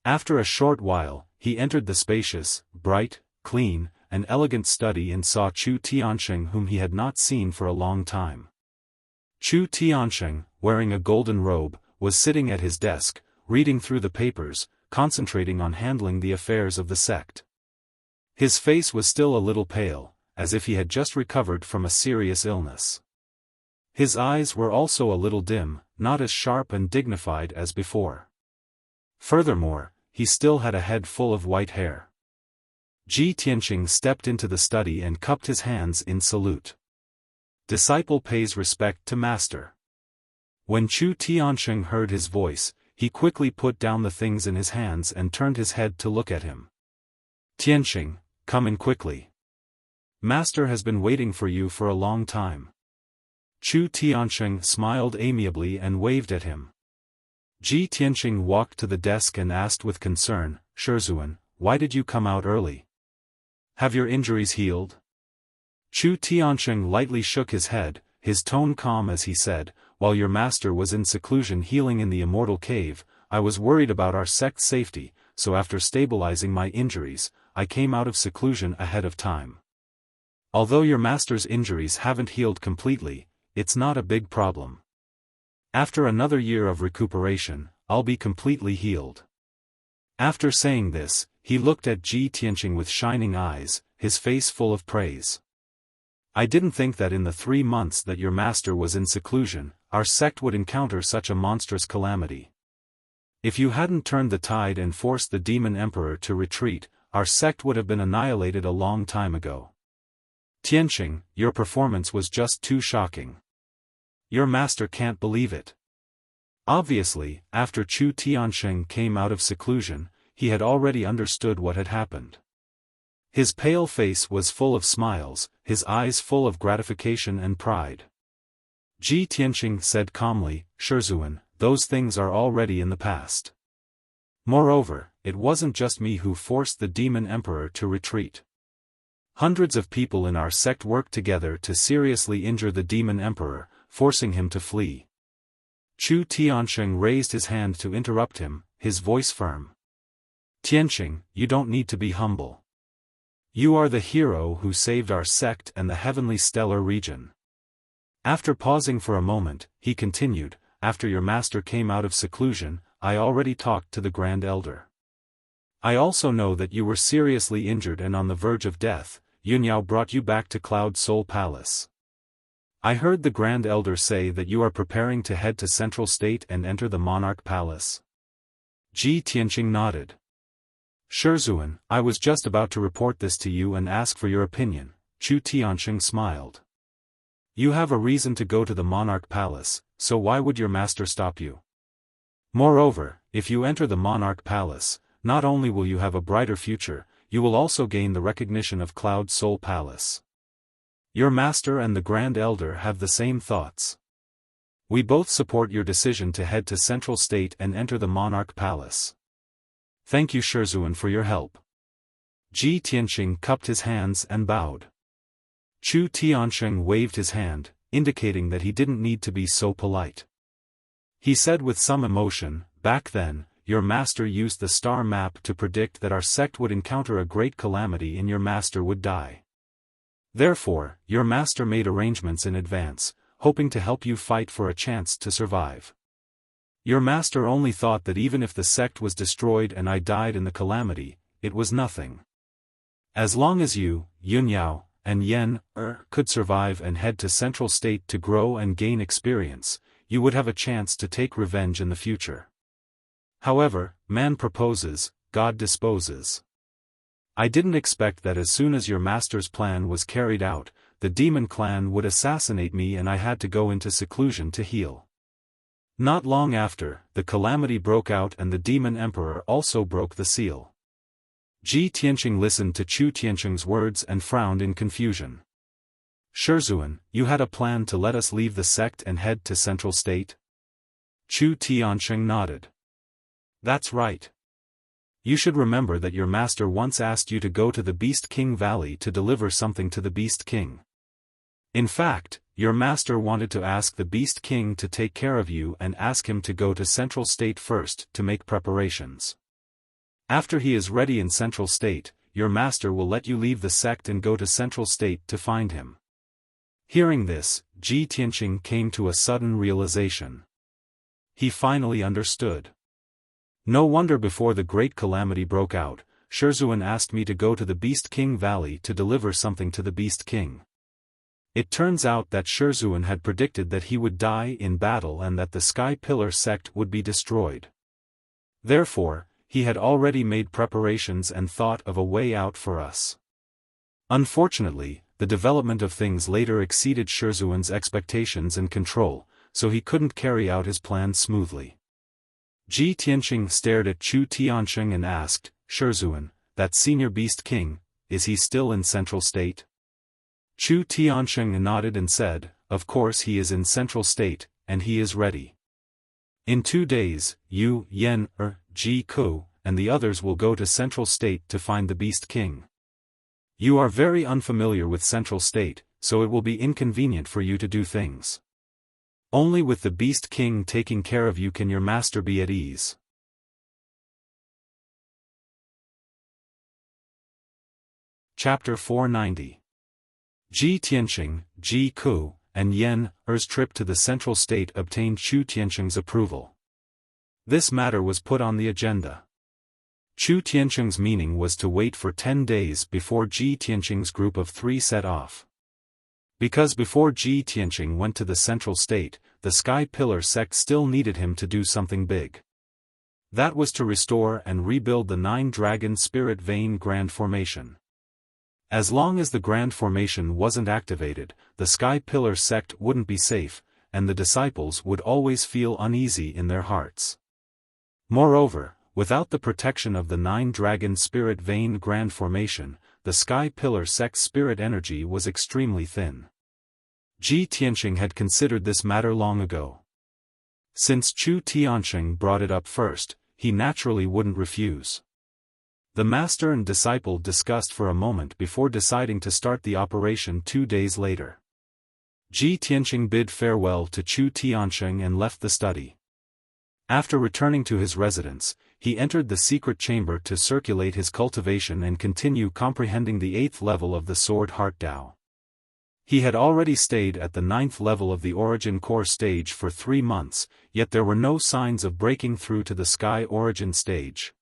After a short while, he entered the spacious, bright, clean, and elegant study and saw Chu Tianqing, whom he had not seen for a long time. Chu Tianqing, wearing a golden robe, was sitting at his desk, reading through the papers, concentrating on handling the affairs of the sect. His face was still a little pale, as if he had just recovered from a serious illness. His eyes were also a little dim, not as sharp and dignified as before. Furthermore, he still had a head full of white hair. Ji Tianqing stepped into the study and cupped his hands in salute. Disciple pays respect to master. When Chu Tianqing heard his voice, he quickly put down the things in his hands and turned his head to look at him. Tianqing, come in quickly. Master has been waiting for you for a long time. Chu Tianqing smiled amiably and waved at him. Ji Tianqing walked to the desk and asked with concern, Shizuan, why did you come out early? Have your injuries healed? Chu Tianqing lightly shook his head, his tone calm as he said, while your master was in seclusion healing in the immortal cave, I was worried about our sect's safety, so after stabilizing my injuries, I came out of seclusion ahead of time. Although your master's injuries haven't healed completely, it's not a big problem. After another year of recuperation, I'll be completely healed. After saying this, he looked at Ji Tianqing with shining eyes, his face full of praise. I didn't think that in the 3 months that your master was in seclusion, our sect would encounter such a monstrous calamity. If you hadn't turned the tide and forced the Demon Emperor to retreat, our sect would have been annihilated a long time ago. Tianqing, your performance was just too shocking. Your master can't believe it. Obviously, after Chu Tianqing came out of seclusion, he had already understood what had happened. His pale face was full of smiles, his eyes full of gratification and pride. Ji Tianqing said calmly, Shizuan, those things are already in the past. Moreover, it wasn't just me who forced the Demon Emperor to retreat. Hundreds of people in our sect worked together to seriously injure the Demon Emperor, forcing him to flee. Chu Tianqing raised his hand to interrupt him, his voice firm. Tianqing, you don't need to be humble. You are the hero who saved our sect and the heavenly stellar region. After pausing for a moment, he continued, after your master came out of seclusion, I already talked to the Grand Elder. I also know that you were seriously injured and on the verge of death. Yunyao brought you back to Cloud Soul Palace. I heard the Grand Elder say that you are preparing to head to Central State and enter the Monarch Palace. Ji Tianqing nodded. Shizhuan, I was just about to report this to you and ask for your opinion. Chu Tianxing smiled. You have a reason to go to the monarch palace, so why would your master stop you? Moreover, if you enter the monarch palace, not only will you have a brighter future, you will also gain the recognition of Cloud Soul Palace. Your master and the Grand Elder have the same thoughts. We both support your decision to head to Central State and enter the monarch palace. Thank you Shizhuan for your help. Ji Tianxing cupped his hands and bowed. Chu Tianxing waved his hand, indicating that he didn't need to be so polite. He said with some emotion, back then, your master used the star map to predict that our sect would encounter a great calamity and your master would die. Therefore, your master made arrangements in advance, hoping to help you fight for a chance to survive. Your master only thought that even if the sect was destroyed and I died in the calamity, it was nothing. As long as you, Yunyao, and Yen could survive and head to Central State to grow and gain experience, you would have a chance to take revenge in the future. However, man proposes, God disposes. I didn't expect that as soon as your master's plan was carried out, the demon clan would assassinate me and I had to go into seclusion to heal. Not long after, the calamity broke out and the demon emperor also broke the seal. Ji Tianxing listened to Chu Tianxing's words and frowned in confusion. Shizhuan, you had a plan to let us leave the sect and head to Central State? Chu Tianxing nodded. That's right. You should remember that your master once asked you to go to the Beast King Valley to deliver something to the Beast King. In fact, your master wanted to ask the Beast King to take care of you and ask him to go to Central State first to make preparations. After he is ready in Central State, your master will let you leave the sect and go to Central State to find him. Hearing this, Ji Tianxing came to a sudden realization. He finally understood. No wonder before the great calamity broke out, Shizhuan asked me to go to the Beast King Valley to deliver something to the Beast King. It turns out that Shizhuan had predicted that he would die in battle and that the Sky Pillar sect would be destroyed. Therefore, he had already made preparations and thought of a way out for us. Unfortunately, the development of things later exceeded Shizhuan's expectations and control, so he couldn't carry out his plan smoothly. Ji Tianxing stared at Chu Tianxing and asked, Shizhuan, that senior Beast King, is he still in Central State? Chu Tianxing nodded and said, of course he is in Central State, and he is ready. In 2 days, you, Yen, Ji Ku, and the others will go to Central State to find the Beast King. You are very unfamiliar with Central State, so it will be inconvenient for you to do things. Only with the Beast King taking care of you can your master be at ease. Chapter 490. Ji Tianxing, Ji Ku, and Yen Er's trip to the Central State obtained Chu Tianxing's approval. This matter was put on the agenda. Chu Tianxing's meaning was to wait for 10 days before Ji Tianxing's group of 3 set off. Because before Ji Tianxing went to the Central State, the Sky Pillar sect still needed him to do something big. That was to restore and rebuild the 9-Dragon Spirit Vein Grand Formation. As long as the Grand Formation wasn't activated, the Sky Pillar sect wouldn't be safe, and the disciples would always feel uneasy in their hearts. Moreover, without the protection of the 9-Dragon Spirit Vein Grand Formation, the Sky Pillar sect's spirit energy was extremely thin. Ji Tianxing had considered this matter long ago. Since Chu Tianxing brought it up first, he naturally wouldn't refuse. The master and disciple discussed for a moment before deciding to start the operation 2 days later. Ji Tianxing bid farewell to Chu Tianxing and left the study. After returning to his residence, he entered the secret chamber to circulate his cultivation and continue comprehending the 8th level of the Sword Heart Tao. He had already stayed at the 9th level of the Origin Core stage for 3 months, yet there were no signs of breaking through to the Sky Origin stage.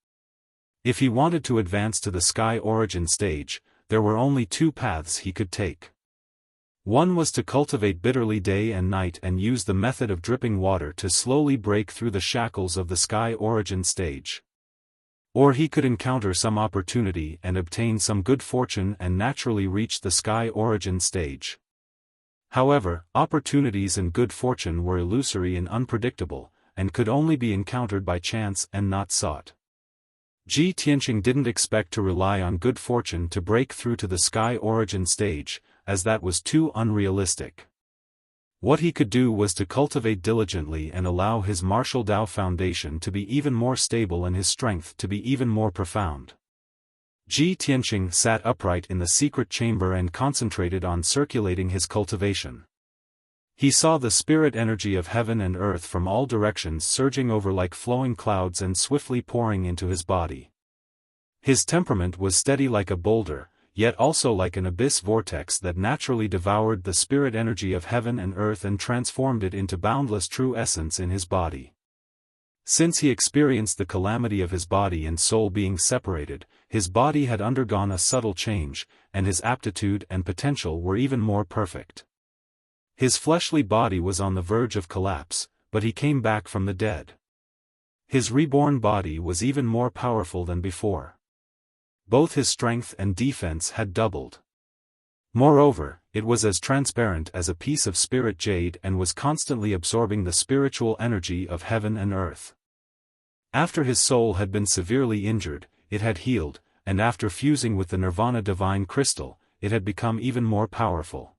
If he wanted to advance to the Sky Origin stage, there were only 2 paths he could take. One was to cultivate bitterly day and night and use the method of dripping water to slowly break through the shackles of the Sky Origin stage. Or he could encounter some opportunity and obtain some good fortune and naturally reach the sky origin stage. However, opportunities and good fortune were illusory and unpredictable, and could only be encountered by chance and not sought. Ji Tianqing didn't expect to rely on good fortune to break through to the sky origin stage, as that was too unrealistic. What he could do was to cultivate diligently and allow his martial Tao foundation to be even more stable and his strength to be even more profound. Ji Tianqing sat upright in the secret chamber and concentrated on circulating his cultivation. He saw the spirit energy of heaven and earth from all directions surging over like flowing clouds and swiftly pouring into his body. His temperament was steady like a boulder, yet also like an abyss vortex that naturally devoured the spirit energy of heaven and earth and transformed it into boundless true essence in his body. Since he experienced the calamity of his body and soul being separated, his body had undergone a subtle change, and his aptitude and potential were even more perfect. His fleshly body was on the verge of collapse, but he came back from the dead. His reborn body was even more powerful than before. Both his strength and defense had doubled. Moreover, it was as transparent as a piece of spirit jade and was constantly absorbing the spiritual energy of heaven and earth. After his soul had been severely injured, it had healed, and after fusing with the Nirvana divine crystal, it had become even more powerful.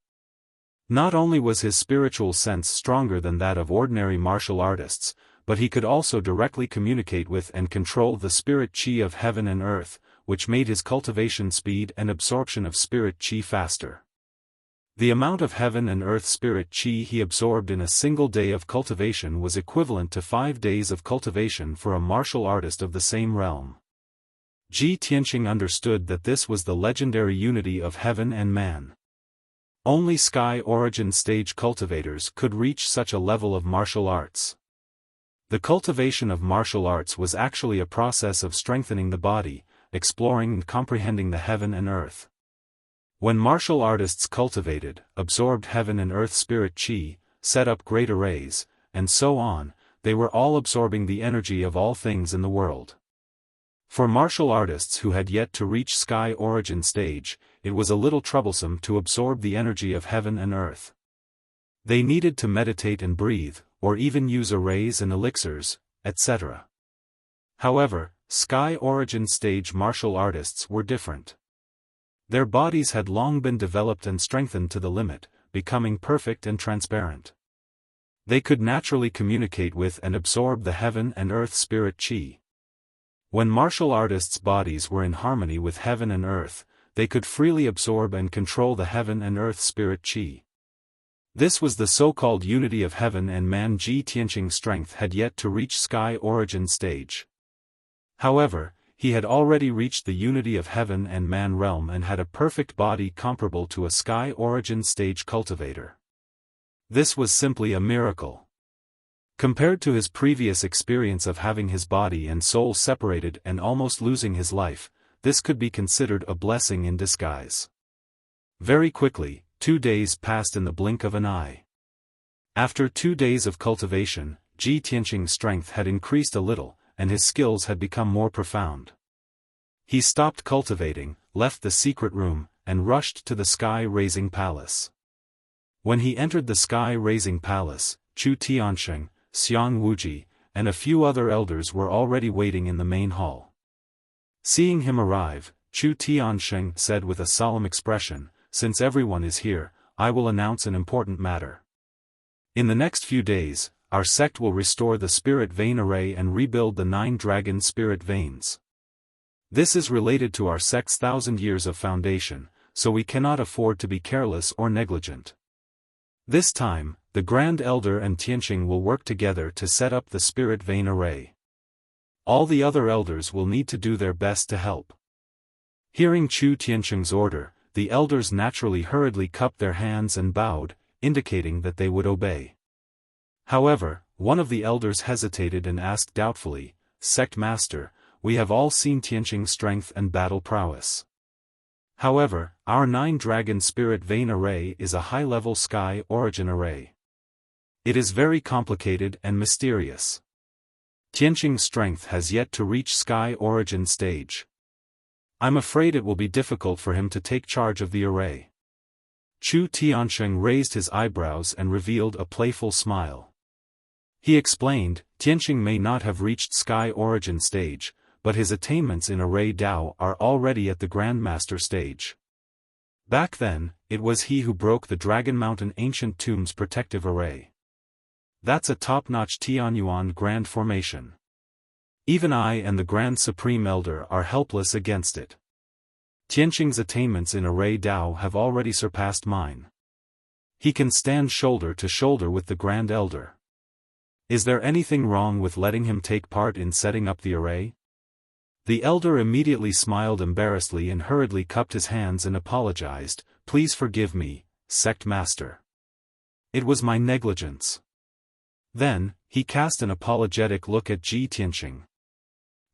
Not only was his spiritual sense stronger than that of ordinary martial artists, but he could also directly communicate with and control the spirit chi of heaven and earth, which made his cultivation speed and absorption of spirit chi faster. The amount of heaven and earth spirit chi he absorbed in a single day of cultivation was equivalent to 5 days of cultivation for a martial artist of the same realm. Ji Tianqing understood that this was the legendary unity of heaven and man. Only sky origin stage cultivators could reach such a level of martial arts. The cultivation of martial arts was actually a process of strengthening the body, exploring and comprehending the heaven and earth. When martial artists cultivated, absorbed heaven and earth spirit chi, set up great arrays, and so on, they were all absorbing the energy of all things in the world. For martial artists who had yet to reach sky origin stage, it was a little troublesome to absorb the energy of heaven and earth. They needed to meditate and breathe, or even use arrays and elixirs, etc. However, sky origin stage martial artists were different. Their bodies had long been developed and strengthened to the limit, becoming perfect and transparent. They could naturally communicate with and absorb the heaven and earth spirit chi. When martial artists' bodies were in harmony with heaven and earth, they could freely absorb and control the heaven and earth spirit chi. This was the so-called unity of heaven and man. Ji Tianqing's strength had yet to reach sky origin stage. However, he had already reached the unity of heaven and man realm and had a perfect body comparable to a sky origin stage cultivator. This was simply a miracle. Compared to his previous experience of having his body and soul separated and almost losing his life, this could be considered a blessing in disguise. Very quickly, 2 days passed in the blink of an eye. After 2 days of cultivation, Ji Tianqing's strength had increased a little, and his skills had become more profound. He stopped cultivating, left the secret room, and rushed to the sky-raising palace. When he entered the sky-raising palace, Chu Tiansheng, Xiang Wuji, and a few other elders were already waiting in the main hall. Seeing him arrive, Chu Tiansheng said with a solemn expression, "Since everyone is here, I will announce an important matter. In the next few days, our sect will restore the spirit vein array and rebuild the 9 dragon spirit veins. This is related to our sect's 1,000 years of foundation, so we cannot afford to be careless or negligent. This time, the Grand Elder and Tianqing will work together to set up the spirit vein array. All the other elders will need to do their best to help." Hearing Chu Tianqing's order, the elders naturally hurriedly cupped their hands and bowed, indicating that they would obey. However, one of the elders hesitated and asked doubtfully, "Sect Master, we have all seen Tianqing's strength and battle prowess. However, our 9 dragon spirit vein array is a high-level sky origin array. It is very complicated and mysterious." Tianqing's strength has yet to reach sky origin stage. I'm afraid it will be difficult for him to take charge of the array. Chu Tianqing raised his eyebrows and revealed a playful smile. He explained, Tianqing may not have reached sky origin stage, but his attainments in array Dao are already at the Grandmaster stage. Back then, it was he who broke the Dragon Mountain Ancient Tomb's protective array. That's a top-notch Tianyuan Grand formation. Even I and the Grand Supreme Elder are helpless against it. Tianqing's attainments in array Dao have already surpassed mine. He can stand shoulder to shoulder with the Grand Elder. Is there anything wrong with letting him take part in setting up the array? The elder immediately smiled embarrassedly and hurriedly cupped his hands and apologized, "Please forgive me, Sect Master. It was my negligence." Then, he cast an apologetic look at Ji Tianqing.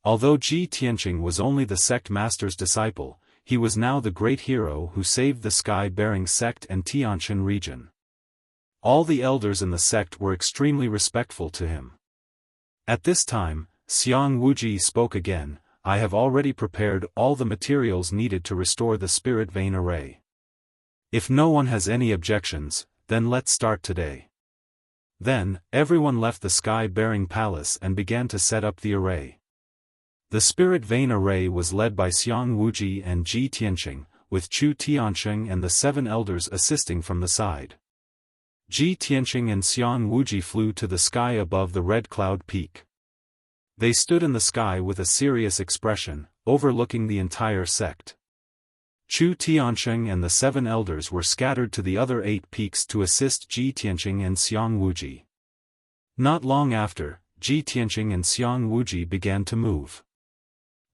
Although Ji Tianqing was only the Sect Master's disciple, he was now the great hero who saved the sky-bearing sect and Tianshan region. All the elders in the sect were extremely respectful to him. At this time, Xiang Wuji spoke again, "I have already prepared all the materials needed to restore the spirit vein array. If no one has any objections, then let's start today." Then, everyone left the sky-bearing palace and began to set up the array. The spirit vein array was led by Xiang Wuji and Ji Tianqing, with Chu Tianqing and the 7 elders assisting from the side. Ji Tianqing and Xiang Wuji flew to the sky above the Red Cloud Peak. They stood in the sky with a serious expression, overlooking the entire sect. Chu Tianqing and the 7 elders were scattered to the other 8 peaks to assist Ji Tianqing and Xiang Wuji. Not long after, Ji Tianqing and Xiang Wuji began to move.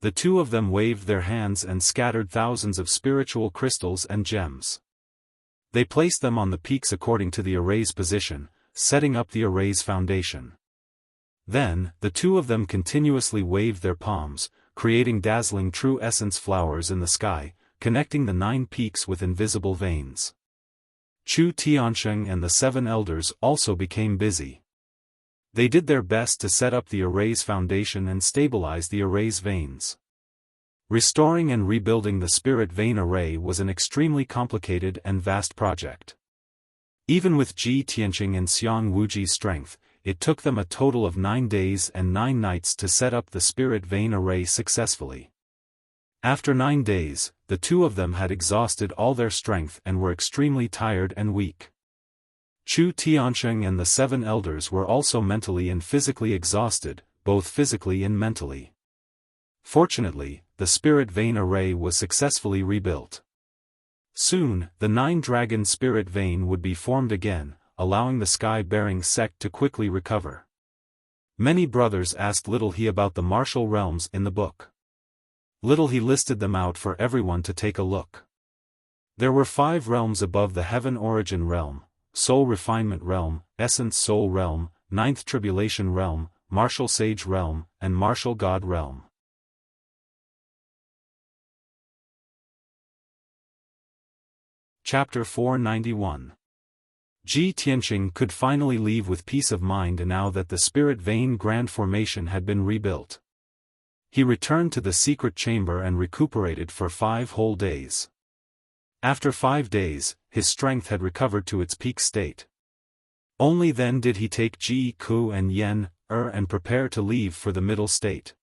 The two of them waved their hands and scattered thousands of spiritual crystals and gems. They placed them on the peaks according to the array's position, setting up the array's foundation. Then, the two of them continuously waved their palms, creating dazzling true essence flowers in the sky, connecting the 9 peaks with invisible veins. Chu Tianqing and the 7 elders also became busy. They did their best to set up the array's foundation and stabilize the array's veins. Restoring and rebuilding the spirit vein array was an extremely complicated and vast project. Even with Ji Tianqing and Xiang Wuji's strength, it took them a total of 9 days and 9 nights to set up the spirit vein array successfully. After 9 days, the two of them had exhausted all their strength and were extremely tired and weak. Chu Tianqing and the 7 elders were also mentally and physically exhausted, both physically and mentally. Fortunately, the spirit vein array was successfully rebuilt. Soon, the 9-dragon spirit vein would be formed again, allowing the sky-bearing sect to quickly recover. Many brothers asked Little He about the martial realms in the book. Little He listed them out for everyone to take a look. There were 5 realms above the Heaven Origin Realm, Soul Refinement Realm, Essence Soul Realm, 9th Tribulation Realm, Martial Sage Realm, and Martial God Realm. Chapter 491. Ji Tianqing could finally leave with peace of mind now that the spirit vein grand formation had been rebuilt. He returned to the secret chamber and recuperated for 5 whole days. After 5 days, his strength had recovered to its peak state. Only then did he take Ji Ku and Yen and prepare to leave for the middle state.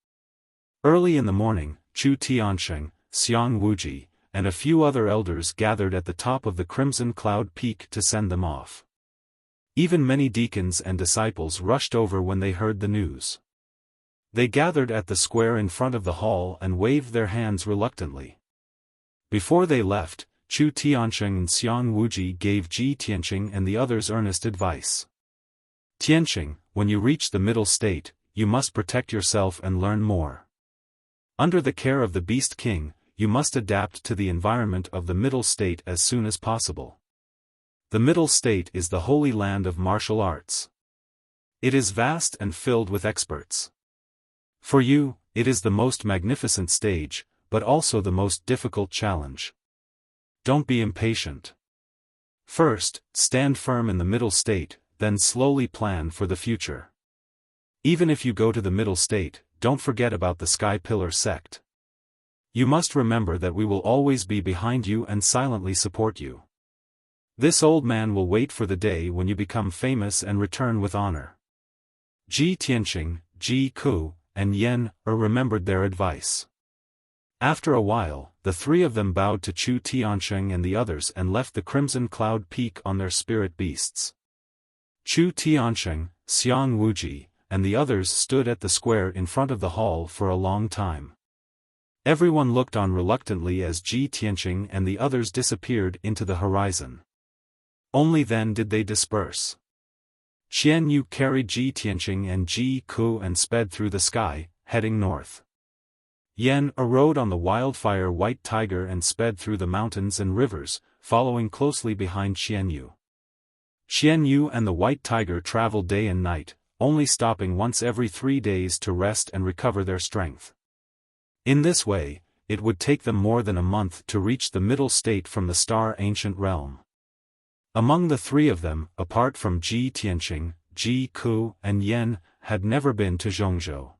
Early in the morning, Chu Tianqing, Xiang Wuji, and a few other elders gathered at the top of the Crimson Cloud Peak to send them off. Even many deacons and disciples rushed over when they heard the news. They gathered at the square in front of the hall and waved their hands reluctantly. Before they left, Chu Tianqing and Xiang Wuji gave Ji Tianqing and the others earnest advice. Tianqing, when you reach the middle state, you must protect yourself and learn more. Under the care of the Beast King, you must adapt to the environment of the middle state as soon as possible. The middle state is the holy land of martial arts. It is vast and filled with experts. For you, it is the most magnificent stage, but also the most difficult challenge. Don't be impatient. First, stand firm in the middle state, then slowly plan for the future. Even if you go to the middle state, don't forget about the Sky Pillar sect. You must remember that we will always be behind you and silently support you. This old man will wait for the day when you become famous and return with honor." Ji Tianqing, Ji Ku, and Yan remembered their advice. After a while, the three of them bowed to Chu Tianqing and the others and left the Crimson Cloud Peak on their spirit beasts. Chu Tianqing, Xiang Wuji, and the others stood at the square in front of the hall for a long time. Everyone looked on reluctantly as Ji Tianqing and the others disappeared into the horizon. Only then did they disperse. Qian Yu carried Ji Tianqing and Ji Ku and sped through the sky, heading north. Yan rode on the wildfire white tiger and sped through the mountains and rivers, following closely behind Qian Yu. Qian Yu and the white tiger traveled day and night, only stopping once every 3 days to rest and recover their strength. In this way, it would take them more than a month to reach the middle state from the star ancient realm. Among the three of them, apart from Ji Tianqing, Ji Ku, and Yan, had never been to Zhongzhou.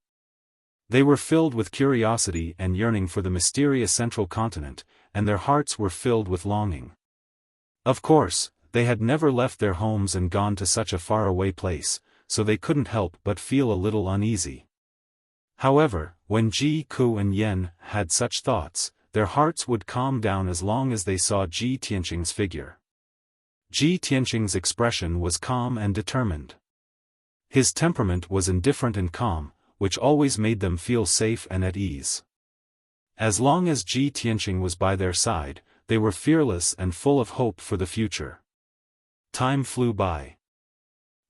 They were filled with curiosity and yearning for the mysterious central continent, and their hearts were filled with longing. Of course, they had never left their homes and gone to such a faraway place, so they couldn't help but feel a little uneasy. However, when Ji Ku and Yan had such thoughts, their hearts would calm down as long as they saw Ji Tianqing's figure. Ji Tianqing's expression was calm and determined. His temperament was indifferent and calm, which always made them feel safe and at ease. As long as Ji Tianqing was by their side, they were fearless and full of hope for the future. Time flew by.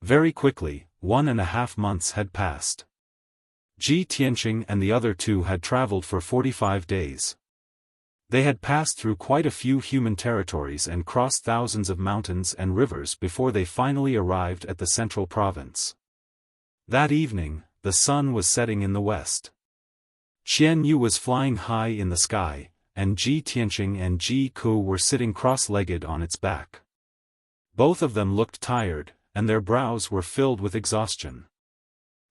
Very quickly, 1.5 months had passed. Ji Tianqing and the other two had traveled for 45 days. They had passed through quite a few human territories and crossed thousands of mountains and rivers before they finally arrived at the central province. That evening, the sun was setting in the west. Qian Yu was flying high in the sky, and Ji Tianqing and Ji Ku were sitting cross-legged on its back. Both of them looked tired, and their brows were filled with exhaustion.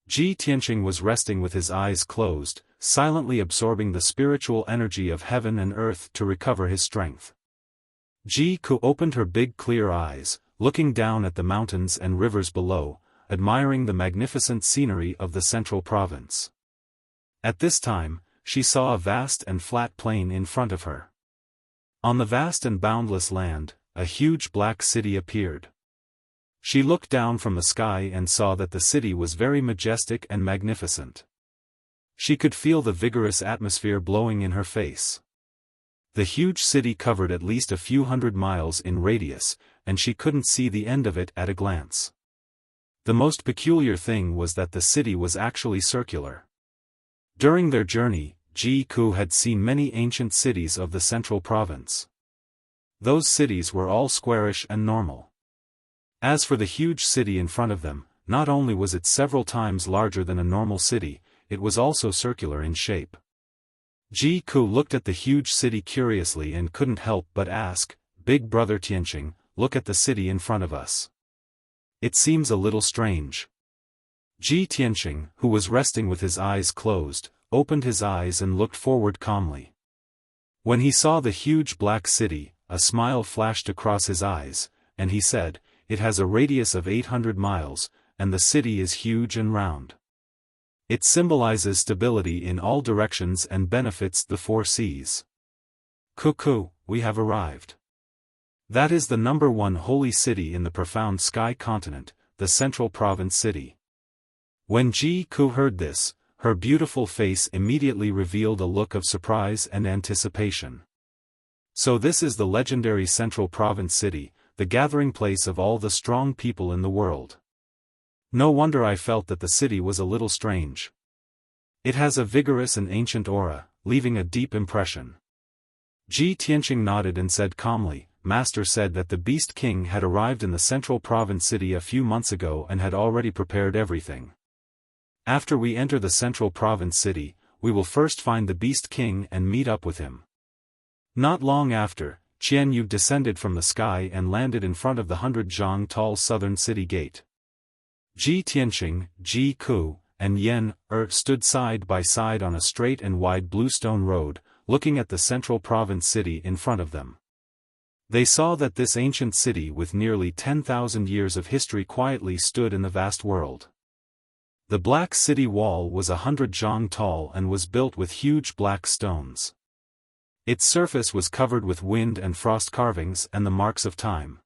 Ji Tianqing was resting with his eyes closed, silently absorbing the spiritual energy of heaven and earth to recover his strength. Ji Ku opened her big clear eyes, looking down at the mountains and rivers below, admiring the magnificent scenery of the central province. At this time, she saw a vast and flat plain in front of her. On the vast and boundless land, a huge black city appeared. She looked down from the sky and saw that the city was very majestic and magnificent. She could feel the vigorous atmosphere blowing in her face. The huge city covered at least a few hundred miles in radius, and she couldn't see the end of it at a glance. The most peculiar thing was that the city was actually circular. During their journey, Ji Ku had seen many ancient cities of the central province. Those cities were all squarish and normal. As for the huge city in front of them, not only was it several times larger than a normal city, it was also circular in shape. Ji Ku looked at the huge city curiously and couldn't help but ask, "Big brother Tianqing, look at the city in front of us. It seems a little strange." Ji Tianqing, who was resting with his eyes closed, opened his eyes and looked forward calmly. When he saw the huge black city, a smile flashed across his eyes, and he said, "It has a radius of 800 miles, and the city is huge and round. It symbolizes stability in all directions and benefits the 4 seas. Cuckoo, we have arrived. That is the #1 holy city in the profound sky continent, the central province city." When Ji Ku heard this, her beautiful face immediately revealed a look of surprise and anticipation. So this is the legendary central province city, the gathering place of all the strong people in the world. No wonder I felt that the city was a little strange. It has a vigorous and ancient aura, leaving a deep impression. Ji Tianqing nodded and said calmly, "Master said that the Beast King had arrived in the central province city a few months ago and had already prepared everything. After we enter the central province city, we will first find the Beast King and meet up with him." Not long after, Qian Yu descended from the sky and landed in front of the 100 zhang tall southern city gate. Ji Tianqing, Ji Ku, and Yen, stood side by side on a straight and wide bluestone road, looking at the central province city in front of them. They saw that this ancient city with nearly 10,000 years of history quietly stood in the vast world. The black city wall was 100 zhang tall and was built with huge black stones. Its surface was covered with wind and frost carvings and the marks of time.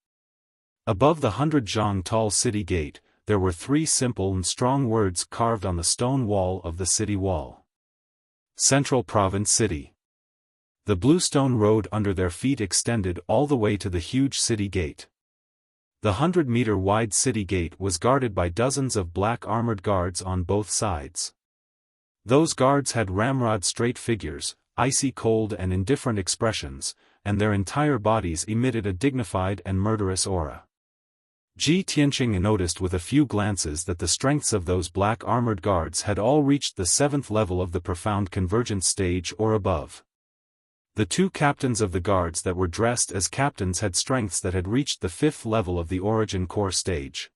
Above the 100 zhang tall city gate, there were 3 simple and strong words carved on the stone wall of the city wall. Central Province City. The bluestone road under their feet extended all the way to the huge city gate. The 100-meter-wide city gate was guarded by dozens of black armored guards on both sides. Those guards had ramrod-straight figures, icy cold and indifferent expressions, and their entire bodies emitted a dignified and murderous aura. Ji Tianqing noticed with a few glances that the strengths of those black armored guards had all reached the 7th level of the profound convergence stage or above. The 2 captains of the guards that were dressed as captains had strengths that had reached the 5th level of the origin core stage.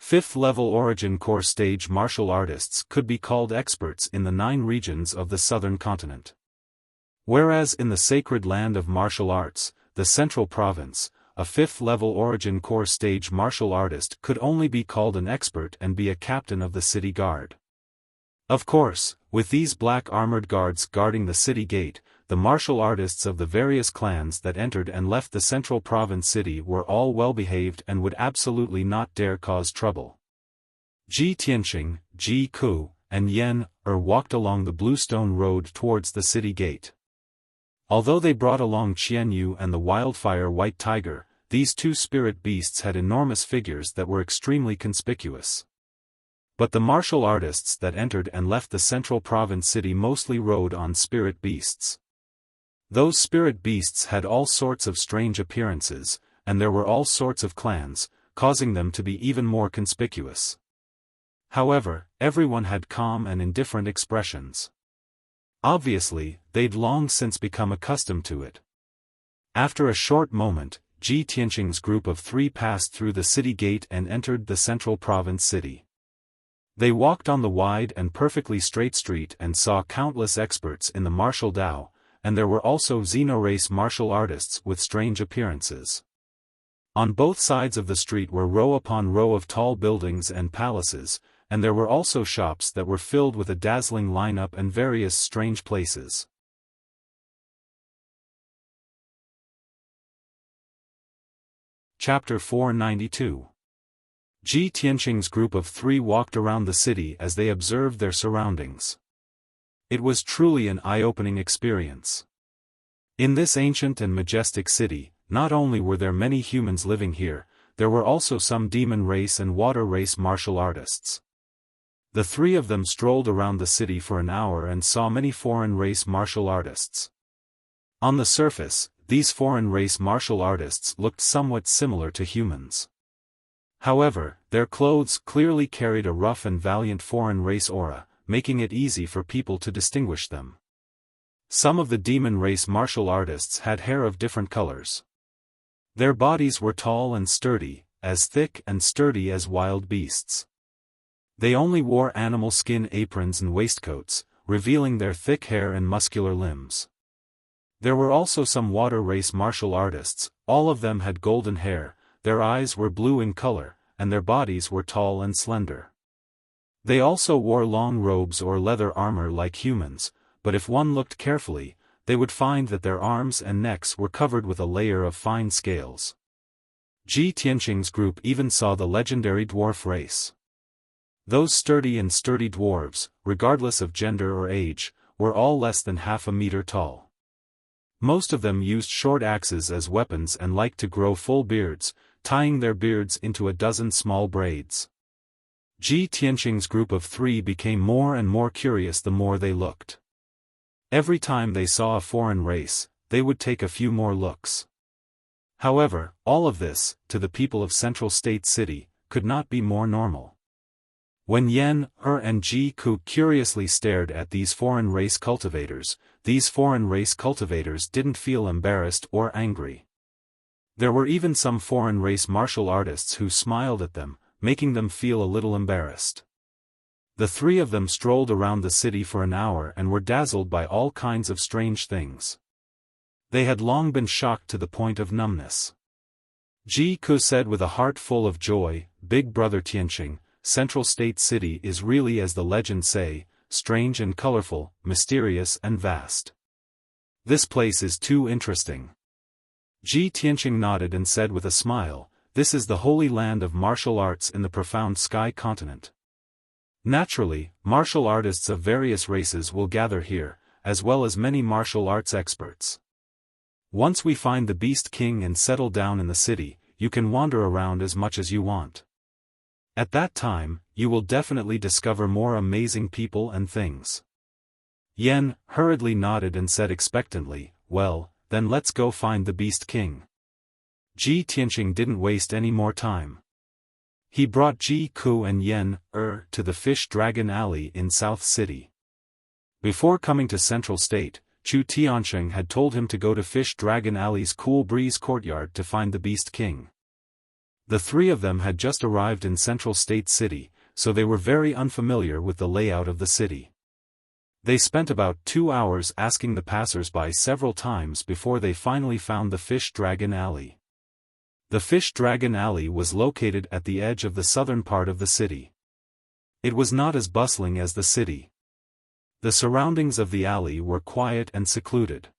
5th level origin core stage martial artists could be called experts in the 9 regions of the southern continent. Whereas in the sacred land of martial arts, the central province, a 5th level origin core stage martial artist could only be called an expert and be a captain of the city guard. Of course, with these black armored guards guarding the city gate, the martial artists of the various clans that entered and left the central province city were all well-behaved and would absolutely not dare cause trouble. Ji Tianqing, Ji Ku, and Yen, walked along the bluestone road towards the city gate. Although they brought along Qianyu and the wildfire white tiger, these 2 spirit beasts had enormous figures that were extremely conspicuous. But the martial artists that entered and left the central province city mostly rode on spirit beasts. Those spirit beasts had all sorts of strange appearances, and there were all sorts of clans, causing them to be even more conspicuous. However, everyone had calm and indifferent expressions. Obviously, they'd long since become accustomed to it. After a short moment, Ji Tianqing's group of 3 passed through the city gate and entered the central province city. They walked on the wide and perfectly straight street and saw countless experts in the martial Dao, and there were also xenorace martial artists with strange appearances. On both sides of the street were row upon row of tall buildings and palaces, and there were also shops that were filled with a dazzling lineup and various strange places. Chapter 492. Ji Tianqing's group of 3 walked around the city as they observed their surroundings. It was truly an eye-opening experience. In this ancient and majestic city, not only were there many humans living here, there were also some demon race and water race martial artists. The 3 of them strolled around the city for an hour and saw many foreign race martial artists. On the surface, these foreign race martial artists looked somewhat similar to humans. However, their clothes clearly carried a rough and valiant foreign race aura, making it easy for people to distinguish them. Some of the demon race martial artists had hair of different colors. Their bodies were tall and sturdy, as thick and sturdy as wild beasts. They only wore animal skin aprons and waistcoats, revealing their thick hair and muscular limbs. There were also some water race martial artists, all of them had golden hair, their eyes were blue in color, and their bodies were tall and slender. They also wore long robes or leather armor like humans, but if one looked carefully, they would find that their arms and necks were covered with a layer of fine scales. Ji Tianqing's group even saw the legendary dwarf race. Those sturdy dwarves, regardless of gender or age, were all less than half a meter tall. Most of them used short axes as weapons and liked to grow full beards, tying their beards into a dozen small braids. Ji Tianqing's group of 3 became more and more curious the more they looked. Every time they saw a foreign race, they would take a few more looks. However, all of this, to the people of Central State City, could not be more normal. When Yen, and Ji Ku curiously stared at these foreign race cultivators, these foreign race cultivators didn't feel embarrassed or angry. There were even some foreign race martial artists who smiled at them, making them feel a little embarrassed. The three of them strolled around the city for an hour and were dazzled by all kinds of strange things. They had long been shocked to the point of numbness. Ji Ku said with a heart full of joy, "Big brother Tianqing, Central State City is really as the legends say, strange and colorful, mysterious and vast. This place is too interesting." Ji Tianqing nodded and said with a smile, "This is the holy land of martial arts in the profound sky continent. Naturally, martial artists of various races will gather here, as well as many martial arts experts. Once we find the Beast King and settle down in the city, you can wander around as much as you want. At that time, you will definitely discover more amazing people and things." Yan hurriedly nodded and said expectantly, "Well, then let's go find the Beast King." Ji Tianqing didn't waste any more time. He brought Ji Ku and Yan to the Fish Dragon Alley in South City. Before coming to Central State, Chu Tianqing had told him to go to Fish Dragon Alley's Cool Breeze Courtyard to find the Beast King. The three of them had just arrived in Central State City, so they were very unfamiliar with the layout of the city. They spent about 2 hours asking the passers-by several times before they finally found the Fish Dragon Alley. The Fish Dragon Alley was located at the edge of the southern part of the city. It was not as bustling as the city. The surroundings of the alley were quiet and secluded.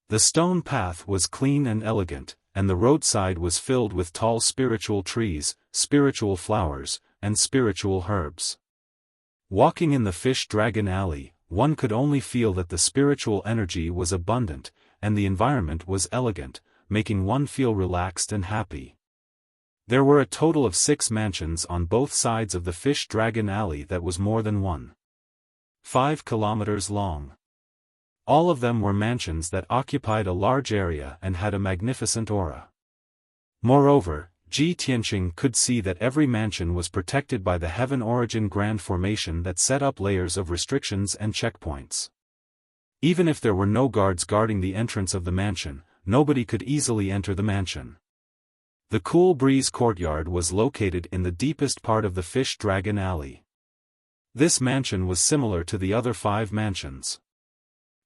The stone path was clean and elegant, and the roadside was filled with tall spiritual trees, spiritual flowers, and spiritual herbs. Walking in the Fish Dragon Alley, one could only feel that the spiritual energy was abundant, and the environment was elegant, making one feel relaxed and happy. There were a total of 6 mansions on both sides of the Fish Dragon Alley that was more than 1.5 kilometers long. All of them were mansions that occupied a large area and had a magnificent aura. Moreover, Ji Tianqing could see that every mansion was protected by the Heaven Origin Grand Formation that set up layers of restrictions and checkpoints. Even if there were no guards guarding the entrance of the mansion, nobody could easily enter the mansion. The Cool Breeze Courtyard was located in the deepest part of the Fish Dragon Alley. This mansion was similar to the other 5 mansions.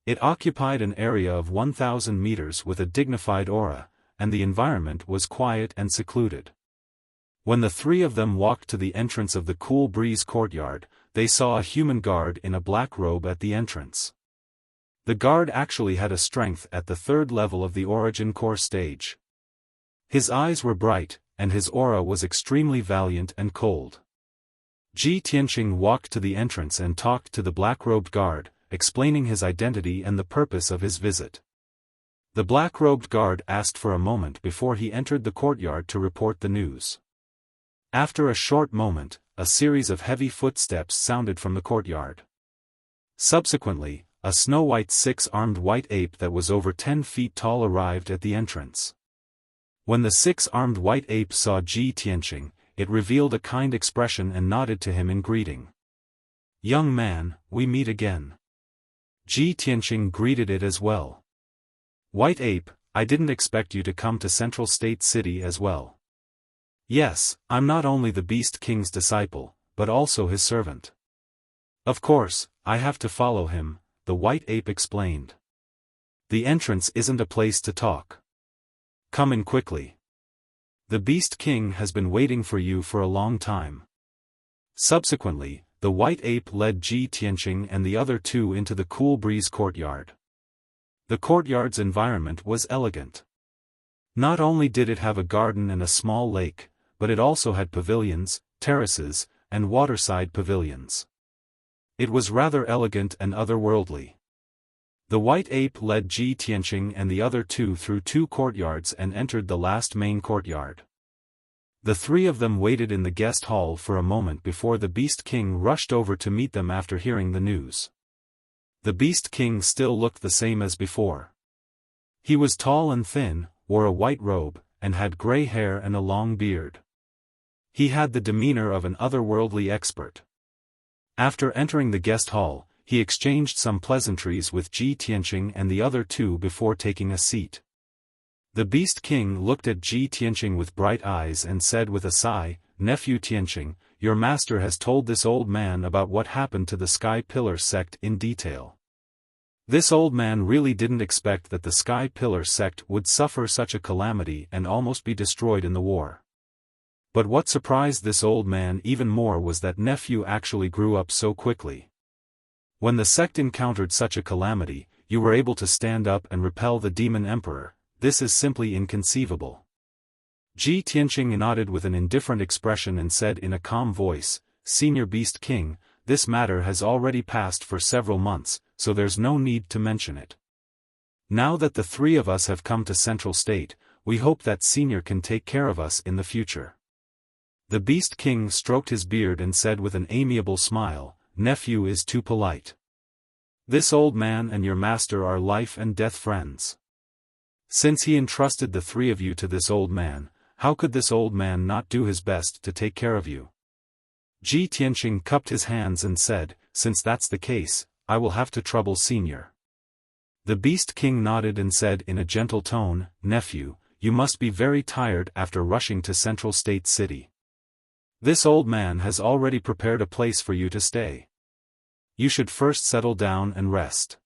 It occupied an area of 1,000 meters with a dignified aura, and the environment was quiet and secluded. When the three of them walked to the entrance of the Cool Breeze Courtyard, they saw a human guard in a black robe at the entrance. The guard actually had a strength at the 3rd level of the Origin Core stage. His eyes were bright, and his aura was extremely valiant and cold. Ji Tianqing walked to the entrance and talked to the black-robed guard, explaining his identity and the purpose of his visit. The black-robed guard asked for a moment before he entered the courtyard to report the news. After a short moment, a series of heavy footsteps sounded from the courtyard. Subsequently, a snow-white 6-armed white ape that was over 10 feet tall arrived at the entrance. When the 6-armed white ape saw Ji Tianqing, it revealed a kind expression and nodded to him in greeting. "Young man, we meet again." Ji Tianqing greeted it as well. "White ape, I didn't expect you to come to Central State City as well." "Yes, I'm not only the Beast King's disciple, but also his servant." "Of course, I have to follow him," the white ape explained. "The entrance isn't a place to talk. Come in quickly. The Beast King has been waiting for you for a long time." Subsequently, the white ape led Ji Tianqing and the other 2 into the Cool Breeze Courtyard. The courtyard's environment was elegant. Not only did it have a garden and a small lake, but it also had pavilions, terraces, and waterside pavilions. It was rather elegant and otherworldly. The white ape led Ji Tianqing and the other 2 through 2 courtyards and entered the last main courtyard. The 3 of them waited in the guest hall for a moment before the Beast King rushed over to meet them after hearing the news. The Beast King still looked the same as before. He was tall and thin, wore a white robe, and had gray hair and a long beard. He had the demeanor of an otherworldly expert. After entering the guest hall, he exchanged some pleasantries with Ji Tianqing and the other 2 before taking a seat. The Beast King looked at Ji Tianqing with bright eyes and said with a sigh, "Nephew Tianqing, your master has told this old man about what happened to the Sky Pillar sect in detail. This old man really didn't expect that the Sky Pillar sect would suffer such a calamity and almost be destroyed in the war. But what surprised this old man even more was that nephew actually grew up so quickly. When the sect encountered such a calamity, you were able to stand up and repel the demon emperor. This is simply inconceivable. Ji Tianqing nodded with an indifferent expression and said in a calm voice, Senior Beast King, this matter has already passed for several months, so there's no need to mention it. Now that the three of us have come to Central State, we hope that Senior can take care of us in the future. The Beast King stroked his beard and said with an amiable smile, Nephew is too polite. This old man and your master are life and death friends. Since he entrusted the three of you to this old man, how could this old man not do his best to take care of you? Ji Tianqing cupped his hands and said, Since that's the case, I will have to trouble Senior. The Beast King nodded and said in a gentle tone, Nephew, you must be very tired after rushing to Central State City. This old man has already prepared a place for you to stay. You should first settle down and rest.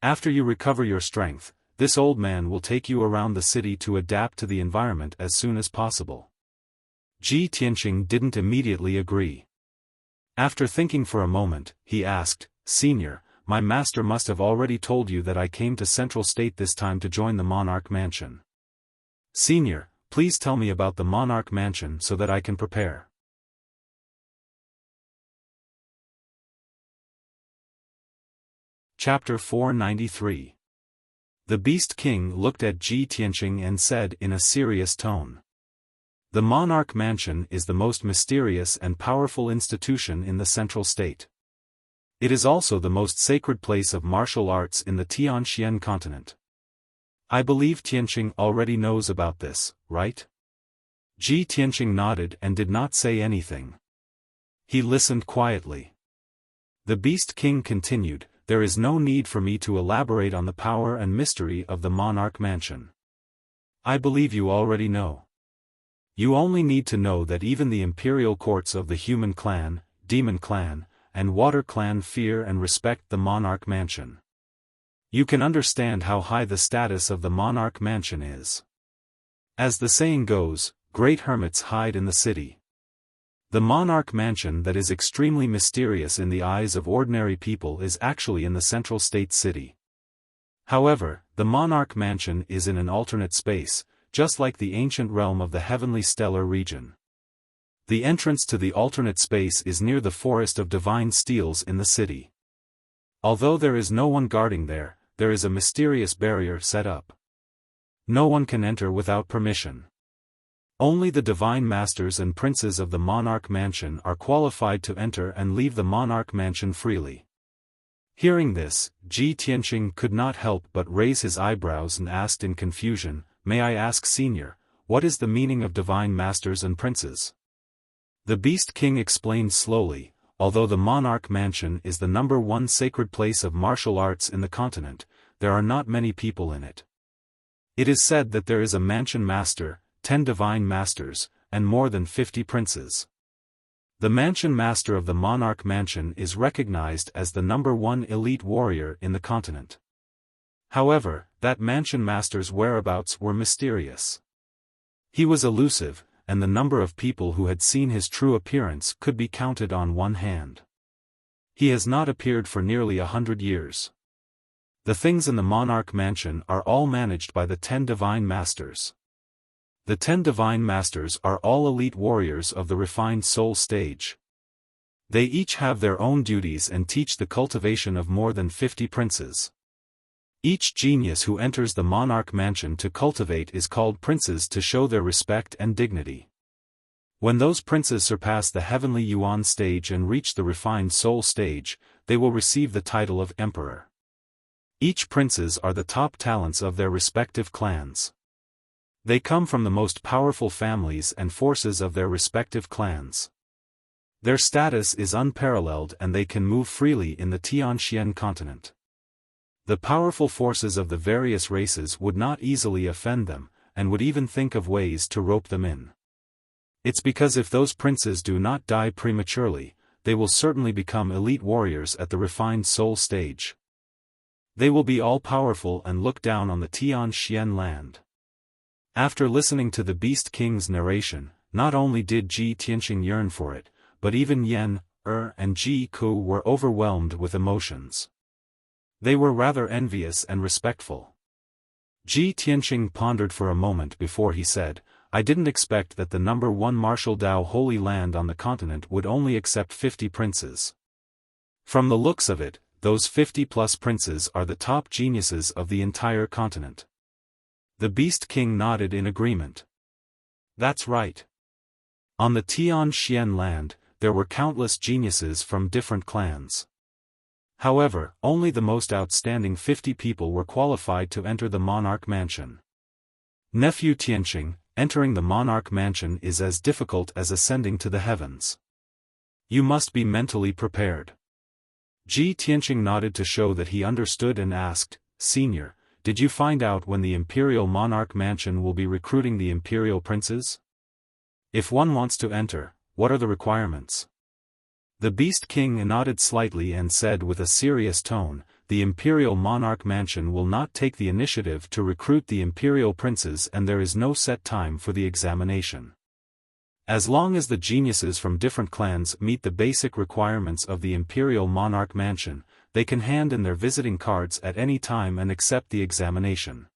After you recover your strength, this old man will take you around the city to adapt to the environment as soon as possible. Ji Tianqing didn't immediately agree. After thinking for a moment, he asked, Senior, my master must have already told you that I came to Central State this time to join the Monarch Mansion. Senior, please tell me about the Monarch Mansion so that I can prepare. Chapter 493. The Beast King looked at Ji Tianqing and said in a serious tone. The Monarch Mansion is the most mysterious and powerful institution in the Central State. It is also the most sacred place of martial arts in the Tianxian continent. I believe Tianqing already knows about this, right? Ji Tianqing nodded and did not say anything. He listened quietly. The Beast King continued, There is no need for me to elaborate on the power and mystery of the Monarch Mansion. I believe you already know. You only need to know that even the imperial courts of the Human Clan, Demon Clan, and Water Clan fear and respect the Monarch Mansion. You can understand how high the status of the Monarch Mansion is. As the saying goes, great hermits hide in the city. The Monarch Mansion that is extremely mysterious in the eyes of ordinary people is actually in the Central State City. However, the Monarch Mansion is in an alternate space, just like the ancient realm of the Heavenly Stellar region. The entrance to the alternate space is near the Forest of Divine Steels in the city. Although there is no one guarding there, there is a mysterious barrier set up. No one can enter without permission. Only the Divine Masters and Princes of the Monarch Mansion are qualified to enter and leave the Monarch Mansion freely. Hearing this, Ji Tianqing could not help but raise his eyebrows and asked in confusion, May I ask Senior, what is the meaning of Divine Masters and Princes? The Beast King explained slowly, although the Monarch Mansion is the #1 sacred place of martial arts in the continent, there are not many people in it. It is said that there is a Mansion Master, 10 Divine Masters, and more than 50 Princes. The Mansion Master of the Monarch Mansion is recognized as the #1 elite warrior in the continent. However, that Mansion Master's whereabouts were mysterious. He was elusive, and the number of people who had seen his true appearance could be counted on one hand. He has not appeared for nearly 100 years. The things in the Monarch Mansion are all managed by the 10 Divine Masters. The 10 Divine Masters are all elite warriors of the refined soul stage. They each have their own duties and teach the cultivation of more than 50 princes. Each genius who enters the Monarch Mansion to cultivate is called princes to show their respect and dignity. When those princes surpass the heavenly Yuan stage and reach the refined soul stage, they will receive the title of emperor. Each princes are the top talents of their respective clans. They come from the most powerful families and forces of their respective clans. Their status is unparalleled and they can move freely in the Tianxian continent. The powerful forces of the various races would not easily offend them, and would even think of ways to rope them in. It's because if those princes do not die prematurely, they will certainly become elite warriors at the refined soul stage. They will be all-powerful and look down on the Tianxian land. After listening to the Beast King's narration, not only did Ji Tianqing yearn for it, but even Yan, and Ji Ku were overwhelmed with emotions. They were rather envious and respectful. Ji Tianqing pondered for a moment before he said, I didn't expect that the number 1 Martial Dao Holy Land on the continent would only accept 50 princes. From the looks of it, those 50-plus princes are the top geniuses of the entire continent. The Beast King nodded in agreement. That's right. On the Tianxian land, there were countless geniuses from different clans. However, only the most outstanding 50 people were qualified to enter the monarch mansion. Nephew Tianqing, entering the monarch mansion is as difficult as ascending to the heavens. You must be mentally prepared. Ji Tianqing nodded to show that he understood and asked, Senior, did you find out when the imperial monarch mansion will be recruiting the imperial princes? If one wants to enter, what are the requirements? The Beast King nodded slightly and said with a serious tone, the Imperial Monarch Mansion will not take the initiative to recruit the Imperial Princes and there is no set time for the examination. As long as the geniuses from different clans meet the basic requirements of the Imperial Monarch Mansion, they can hand in their visiting cards at any time and accept the examination.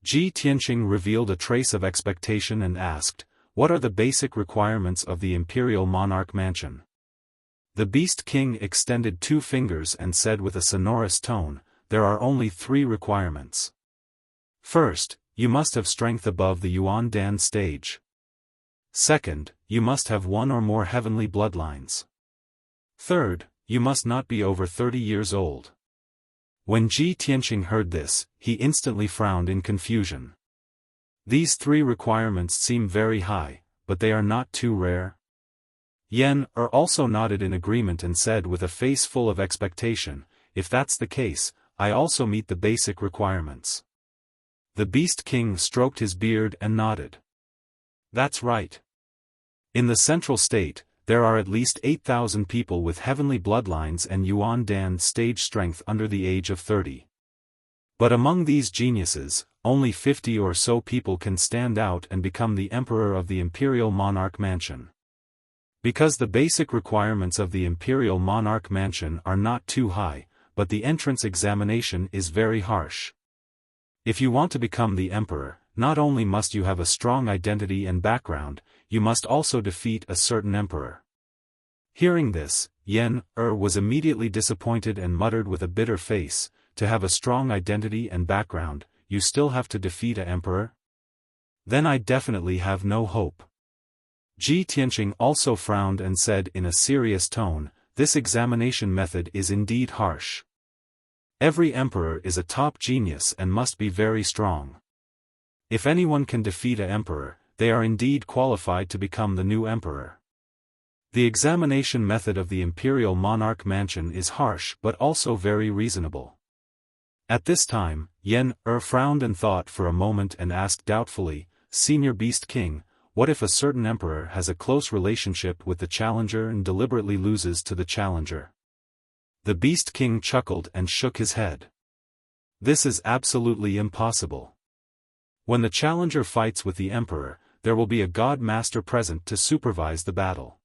Ji Tianqing revealed a trace of expectation and asked, what are the basic requirements of the Imperial Monarch Mansion? The Beast King extended 2 fingers and said with a sonorous tone, there are only 3 requirements. First, you must have strength above the Yuan Dan stage. Second, you must have 1 or more heavenly bloodlines. Third, you must not be over 30 years old. When Ji Tianqing heard this, he instantly frowned in confusion. These 3 requirements seem very high, but they are not too rare. Yan also nodded in agreement and said with a face full of expectation, if that's the case, I also meet the basic requirements. The Beast King stroked his beard and nodded. That's right. In the central state, there are at least 8,000 people with heavenly bloodlines and Yuan Dan stage strength under the age of 30. But among these geniuses, only 50 or so people can stand out and become the Emperor of the Imperial Monarch Mansion. Because the basic requirements of the Imperial Monarch Mansion are not too high, but the entrance examination is very harsh. If you want to become the Emperor, not only must you have a strong identity and background, you must also defeat a certain Emperor. Hearing this, Yan was immediately disappointed and muttered with a bitter face, to have a strong identity and background, you still have to defeat an Emperor? Then I definitely have no hope. Ji Tianqing also frowned and said in a serious tone, this examination method is indeed harsh. Every emperor is a top genius and must be very strong. If anyone can defeat an emperor, they are indeed qualified to become the new emperor. The examination method of the Imperial Monarch Mansion is harsh but also very reasonable. At this time, Yan frowned and thought for a moment and asked doubtfully, Senior Beast King, what if a certain emperor has a close relationship with the challenger and deliberately loses to the challenger? The Beast King chuckled and shook his head. This is absolutely impossible. When the challenger fights with the emperor, there will be a god master present to supervise the battle.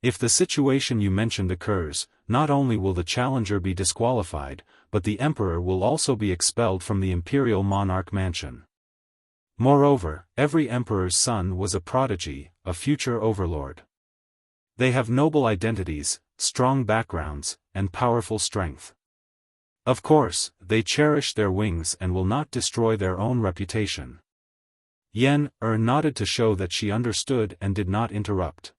If the situation you mentioned occurs, not only will the challenger be disqualified, but the emperor will also be expelled from the Imperial Monarch Mansion. Moreover, every emperor's son was a prodigy, a future overlord. They have noble identities, strong backgrounds, and powerful strength. Of course, they cherish their wings and will not destroy their own reputation. Yan nodded to show that she understood and did not interrupt.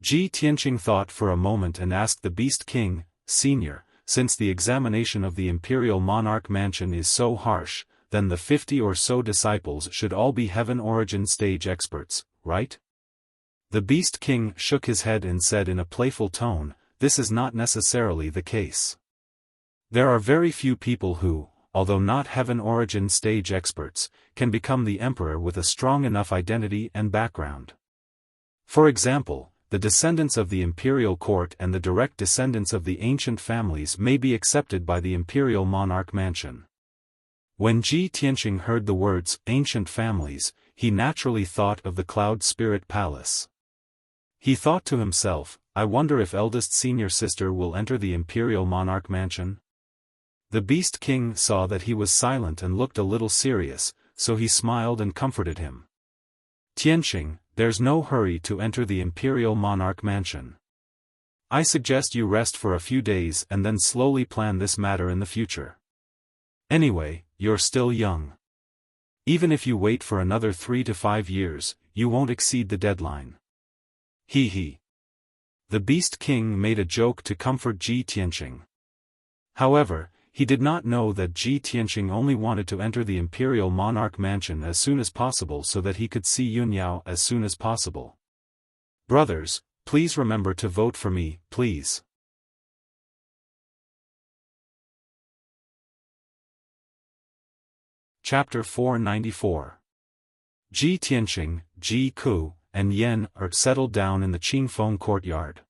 Ji Tianqing thought for a moment and asked the Beast King, Senior, since the examination of the Imperial Monarch Mansion is so harsh, then the 50 or so disciples should all be heaven origin stage experts, right? The Beast King shook his head and said in a playful tone, this is not necessarily the case. There are very few people who, although not heaven origin stage experts, can become the emperor with a strong enough identity and background. For example, the descendants of the imperial court and the direct descendants of the ancient families may be accepted by the imperial monarch mansion. When Ji Tianqing heard the words, ancient families, he naturally thought of the Cloud Spirit Palace. He thought to himself, I wonder if eldest senior sister will enter the imperial monarch mansion? The Beast King saw that he was silent and looked a little serious, so he smiled and comforted him. Tianqing, there's no hurry to enter the imperial monarch mansion. I suggest you rest for a few days and then slowly plan this matter in the future. Anyway, you're still young. Even if you wait for another 3 to 5 years, you won't exceed the deadline. He he. The Beast King made a joke to comfort Ji Tianqing. However, he did not know that Ji Tianqing only wanted to enter the imperial monarch mansion as soon as possible so that he could see Yunyao as soon as possible. Brothers, please remember to vote for me, please. Chapter 494. Ji Tianqing, Ji Ku, and Yan are settled down in the Qingfeng courtyard.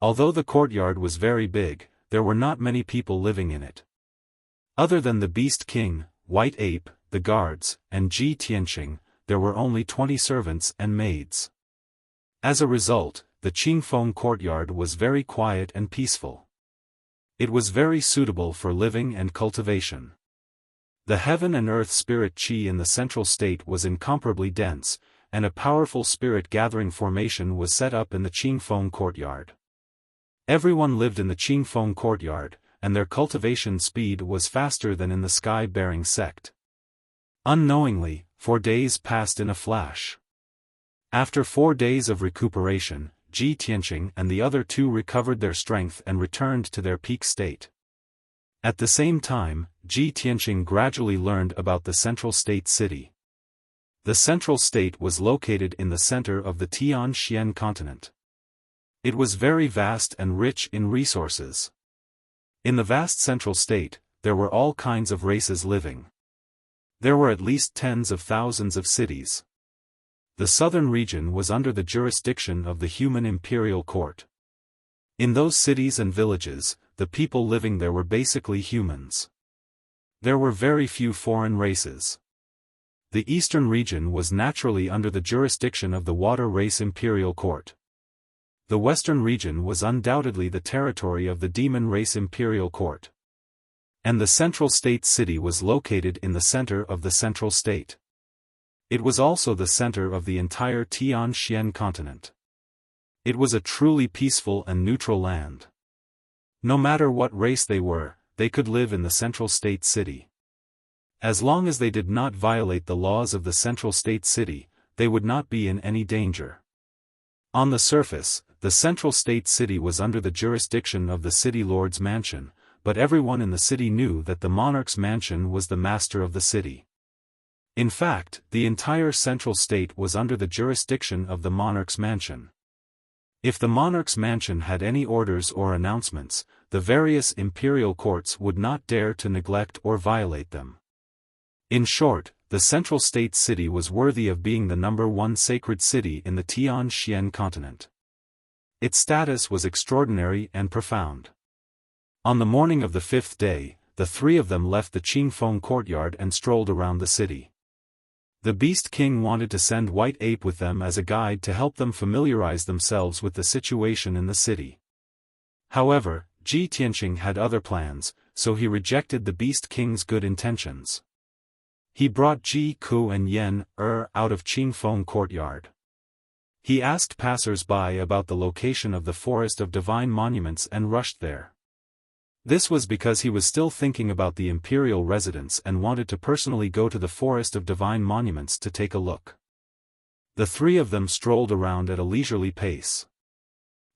Although the courtyard was very big, there were not many people living in it. Other than the Beast King, White Ape, the guards, and Ji Tianqing, there were only 20 servants and maids. As a result, the Qingfeng courtyard was very quiet and peaceful. It was very suitable for living and cultivation. The heaven and earth spirit qi in the central state was incomparably dense, and a powerful spirit gathering formation was set up in the Qingfeng courtyard. Everyone lived in the Qingfeng courtyard, and their cultivation speed was faster than in the sky-bearing sect. Unknowingly, 4 days passed in a flash. After 4 days of recuperation, Ji Tianqing and the other two recovered their strength and returned to their peak state. At the same time, Ji Tianqing gradually learned about the central state city. The central state was located in the center of the Tianxian continent. It was very vast and rich in resources. In the vast central state, there were all kinds of races living. There were at least tens of thousands of cities. The southern region was under the jurisdiction of the human imperial court. In those cities and villages, the people living there were basically humans. There were very few foreign races. The eastern region was naturally under the jurisdiction of the water race imperial court. The western region was undoubtedly the territory of the demon race imperial court. And the central state city was located in the center of the central state. It was also the center of the entire Tianxian continent. It was a truly peaceful and neutral land. No matter what race they were, they could live in the central state city. As long as they did not violate the laws of the central state city, they would not be in any danger. On the surface, the central state city was under the jurisdiction of the city lord's mansion, but everyone in the city knew that the monarch's mansion was the master of the city. In fact, the entire central state was under the jurisdiction of the monarch's mansion. If the monarch's mansion had any orders or announcements, the various imperial courts would not dare to neglect or violate them. In short, the central state city was worthy of being the #1 sacred city in the Tianxian continent. Its status was extraordinary and profound. On the morning of the 5th day, the three of them left the Qingfeng courtyard and strolled around the city. The Beast King wanted to send White Ape with them as a guide to help them familiarize themselves with the situation in the city. However, Ji Tianqing had other plans, so he rejected the Beast King's good intentions. He brought Ji Ku and Yan out of Qingfeng courtyard. He asked passers-by about the location of the Forest of Divine Monuments and rushed there. This was because he was still thinking about the imperial residence and wanted to personally go to the Forest of Divine Monuments to take a look. The three of them strolled around at a leisurely pace.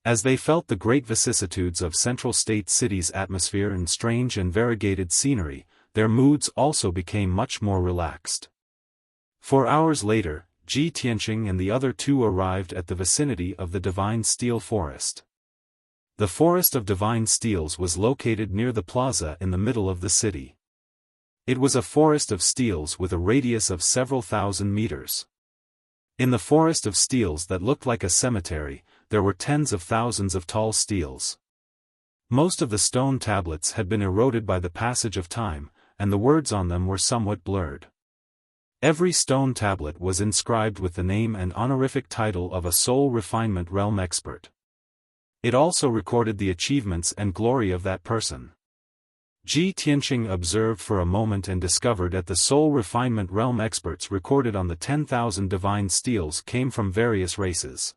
As they felt the great vicissitudes of Central State City's atmosphere and strange and variegated scenery, their moods also became much more relaxed. 4 hours later, Ji Tianqing and the other two arrived at the vicinity of the Divine Steel Forest. The Forest of Divine Steels was located near the plaza in the middle of the city. It was a forest of steels with a radius of several thousand meters. In the forest of steels that looked like a cemetery, there were tens of thousands of tall steels. Most of the stone tablets had been eroded by the passage of time, and the words on them were somewhat blurred. Every stone tablet was inscribed with the name and honorific title of a soul refinement realm expert. It also recorded the achievements and glory of that person. Ji Tianqing observed for a moment and discovered that the soul refinement realm experts recorded on the 10,000 divine steels came from various races.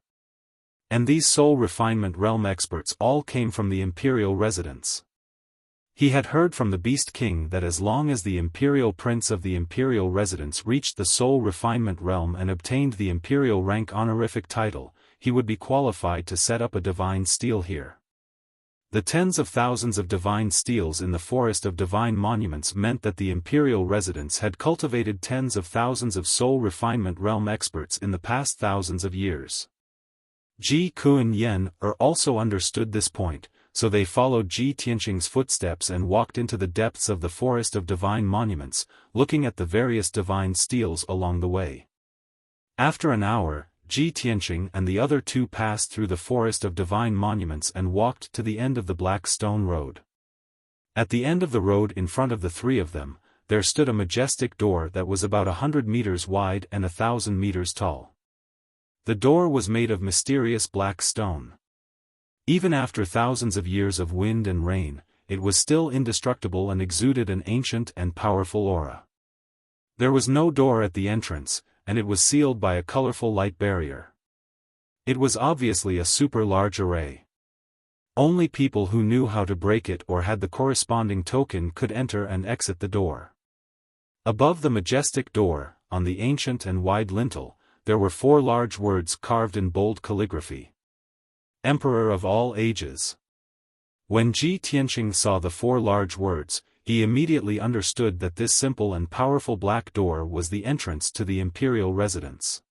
And these soul refinement realm experts all came from the imperial residence. He had heard from the Beast King that as long as the imperial prince of the imperial residence reached the soul refinement realm and obtained the imperial rank honorific title, he would be qualified to set up a divine steel here. The tens of thousands of divine steels in the forest of divine monuments meant that the imperial residence had cultivated tens of thousands of soul refinement realm experts in the past thousands of years. Ji Kuan Yen also understood this point, so they followed Ji Tianqing's footsteps and walked into the depths of the forest of divine monuments, looking at the various divine steels along the way. After an hour, Ji Tianqing and the other two passed through the forest of divine monuments and walked to the end of the black stone road. At the end of the road in front of the three of them, there stood a majestic door that was about 100 meters wide and 1,000 meters tall. The door was made of mysterious black stone. Even after thousands of years of wind and rain, it was still indestructible and exuded an ancient and powerful aura. There was no door at the entrance, and it was sealed by a colorful light barrier. It was obviously a super large array. Only people who knew how to break it or had the corresponding token could enter and exit the door. Above the majestic door, on the ancient and wide lintel, there were 4 large words carved in bold calligraphy. Emperor of all ages. When Ji Tianqing saw the 4 large words, he immediately understood that this simple and powerful black door was the entrance to the imperial residence.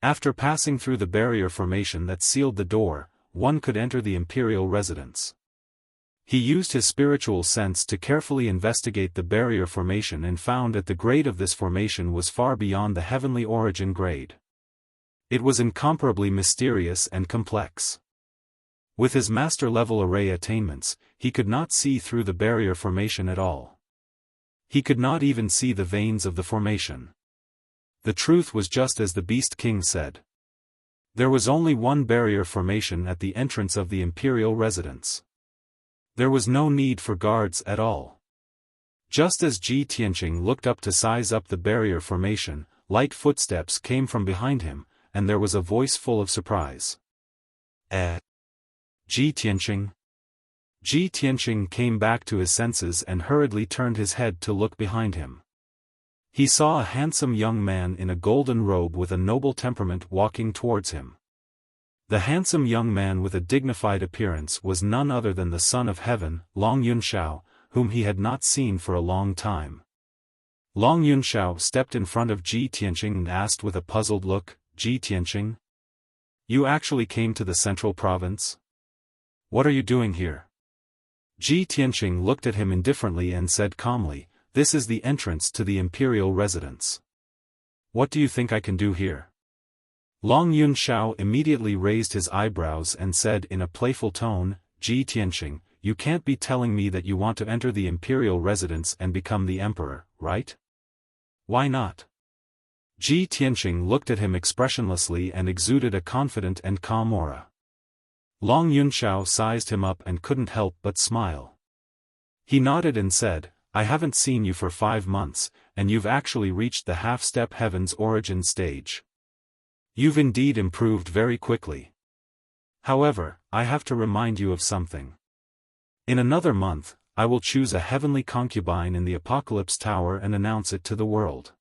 After passing through the barrier formation that sealed the door, one could enter the imperial residence. He used his spiritual sense to carefully investigate the barrier formation and found that the grade of this formation was far beyond the heavenly origin grade. It was incomparably mysterious and complex. With his master-level array attainments, he could not see through the barrier formation at all. He could not even see the veins of the formation. The truth was just as the Beast King said. There was only one barrier formation at the entrance of the imperial residence. There was no need for guards at all. Just as Ji Tianqing looked up to size up the barrier formation, light footsteps came from behind him, and there was a voice full of surprise. Ji Tianqing? Ji Tianqing came back to his senses and hurriedly turned his head to look behind him. He saw a handsome young man in a golden robe with a noble temperament walking towards him. The handsome young man with a dignified appearance was none other than the Son of Heaven, Long Yunxiao, whom he had not seen for a long time. Long Yunxiao stepped in front of Ji Tianqing and asked with a puzzled look, Ji Tianqing? You actually came to the central province? What are you doing here? Ji Tianqing looked at him indifferently and said calmly, This is the entrance to the imperial residence. What do you think I can do here? Long Yunxiao immediately raised his eyebrows and said in a playful tone, Ji Tianqing, you can't be telling me that you want to enter the imperial residence and become the emperor, right? Why not? Ji Tianqing looked at him expressionlessly and exuded a confident and calm aura. Long Yunxiao sized him up and couldn't help but smile. He nodded and said, I haven't seen you for 5 months, and you've actually reached the half-step heaven's origin stage. You've indeed improved very quickly. However, I have to remind you of something. In another month, I will choose a heavenly concubine in the Apocalypse Tower and announce it to the world.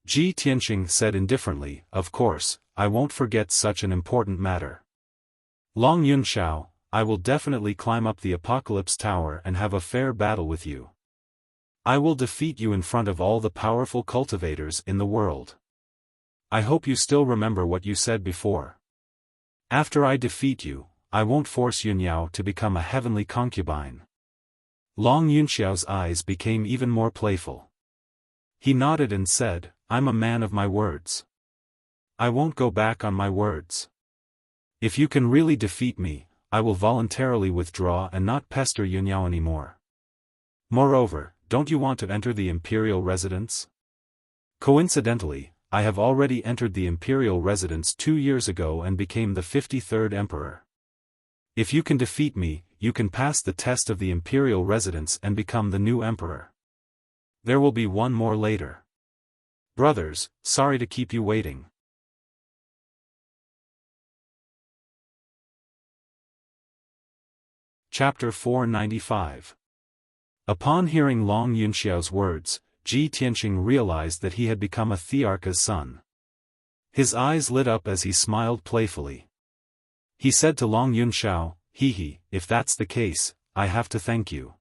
Ji Tianqing said indifferently, Of course, I won't forget such an important matter. Long Yunxiao, I will definitely climb up the Apocalypse Tower and have a fair battle with you. I will defeat you in front of all the powerful cultivators in the world. I hope you still remember what you said before. After I defeat you, I won't force Yunyao to become a heavenly concubine. Long Yunxiao's eyes became even more playful. He nodded and said, I'm a man of my words. I won't go back on my words. If you can really defeat me, I will voluntarily withdraw and not pester Yunyao anymore. Moreover, don't you want to enter the imperial residence? Coincidentally, I have already entered the imperial residence 2 years ago and became the 53rd emperor. If you can defeat me, you can pass the test of the imperial residence and become the new emperor. There will be one more later. Brothers, sorry to keep you waiting. Chapter 495. Upon hearing Long Yunxiao's words, Ji Tianqing realized that he had become a Thearcha's son. His eyes lit up as he smiled playfully. He said to Long Yunxiao, "Hehe, if that's the case, I have to thank you.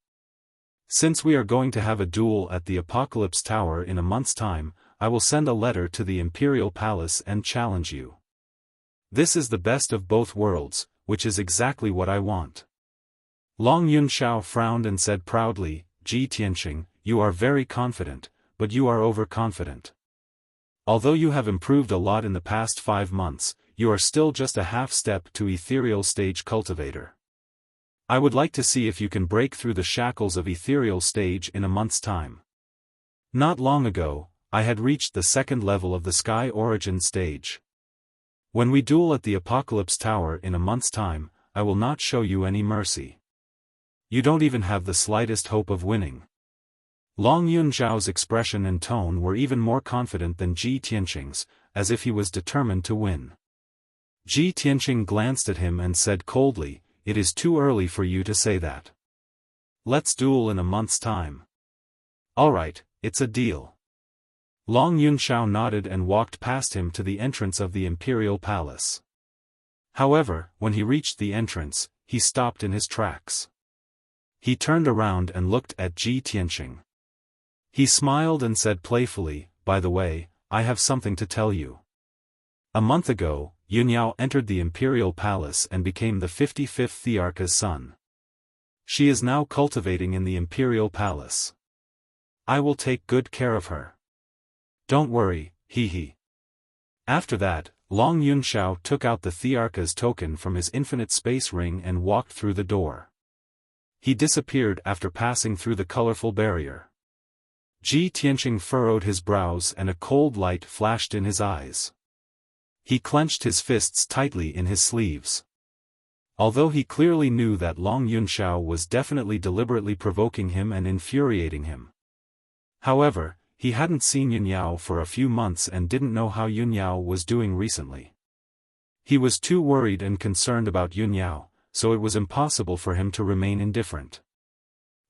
Since we are going to have a duel at the Apocalypse Tower in a month's time, I will send a letter to the Imperial Palace and challenge you. This is the best of both worlds, which is exactly what I want." Long Yunxiao frowned and said proudly, "Ji Tianqing, you are very confident, but you are overconfident. Although you have improved a lot in the past 5 months, you are still just a half-step to ethereal stage cultivator. I would like to see if you can break through the shackles of ethereal stage in a month's time. Not long ago, I had reached the 2nd level of the Sky Origin stage. When we duel at the Apocalypse Tower in a month's time, I will not show you any mercy. You don't even have the slightest hope of winning." Long Yunxiao's expression and tone were even more confident than Ji Tianqing's, as if he was determined to win. Ji Tianqing glanced at him and said coldly, "It is too early for you to say that. Let's duel in a month's time." "Alright, it's a deal." Long Yunxiao nodded and walked past him to the entrance of the Imperial Palace. However, when he reached the entrance, he stopped in his tracks. He turned around and looked at Ji Tianqing. He smiled and said playfully, "By the way, I have something to tell you. A month ago, Yunyao entered the Imperial Palace and became the 55th Thearcha's son. She is now cultivating in the Imperial Palace. I will take good care of her. Don't worry, hehe." After that, Long Yunxiao took out the Thearcha's token from his infinite space ring and walked through the door. He disappeared after passing through the colorful barrier. Ji Tianqing furrowed his brows and a cold light flashed in his eyes. He clenched his fists tightly in his sleeves. Although he clearly knew that Long Yunxiao was definitely deliberately provoking him and infuriating him. However, he hadn't seen Yunyao for a few months and didn't know how Yunyao was doing recently. He was too worried and concerned about Yunyao, so it was impossible for him to remain indifferent.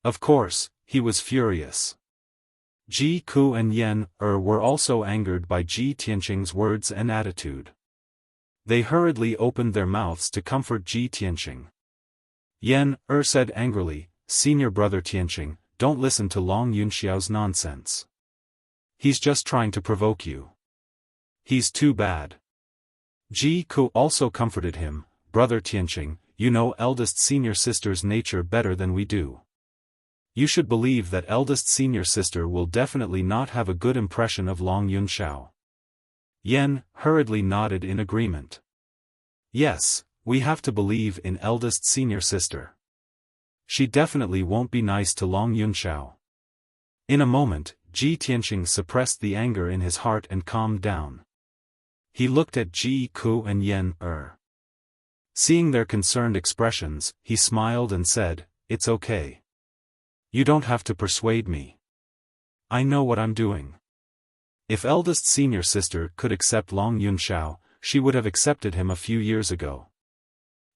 Of course, he was furious. Ji Ku and Yen were also angered by Ji Tianqing's words and attitude. They hurriedly opened their mouths to comfort Ji Tianqing. Yen said angrily, "Senior brother Tianqing, don't listen to Long Yunxiao's nonsense. He's just trying to provoke you. He's too bad." Ji Ku also comforted him, "Brother Tianqing, you know eldest senior sister's nature better than we do. You should believe that eldest senior sister will definitely not have a good impression of Long Yunxiao." Yen hurriedly nodded in agreement. "Yes, we have to believe in eldest senior sister. She definitely won't be nice to Long Yunxiao." In a moment, Ji Tianqing suppressed the anger in his heart and calmed down. He looked at Ji Ku and Yen Seeing their concerned expressions, he smiled and said, "It's okay. You don't have to persuade me. I know what I'm doing." If eldest senior sister could accept Long Yunxiao, she would have accepted him a few years ago.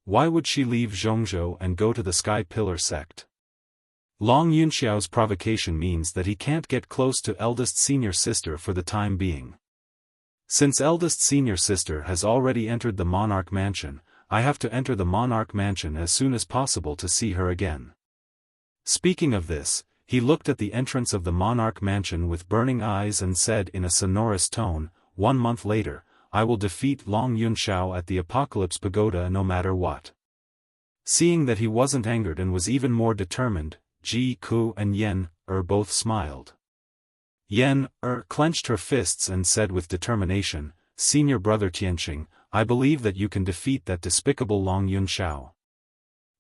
Why would she leave Zhongzhou and go to the Sky Pillar sect? Long Yunxiao's provocation means that he can't get close to eldest senior sister for the time being. Since eldest senior sister has already entered the Monarch Mansion, I have to enter the Monarch Mansion as soon as possible to see her again. Speaking of this, he looked at the entrance of the Monarch Mansion with burning eyes and said in a sonorous tone, "1 month later, I will defeat Long Yunxiao at the Apocalypse Pagoda no matter what." Seeing that he wasn't angered and was even more determined, Ji Ku and Yen both smiled. Yen clenched her fists and said with determination, Senior Brother Tianqing, I believe that you can defeat that despicable Long Yunxiao.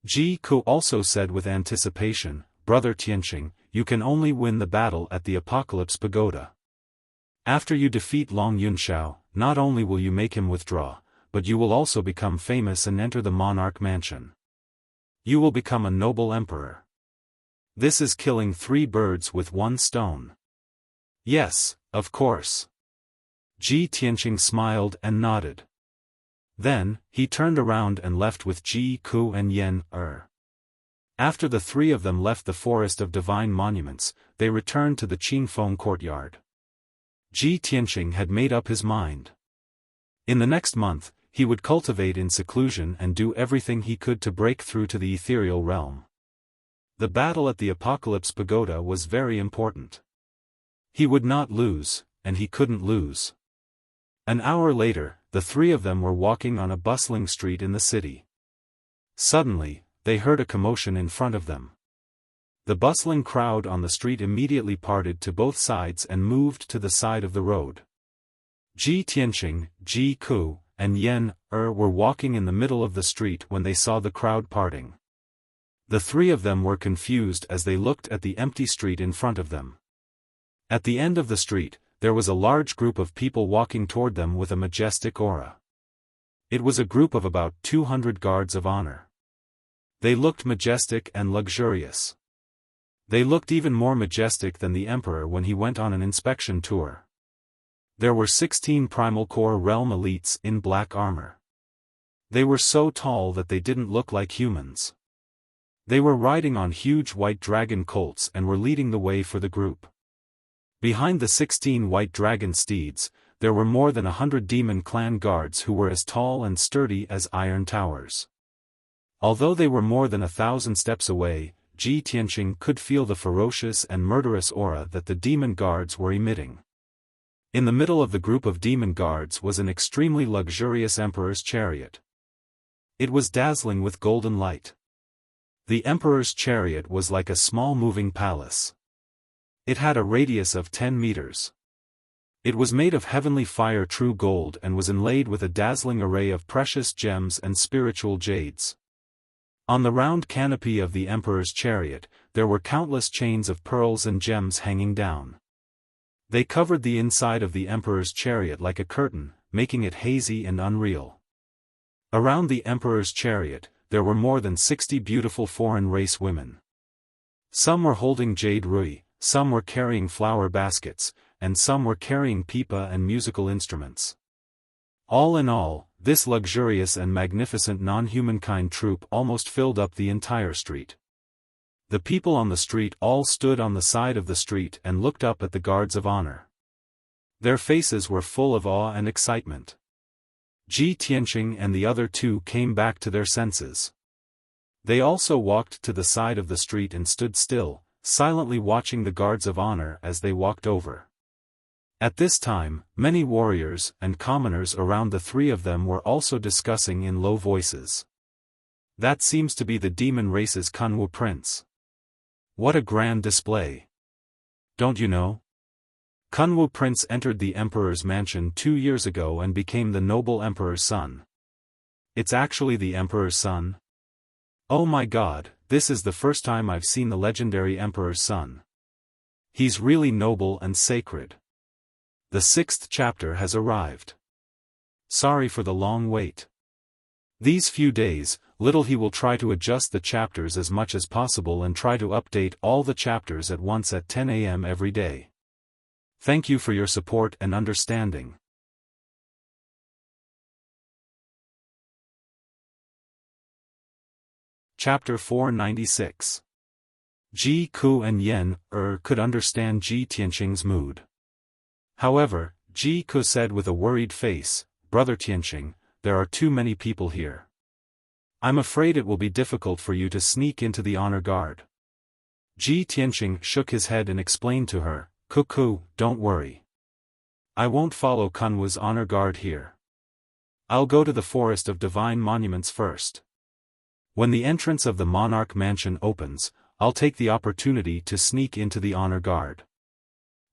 Ji Ku also said with anticipation, Brother Tianqing, you can only win the battle at the Apocalypse Pagoda. After you defeat Long Yunxiao, not only will you make him withdraw, but you will also become famous and enter the monarch mansion. You will become a noble emperor. This is killing 3 birds with 1 stone. Yes, of course. Ji Tianqing smiled and nodded. Then, he turned around and left with Ji Ku and Yen Er. After the 3 of them left the Forest of Divine Monuments, they returned to the Qingfeng courtyard. Ji Tianqing had made up his mind. In the next month, he would cultivate in seclusion and do everything he could to break through to the ethereal realm. The battle at the Apocalypse Pagoda was very important. He would not lose, and he couldn't lose. An hour later, the 3 of them were walking on a bustling street in the city. Suddenly, they heard a commotion in front of them. The bustling crowd on the street immediately parted to both sides and moved to the side of the road. Ji Tianqing, Ji Ku, and Yen Er were walking in the middle of the street when they saw the crowd parting. The 3 of them were confused as they looked at the empty street in front of them. At the end of the street, there was a large group of people walking toward them with a majestic aura. It was a group of about 200 guards of honor. They looked majestic and luxurious. They looked even more majestic than the emperor when he went on an inspection tour. There were 16 Primal Core Realm elites in black armor. They were so tall that they didn't look like humans. They were riding on huge white dragon colts and were leading the way for the group. Behind the 16 white dragon steeds, there were more than 100 demon clan guards who were as tall and sturdy as iron towers. Although they were more than 1,000 steps away, Ji Tianqing could feel the ferocious and murderous aura that the demon guards were emitting. In the middle of the group of demon guards was an extremely luxurious emperor's chariot. It was dazzling with golden light. The emperor's chariot was like a small moving palace. It had a radius of 10 meters. It was made of heavenly fire true gold and was inlaid with a dazzling array of precious gems and spiritual jades. On the round canopy of the emperor's chariot, there were countless chains of pearls and gems hanging down. They covered the inside of the emperor's chariot like a curtain, making it hazy and unreal. Around the emperor's chariot, there were more than 60 beautiful foreign race women. Some were holding jade rui, some were carrying flower baskets, and some were carrying pipa and musical instruments. All in all, this luxurious and magnificent non-humankind troupe almost filled up the entire street. The people on the street all stood on the side of the street and looked up at the guards of honor. Their faces were full of awe and excitement. Ji Tianqing and the other 2 came back to their senses. They also walked to the side of the street and stood still, silently watching the guards of honor as they walked over. At this time, many warriors and commoners around the 3 of them were also discussing in low voices. That seems to be the demon race's Kunwu prince. What a grand display. Don't you know? Kunwu prince entered the emperor's mansion 2 years ago and became the noble emperor's son. It's actually the emperor's son? Oh my god, this is the first time I've seen the legendary emperor's son. He's really noble and sacred. The 6th chapter has arrived. Sorry for the long wait. These few days, little he will try to adjust the chapters as much as possible and try to update all the chapters at once at 10 a.m. every day. Thank you for your support and understanding. Chapter 496. Ji Ku and Yen Er could understand Ji Tianqing's mood. However, Ji Ku said with a worried face, Brother Tianqing, there are too many people here. I'm afraid it will be difficult for you to sneak into the honor guard. Ji Tianqing shook his head and explained to her, Ku, don't worry. I won't follow Kunwu's honor guard here. I'll go to the Forest of Divine Monuments first. When the entrance of the monarch mansion opens, I'll take the opportunity to sneak into the honor guard.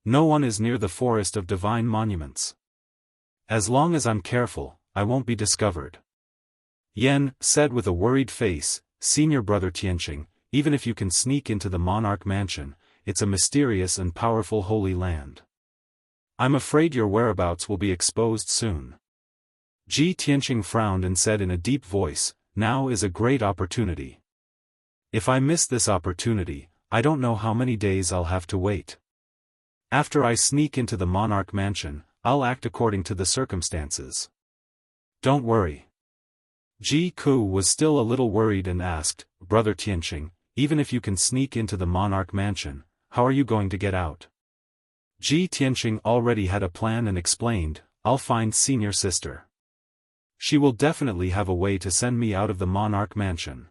No one is near the Forest of Divine Monuments. As long as I'm careful, I won't be discovered. Yen said with a worried face, Senior Brother Tianqing, even if you can sneak into the monarch mansion, it's a mysterious and powerful holy land. I'm afraid your whereabouts will be exposed soon. Ji Tianqing frowned and said in a deep voice, now is a great opportunity. If I miss this opportunity, I don't know how many days I'll have to wait. After I sneak into the monarch mansion, I'll act according to the circumstances. Don't worry. Ji Ku was still a little worried and asked, Brother Tianqing, even if you can sneak into the monarch mansion, how are you going to get out? Ji Tianqing already had a plan and explained, I'll find senior sister. She will definitely have a way to send me out of the monarch mansion.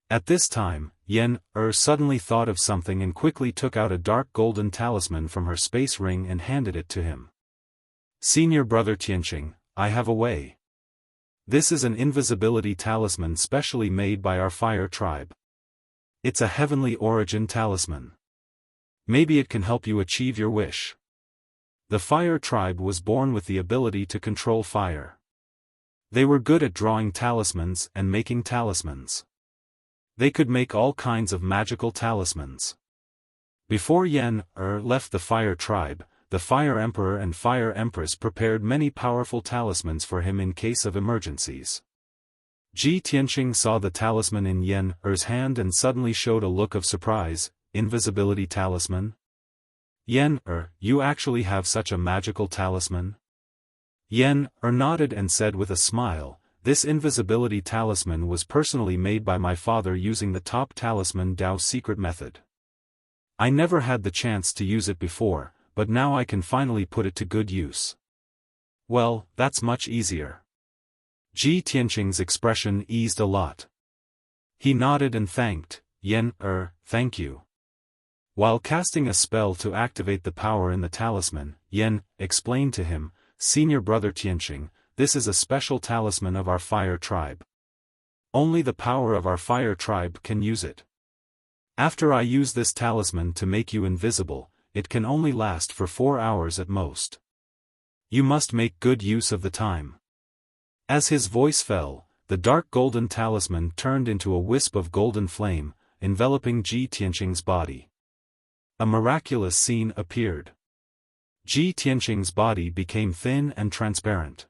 At this time, Yen suddenly thought of something and quickly took out a dark golden talisman from her space ring and handed it to him. Senior Brother Tianqing, I have a way. This is an invisibility talisman specially made by our fire tribe. It's a heavenly origin talisman. Maybe it can help you achieve your wish. The fire tribe was born with the ability to control fire. They were good at drawing talismans and making talismans. They could make all kinds of magical talismans. Before Yen left the fire tribe, the Fire Emperor and Fire Empress prepared many powerful talismans for him in case of emergencies. Ji Tianqing saw the talisman in Yen's hand and suddenly showed a look of surprise. Invisibility talisman? Yen you actually have such a magical talisman? Yen nodded and said with a smile, this invisibility talisman was personally made by my father using the top talisman Dao secret method. I never had the chance to use it before, but now I can finally put it to good use. Well, that's much easier. Ji Tianqing's expression eased a lot. He nodded and thanked, Yen thank you. While casting a spell to activate the power in the talisman, Yen explained to him, Senior Brother Tianqing, this is a special talisman of our fire tribe. Only the power of our fire tribe can use it. After I use this talisman to make you invisible, it can only last for 4 hours at most. You must make good use of the time. As his voice fell, the dark golden talisman turned into a wisp of golden flame, enveloping Ji Tianqing's body. A miraculous scene appeared. Ji Tianqing's body became thin and transparent.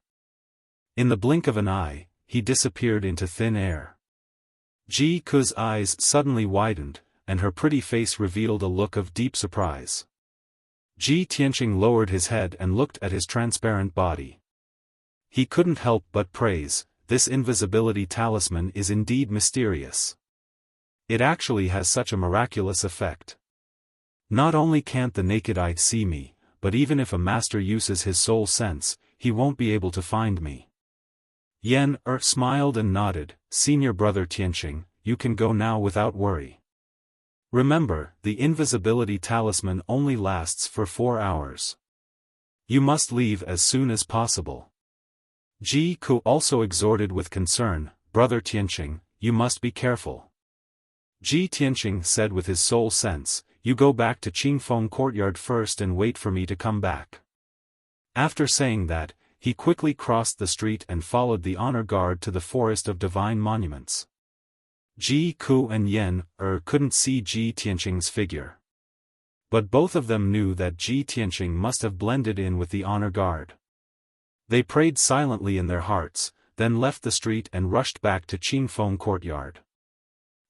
In the blink of an eye, he disappeared into thin air. Ji Ku's eyes suddenly widened, and her pretty face revealed a look of deep surprise. Ji Tianqing lowered his head and looked at his transparent body. He couldn't help but praise, this invisibility talisman is indeed mysterious. It actually has such a miraculous effect. Not only can't the naked eye see me, but even if a master uses his soul sense, he won't be able to find me. Yen smiled and nodded, Senior Brother Tianqing, you can go now without worry. Remember, the invisibility talisman only lasts for 4 hours. You must leave as soon as possible. Ji Ku also exhorted with concern, Brother Tianqing, you must be careful. Ji Tianqing said with his soul sense, you go back to Qingfeng courtyard first and wait for me to come back. After saying that, he quickly crossed the street and followed the honor guard to the forest of divine monuments. Ji Ku and Yen couldn't see Ji Tianqing's figure. But both of them knew that Ji Tianqing must have blended in with the honor guard. They prayed silently in their hearts, then left the street and rushed back to Qingfeng courtyard.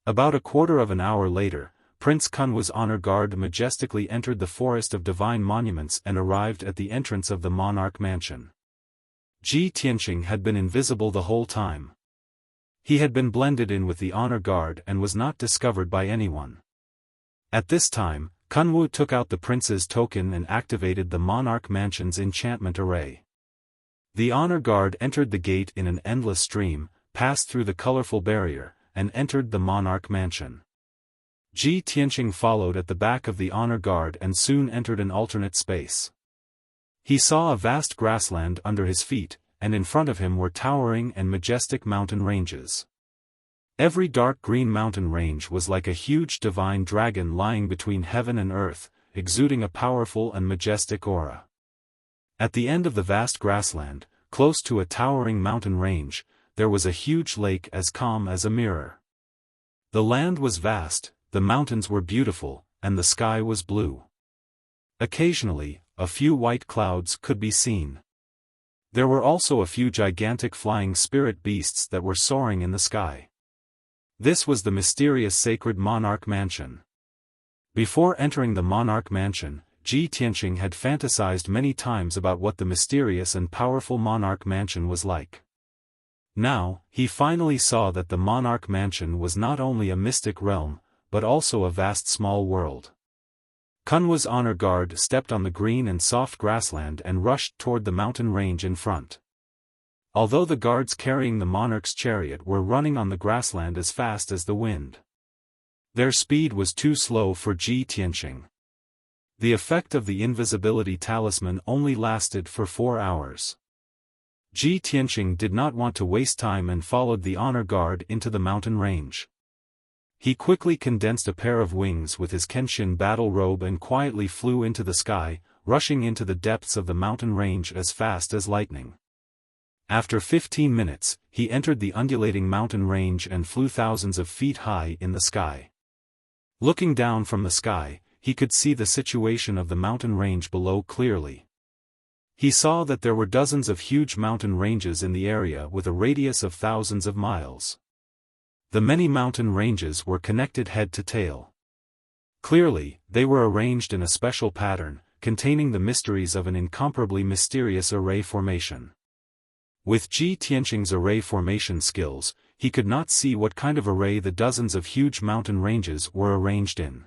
About a quarter of an hour later, Prince Kunwa's honor guard majestically entered the forest of divine monuments and arrived at the entrance of the monarch mansion. Ji Tianqing had been invisible the whole time. He had been blended in with the honor guard and was not discovered by anyone. At this time, Kunwu took out the prince's token and activated the monarch mansion's enchantment array. The honor guard entered the gate in an endless stream, passed through the colorful barrier, and entered the monarch mansion. Ji Tianqing followed at the back of the honor guard and soon entered an alternate space. He saw a vast grassland under his feet, and in front of him were towering and majestic mountain ranges. Every dark green mountain range was like a huge divine dragon lying between heaven and earth, exuding a powerful and majestic aura. At the end of the vast grassland, close to a towering mountain range, there was a huge lake as calm as a mirror. The land was vast, the mountains were beautiful, and the sky was blue. Occasionally, a few white clouds could be seen. There were also a few gigantic flying spirit beasts that were soaring in the sky. This was the mysterious sacred monarch mansion. Before entering the monarch mansion, Ji Tianqing had fantasized many times about what the mysterious and powerful monarch mansion was like. Now, he finally saw that the monarch mansion was not only a mystic realm, but also a vast small world. Kunwa's honor guard stepped on the green and soft grassland and rushed toward the mountain range in front. Although the guards carrying the monarch's chariot were running on the grassland as fast as the wind, their speed was too slow for Ji Tianqing. The effect of the invisibility talisman only lasted for 4 hours. Ji Tianqing did not want to waste time and followed the honor guard into the mountain range. He quickly condensed a pair of wings with his Kenshin battle robe and quietly flew into the sky, rushing into the depths of the mountain range as fast as lightning. After 15 minutes, he entered the undulating mountain range and flew thousands of feet high in the sky. Looking down from the sky, he could see the situation of the mountain range below clearly. He saw that there were dozens of huge mountain ranges in the area with a radius of thousands of miles. The many mountain ranges were connected head to tail. Clearly, they were arranged in a special pattern, containing the mysteries of an incomparably mysterious array formation. With Ji Tianqing's array formation skills, he could not see what kind of array the dozens of huge mountain ranges were arranged in.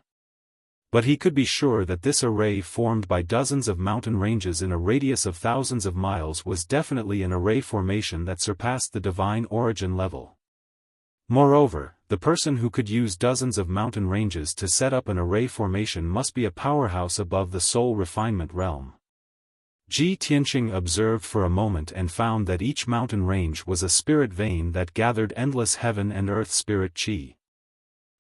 But he could be sure that this array formed by dozens of mountain ranges in a radius of thousands of miles was definitely an array formation that surpassed the divine origin level. Moreover, the person who could use dozens of mountain ranges to set up an array formation must be a powerhouse above the soul refinement realm. Ji Tianqing observed for a moment and found that each mountain range was a spirit vein that gathered endless heaven and earth spirit qi.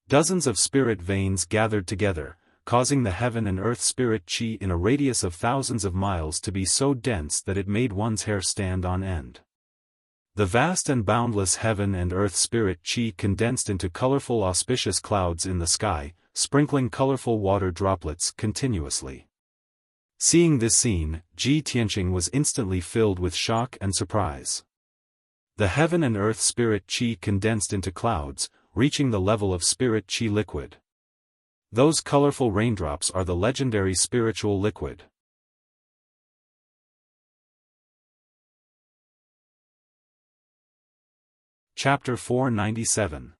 Dozens of spirit veins gathered together, causing the heaven and earth spirit qi in a radius of thousands of miles to be so dense that it made one's hair stand on end. The vast and boundless heaven and earth spirit qi condensed into colorful auspicious clouds in the sky, sprinkling colorful water droplets continuously. Seeing this scene, Ji Tianqing was instantly filled with shock and surprise. The heaven and earth spirit qi condensed into clouds, reaching the level of spirit qi liquid. Those colorful raindrops are the legendary spiritual liquid. Chapter 497.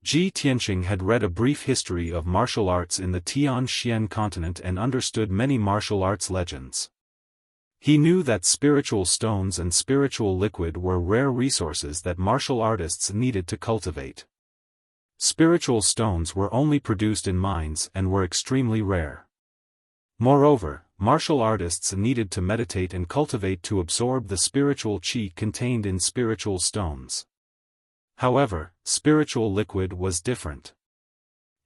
Ji Tianqing had read a brief history of martial arts in the Tian-Xian continent and understood many martial arts legends. He knew that spiritual stones and spiritual liquid were rare resources that martial artists needed to cultivate. Spiritual stones were only produced in mines and were extremely rare. Moreover, martial artists needed to meditate and cultivate to absorb the spiritual qi contained in spiritual stones. However, spiritual liquid was different.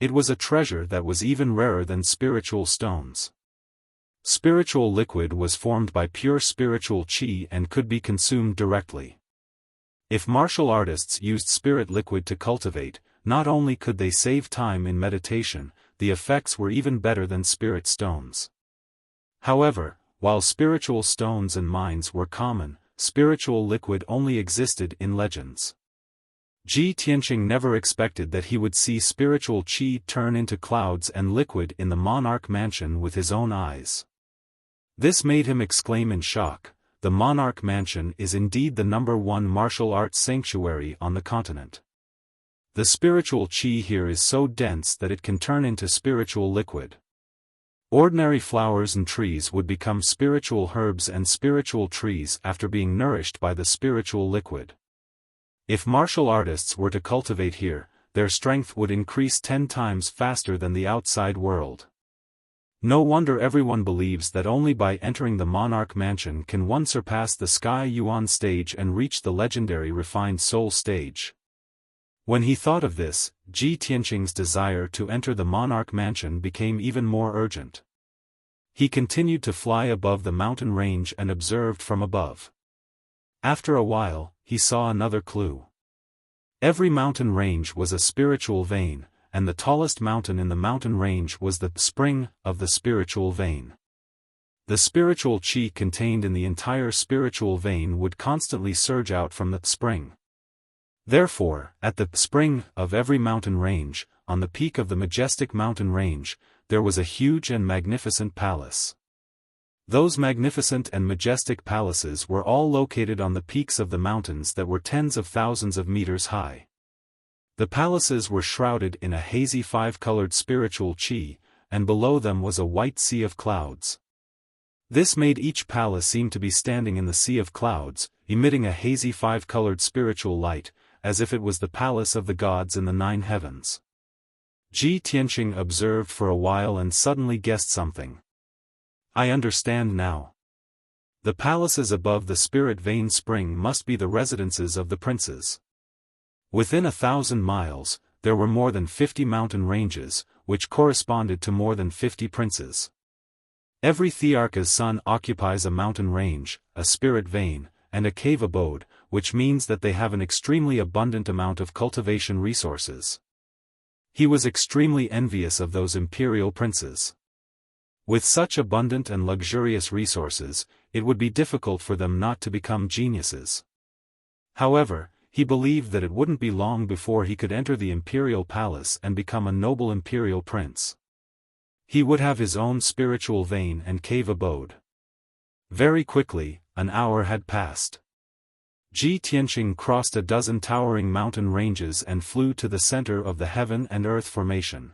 It was a treasure that was even rarer than spiritual stones. Spiritual liquid was formed by pure spiritual qi and could be consumed directly. If martial artists used spirit liquid to cultivate, not only could they save time in meditation, the effects were even better than spirit stones. However, while spiritual stones and mines were common, spiritual liquid only existed in legends. Ji Tianqing never expected that he would see spiritual qi turn into clouds and liquid in the monarch mansion with his own eyes. This made him exclaim in shock, "The monarch mansion is indeed the #1 martial arts sanctuary on the continent. The spiritual qi here is so dense that it can turn into spiritual liquid. Ordinary flowers and trees would become spiritual herbs and spiritual trees after being nourished by the spiritual liquid. If martial artists were to cultivate here, their strength would increase 10 times faster than the outside world. No wonder everyone believes that only by entering the monarch mansion can one surpass the Sky Yuan stage and reach the legendary refined soul stage." When he thought of this, Ji Tianqing's desire to enter the monarch mansion became even more urgent. He continued to fly above the mountain range and observed from above. After a while, he saw another clue. Every mountain range was a spiritual vein, and the tallest mountain in the mountain range was the spring of the spiritual vein. The spiritual qi contained in the entire spiritual vein would constantly surge out from the spring. Therefore, at the spring of every mountain range, on the peak of the majestic mountain range, there was a huge and magnificent palace. Those magnificent and majestic palaces were all located on the peaks of the mountains that were tens of thousands of meters high. The palaces were shrouded in a hazy five-colored spiritual qi, and below them was a white sea of clouds. This made each palace seem to be standing in the sea of clouds, emitting a hazy five-colored spiritual light, as if it was the palace of the gods in the 9 heavens. Ji Tianqing observed for a while and suddenly guessed something. I understand now. The palaces above the spirit vein spring must be the residences of the princes. Within 1,000 miles, there were more than 50 mountain ranges, which corresponded to more than 50 princes. Every Thearka's son occupies a mountain range, a spirit vein, and a cave abode, which means that they have an extremely abundant amount of cultivation resources. He was extremely envious of those imperial princes. With such abundant and luxurious resources, it would be difficult for them not to become geniuses. However, he believed that it wouldn't be long before he could enter the imperial palace and become a noble imperial prince. He would have his own spiritual vein and cave abode. Very quickly, an hour had passed. Ji Tianqing crossed a dozen towering mountain ranges and flew to the center of the heaven and earth formation.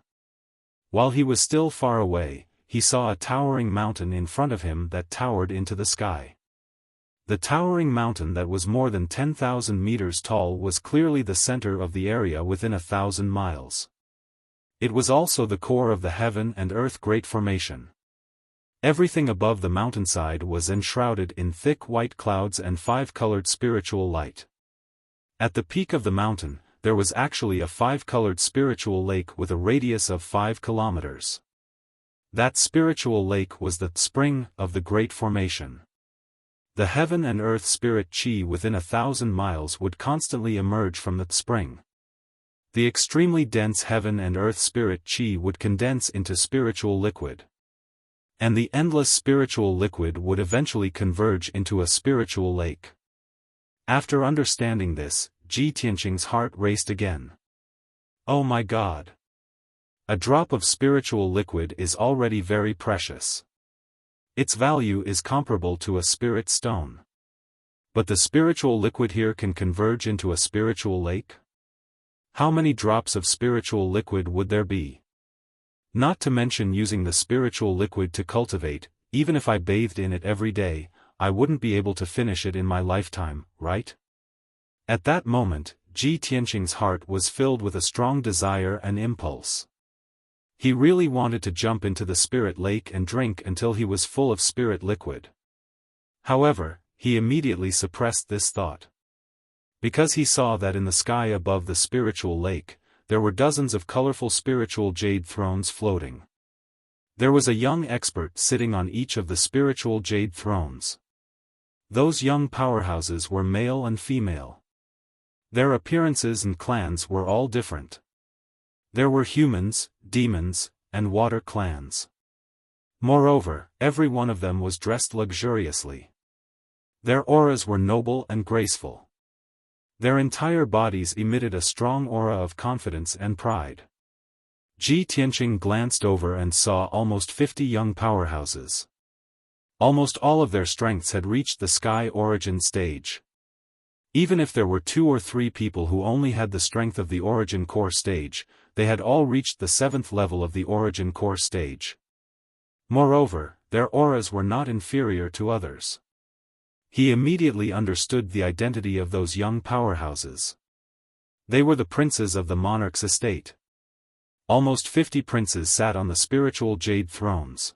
While he was still far away, he saw a towering mountain in front of him that towered into the sky. The towering mountain that was more than 10,000 meters tall was clearly the center of the area within 1,000 miles. It was also the core of the heaven and earth great formation. Everything above the mountainside was enshrouded in thick white clouds and five-colored spiritual light. At the peak of the mountain, there was actually a five-colored spiritual lake with a radius of 5 kilometers. That spiritual lake was the spring of the great formation. The heaven and earth spirit qi within 1,000 miles would constantly emerge from the spring. The extremely dense heaven and earth spirit qi would condense into spiritual liquid. And the endless spiritual liquid would eventually converge into a spiritual lake. After understanding this, Ji Tianqing's heart raced again. Oh my God! A drop of spiritual liquid is already very precious. Its value is comparable to a spirit stone. But the spiritual liquid here can converge into a spiritual lake? How many drops of spiritual liquid would there be? Not to mention using the spiritual liquid to cultivate, even if I bathed in it every day, I wouldn't be able to finish it in my lifetime, right? At that moment, Ji Tianqing's heart was filled with a strong desire and impulse. He really wanted to jump into the spirit lake and drink until he was full of spirit liquid. However, he immediately suppressed this thought. Because he saw that in the sky above the spiritual lake, there were dozens of colorful spiritual jade thrones floating. There was a young expert sitting on each of the spiritual jade thrones. Those young powerhouses were male and female. Their appearances and clans were all different. There were humans, demons, and water clans. Moreover, every one of them was dressed luxuriously. Their auras were noble and graceful. Their entire bodies emitted a strong aura of confidence and pride. Ji Tianqing glanced over and saw almost 50 young powerhouses. Almost all of their strengths had reached the sky origin stage. Even if there were 2 or 3 people who only had the strength of the origin core stage, they had all reached the 7th level of the origin core stage. Moreover, their auras were not inferior to others. He immediately understood the identity of those young powerhouses. They were the princes of the monarch's estate. Almost 50 princes sat on the spiritual jade thrones.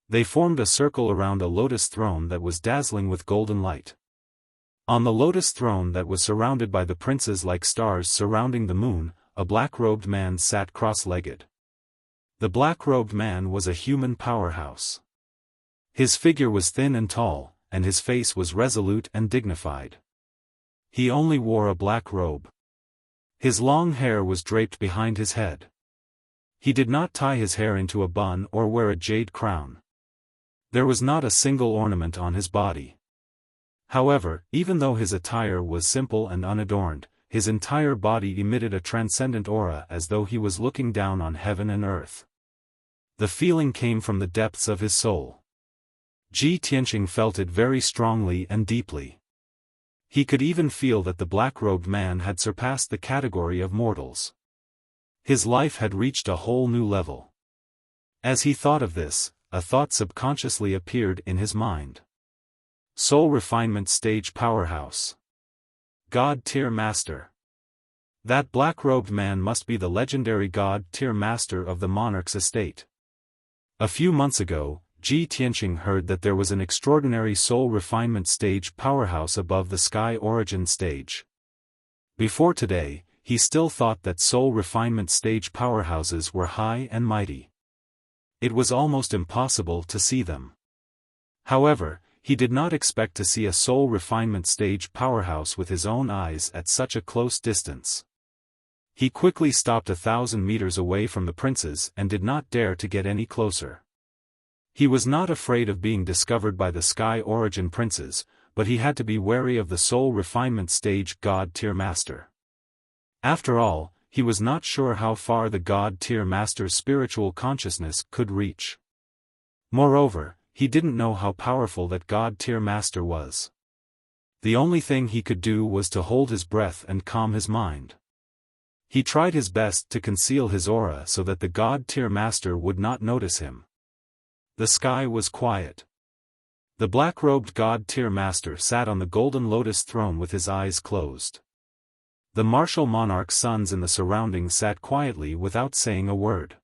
They formed a circle around a lotus throne that was dazzling with golden light. On the lotus throne that was surrounded by the princes like stars surrounding the moon, a black-robed man sat cross-legged. The black-robed man was a human powerhouse. His figure was thin and tall, and his face was resolute and dignified. He only wore a black robe. His long hair was draped behind his head. He did not tie his hair into a bun or wear a jade crown. There was not a single ornament on his body. However, even though his attire was simple and unadorned, his entire body emitted a transcendent aura as though he was looking down on heaven and earth. The feeling came from the depths of his soul. Ji Tianqing felt it very strongly and deeply. He could even feel that the black-robed man had surpassed the category of mortals. His life had reached a whole new level. As he thought of this, a thought subconsciously appeared in his mind. Soul Refinement Stage Powerhouse. God-tier Master. That black-robed man must be the legendary God-tier Master of the monarch's estate. A few months ago, Ji Tianqing heard that there was an extraordinary Soul Refinement Stage powerhouse above the Sky Origin stage. Before today, he still thought that Soul Refinement Stage powerhouses were high and mighty. It was almost impossible to see them. However, he did not expect to see a Soul Refinement Stage powerhouse with his own eyes at such a close distance. He quickly stopped 1,000 meters away from the princes and did not dare to get any closer. He was not afraid of being discovered by the Sky Origin princes, but he had to be wary of the Soul Refinement Stage God-tier Master. After all, he was not sure how far the God-tier Master's spiritual consciousness could reach. Moreover, he didn't know how powerful that God-tier Master was. The only thing he could do was to hold his breath and calm his mind. He tried his best to conceal his aura so that the God-tier Master would not notice him. The sky was quiet. The black-robed God-tier Master sat on the golden lotus throne with his eyes closed. The martial monarch's sons in the surroundings sat quietly without saying a word.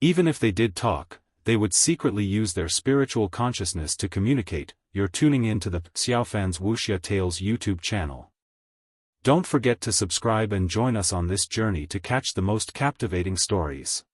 Even if they did talk, they would secretly use their spiritual consciousness to communicate. You're tuning in to the Xiaofan's Wuxia Tales YouTube channel. Don't forget to subscribe and join us on this journey to catch the most captivating stories.